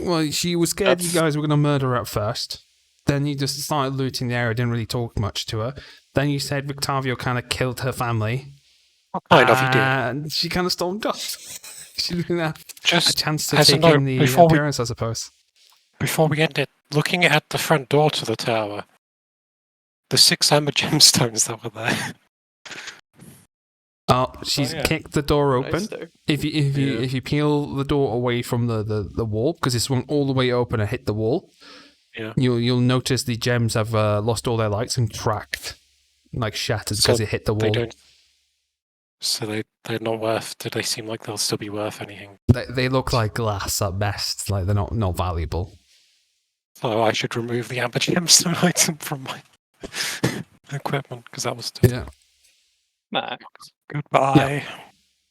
Well, she was scared you That's- guys were going to murder her at first. Then you just started looting the area, didn't really talk much to her. Then you said Victavio kind of killed her family. Kind of, he did. And she kind of stormed off. She didn't have a Just chance to as a take note, in the before we- appearance, I suppose. Before we end it, looking at the front door to the tower, the 6 amber gemstones that were there. Oh, she's yeah. kicked the door open. Nice though. If you peel the door away from the wall, because it swung all the way open and hit the wall, Yeah. you'll notice the gems have lost all their lights and cracked, like shattered because So it hit the They wall. don't. So they're not worth. Do they seem like they'll still be worth anything? They look like glass at best. Like they're not valuable. So I should remove the amber gemstone item from my equipment because that was Yeah. Max, goodbye.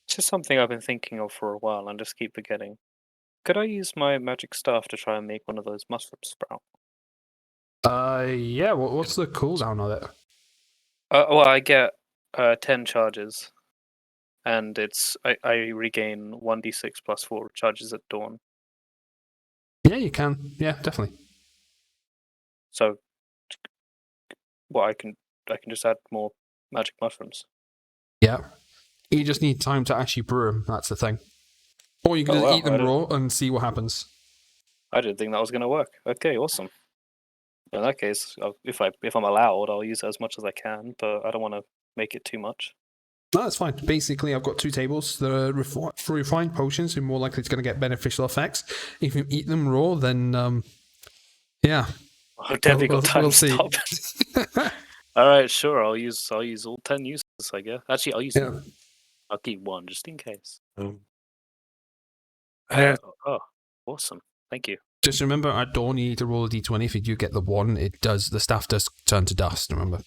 it's just something I've been thinking of for a while and just keep forgetting. Could I use my magic staff to try and make one of those mushroom sprout? Yeah. What's the cooldown of it? Well, I get 10 charges, and I regain 1d6 plus 4 charges at dawn. Yeah, you can. Yeah, definitely. So, well, I can just add more magic mushrooms. Yeah. You just need time to actually brew them. That's the thing. Or you can Oh, just wow, eat them I didn't- raw and see what happens. I didn't think that was going to work. Okay, awesome. In that case, if I'm allowed, I'll use it as much as I can, but I don't want to make it too much. No, that's fine. Basically, I've got 2 tables. The refined potions are more likely to going to get beneficial effects. If you eat them raw, then yeah. I've definitely We'll- got time we'll to see. stop. All right, sure. I'll use all 10 uses, I guess. Actually, I'll use. Yeah. I'll keep 1 just in case. Oh, awesome! Thank you. Just remember, at dawn, you need to roll a d20. If you do get the 1, the staff does turn to dust. Remember.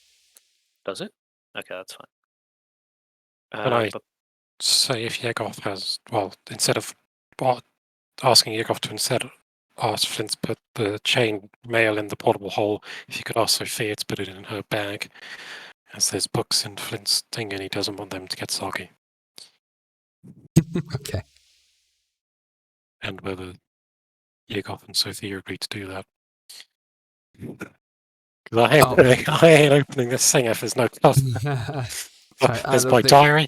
Does it? Okay, that's fine. Can I but- say if Yegov has, well, instead of asking Yegov to instead ask Flint to put the chain mail in the portable hole, if you could ask Sophia to put it in her bag, as there's books in Flint's thing and he doesn't want them to get soggy. Okay. And whether Yegov and Sophia agree to do that. 'Cause I ain't opening this thing if there's no cost. Sorry, There's out my of the- diary.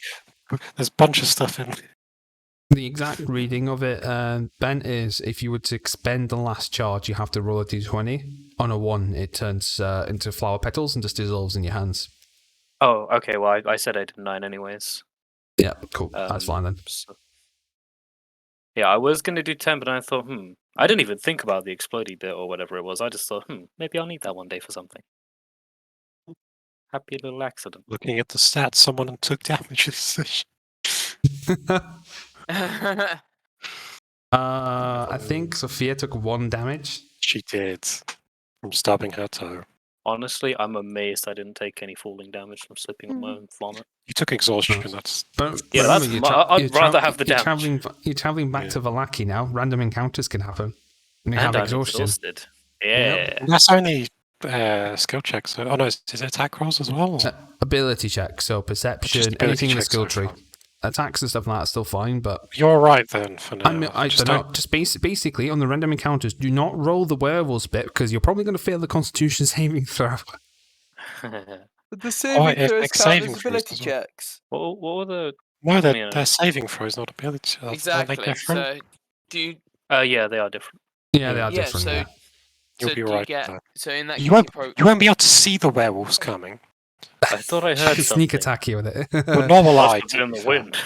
There's a bunch of stuff in. The exact reading of it, Ben, is if you were to expend the last charge, you have to roll a d20. On a 1, it turns into flower petals and just dissolves in your hands. Oh, okay. Well, I said I did 9 anyways. Yeah, cool. That's fine then. So, yeah, I was gonna do 10, but I thought, I didn't even think about the explodey bit or whatever it was. I just thought, maybe I'll need that one day for something. Happy little accident. Looking at the stats, someone took damage this session. I think Sophia took 1 damage. She did. From stubbing her toe. Honestly, I'm amazed I didn't take any falling damage from slipping on my own vomit. You took exhaustion, Nice. that's... But Yeah, remember, that's you're I'd rather have the you're damage. You're traveling back Yeah. to Valaki now. Random encounters can happen. And you And have I'm exhaustion. exhausted. Yeah. That's only skill checks. Oh no, is it attack rolls as well? or- Ability check, so perception, ability anything in the checks skill so tree. far. Attacks and stuff like that's still fine, but You're right then for now. I mean, I Just don't know. Just basically on the random encounters, do not roll the werewolves bit because you're probably going to fail the Constitution saving throw. The saving it throws makes count saving as throws ability as well. checks. what were the? No, they're, Yeah. they're saving throws, not ability. Aren't they Exactly. different? So do you, Yeah, they are different. Yeah, they are yeah, different. so Yeah. You'll so be do right you get with that. so in that You case won't, you you won't be able to see the werewolves coming. I thought I heard Sneak something. attack you with it. Well, normal eye. Must have been in the wind.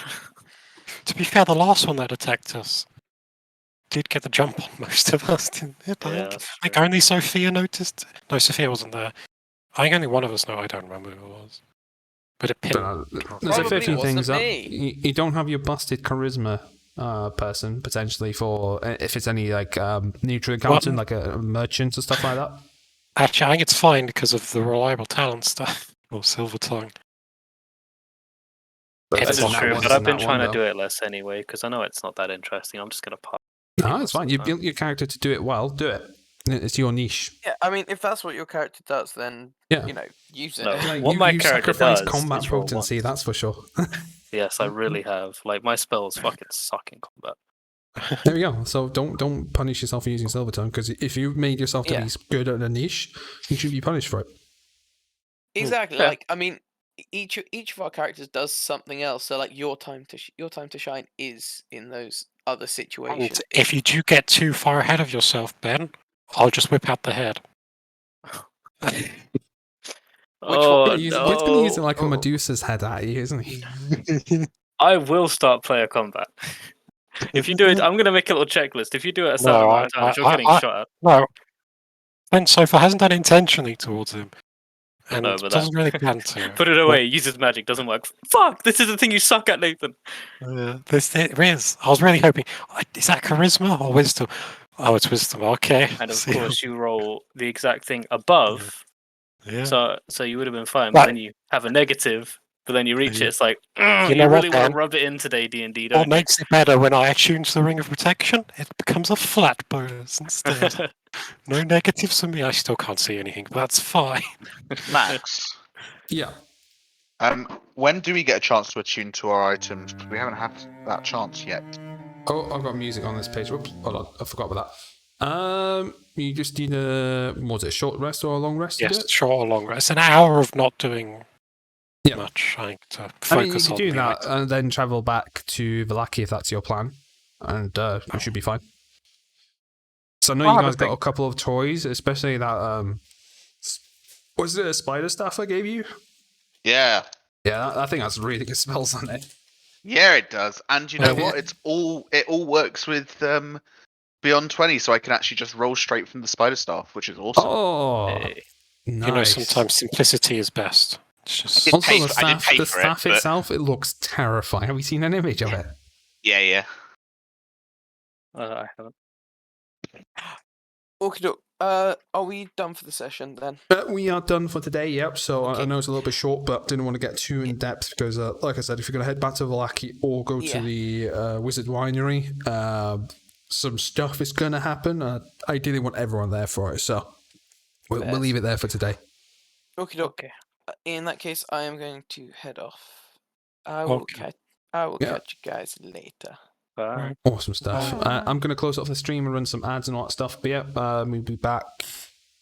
To be fair, the last one that attacked us did get the jump on most of us, didn't it? Yeah, I think that's like true. only Sophia noticed. No, Sophia wasn't there. I think only one of us know. I don't remember who it was. But it pinned. There's a fair Probably few wasn't things up. me. You don't have your busted charisma person potentially for if it's any like neutral accountant, like a merchant or stuff like that. Actually, I think it's fine because of the reliable talent stuff. Or silver tongue. But It's This is not true, one, but I've been that trying one, to though. do it less anyway because I know it's not that interesting. I'm just gonna pop. No, it's fine. You Most of the built your character to do it well. Do it. It's your niche. Yeah, I mean, if that's what your character does, then Yeah. use it. No. Like, What my you character sacrifice does combat is roll potency, once. that's for sure. Yes, I really have. Like my spells fucking suck in combat. There we go. So don't punish yourself for using Silvertongue, because if you made yourself to Yeah. be good at a niche, you should be punished for it. Exactly. Yeah. Like, I mean, each of our characters does something else. So, like, your time to shine is in those other situations. And if you do get too far ahead of yourself, Ben, I'll just whip out the head. Oh He's no! going to use it like a Medusa's head at you, isn't he? I will start player combat. If you do it, I'm going to make a little checklist. If you do it a certain No, amount of times, you're getting shot at. No, Ben so far hasn't done it intentionally towards him, and No, but doesn't really plan to. Put it away. Uses magic. Doesn't work. Fuck! This is the thing you suck at, Nathan. This it is. I was really hoping. Is that charisma or wisdom? Oh, it's wisdom. Okay. And of See. course, you roll the exact thing above. Yeah. So you would have been fine. But Right. then you have a negative. But then you reach Yeah. it. It's like You you know what, really want Dan? to rub it in today, D&D. What Don't makes it better when I attune to the ring of protection? It becomes a flat bonus instead. you? No negatives for me. I still can't see anything, but that's fine. Max, Yeah. when do we get a chance to attune to our items? 'Cause we haven't had that chance yet. Oh, I've got music on this page. Whoops. Hold on. I forgot about that. You just need a short rest or a long rest to do Yes, it? short or long rest. An hour of not doing Yeah. much. I think to I mean, focus you on could do the that item. and then travel back to Vallaki if that's your plan, and you should be fine. So I know I'll you have a guys got a think. couple of toys, especially that was it a spider staff I gave you? Yeah. Yeah, I think that's really good spells on it. Yeah, it does. And you know Okay. what? It all works with Beyond 20, so I can actually just roll straight from the spider staff, which is awesome. Oh, Hey. nice. You know, sometimes simplicity is best. It's just did Also, pay the for- I did staff, pay the for it, staff but- itself, it looks terrifying. Have you seen an image of it? Yeah. I haven't. Okay, are we done for the session then? We are done for today, yep. So I Okay. know it's a little bit short, but didn't want to get too in depth because, like I said, if you're going to head back to Vallaki or go to the Wizard Winery, some stuff is going to happen. I ideally want everyone there for it, so we'll leave it there for today. Okay. In that case, I am going to head off. I will Okay. catch you guys later. Bye. Awesome stuff. I'm going to close off the stream and run some ads and all that stuff. But yeah, we'll be back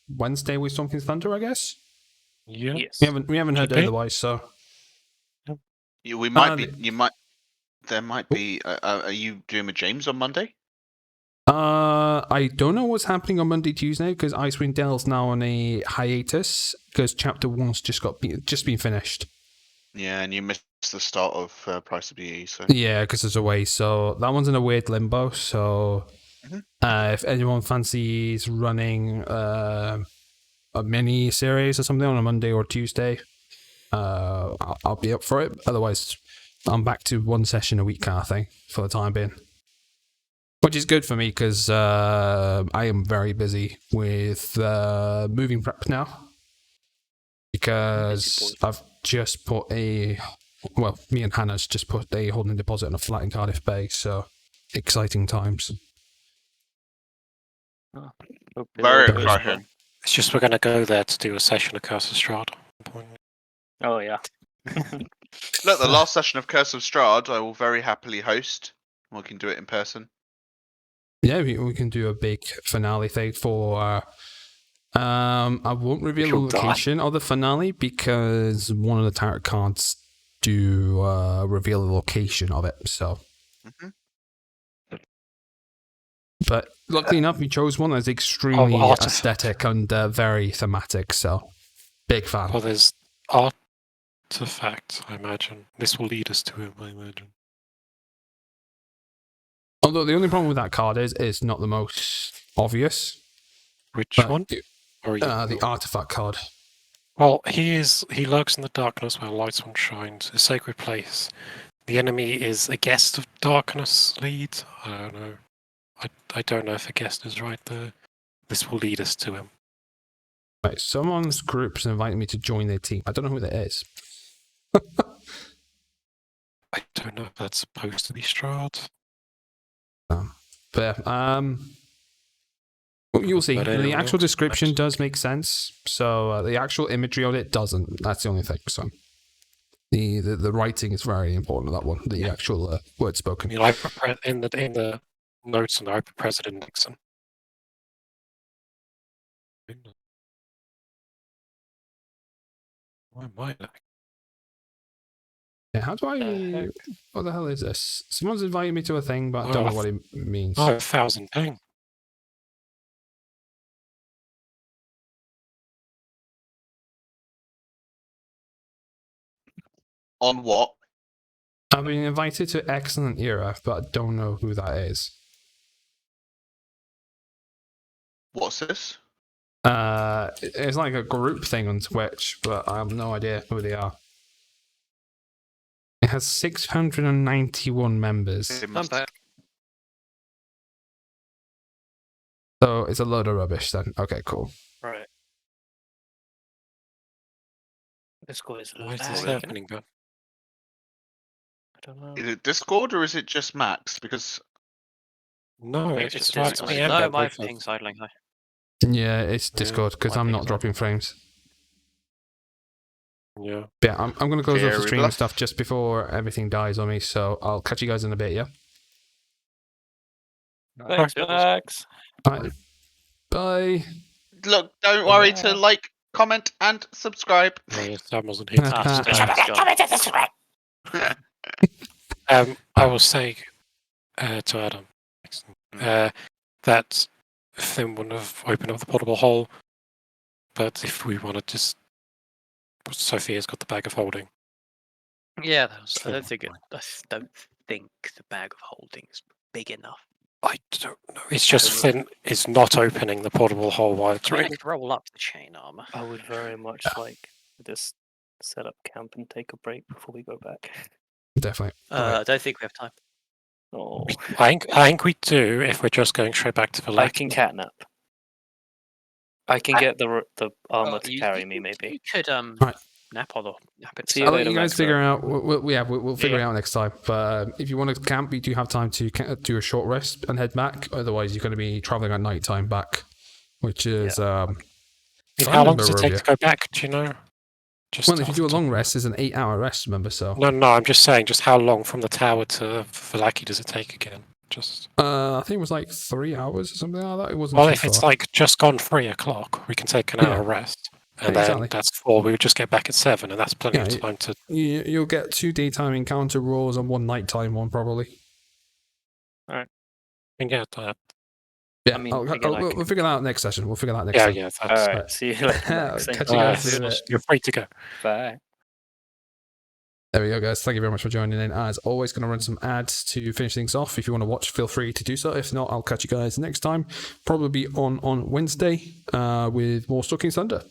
Wednesday with Something's Thunder, I guess. yeah. Yes. We haven't heard Okay. otherwise, so We might be. And- You might. There might be. Are you doing with James on Monday? I don't know what's happening on Monday, Tuesday because Icewind Dale's now on a hiatus because Chapter 1's just been finished. Yeah, and you missed the start of Price of BE, so. Yeah, because it's away. So that one's in a weird limbo. So if anyone fancies running a mini series or something on a Monday or Tuesday, I'll be up for it. Otherwise, I'm back to one session a week kind of thing for the time being. Which is good for me because I am very busy with moving prep now. Because I've just put me and Hannah's just put a holding deposit on a flat in Cardiff Bay, so exciting times. Very Hope it all goes exciting. It's just we're going to go there to do a session of Curse of Strahd. well. Oh yeah. Look, the last session of Curse of Strahd, I will very happily host. We can do it in person. Yeah, we can do a big finale thing for. I won't reveal She'll the location of the finale because one of the tarot cards do reveal the location of it. So, but luckily enough, we chose one that's extremely artifact. aesthetic and very thematic. So, big fan. Well, there's artifact, I imagine. This will lead us to him, I imagine. Although the only problem with that card is it's not the most obvious. Which but one? Or the artifact card. Well, he lurks in the darkness where lights won't shine. A sacred place. The enemy is a guest of darkness lead. I don't know. I don't know if a guest is right there. This will lead us to him. Right, someone's group's inviting me to join their team. I don't know who that is. I don't know if that's supposed to be Strahd. But well, you'll see. But The anyone actual else? description does make sense. So the actual imagery of it doesn't. That's the only thing. So the writing is very important. That one, the actual word I spoken. mean, I prefer in the notes on Open President Nixon. Why am I like? Yeah, how do I... heck? What the hell is this? Someone's invited me to a thing, but I don't know what it means. Oh, 1,000 ping. On what? I've been invited to Excellent Era, but I don't know who that is. What's this? It's like a group thing on Twitch, but I have no idea who they are. It has 691 members. It I'm must- back. So it's a load of rubbish then. Okay, cool. Right. Discord is Why is this lagging. happening, Ben? I don't know. Is it Discord or is it just Max? Because No, It's it's just right Discord. to the end. No, there, my both of- ping's idling high. Yeah, it's Discord because my I'm ping not is dropping frames. Yeah. Yeah, I'm going to close off the Very stream and bluff. stuff just before everything dies on me, so I'll catch you guys in a bit, yeah? Thanks, Max. Alright. Bye. look, don't worry to like, comment, and subscribe. No, Sam wasn't here. to Ah, discuss. I will say to Adam that Finn wouldn't have opened up the portable hole, but if we want to just, Sophia's got the bag of holding. Yeah, I Sure. don't think the bag of holding is big enough. I don't know. It's just Finn is not opening the portable hole while it's I ringing. could roll up the chain armor. I would very much like to just set up camp and take a break before we go back. Definitely. I don't think we have time. Oh, I think we do if we're just going straight back to the I can catnap. I can get the armor to You- carry you- me, maybe. You could Right. nap on the nap See you I'll later, let you guys Max, figure out. We'll figure Yeah. it out next time. But if you want to camp, you do have time to do a short rest and head back. Otherwise, you're going to be traveling at night time back, which is How fine long does it number take of to go back? Do you know? Just well, if you do a off long rest, it's an 8-hour rest. Remember, so No, I'm just saying. Just how long from the tower to Vallaki does it take again? Just I think it was like 3 hours or something like that. It wasn't. well, too if it's far. like just gone 3:00, we can take an Yeah. hour rest, and Yeah, then exactly. that's 4. We would just get back at 7, and that's plenty Yeah, of time to. You'll get 2 daytime encounter rolls and 1 nighttime one probably. And get that. Yeah, I mean, we'll figure that out next session. We'll figure that out next Yeah, time. yeah. That's, All right, see you later, Max. Catch Thank you you. guys in a bit. You're free to go. Bye. There we go, guys. Thank you very much for joining in. As always, going to run some ads to finish things off. If you want to watch, feel free to do so. If not, I'll catch you guys next time. Probably on Wednesday with more Stalking Thunder.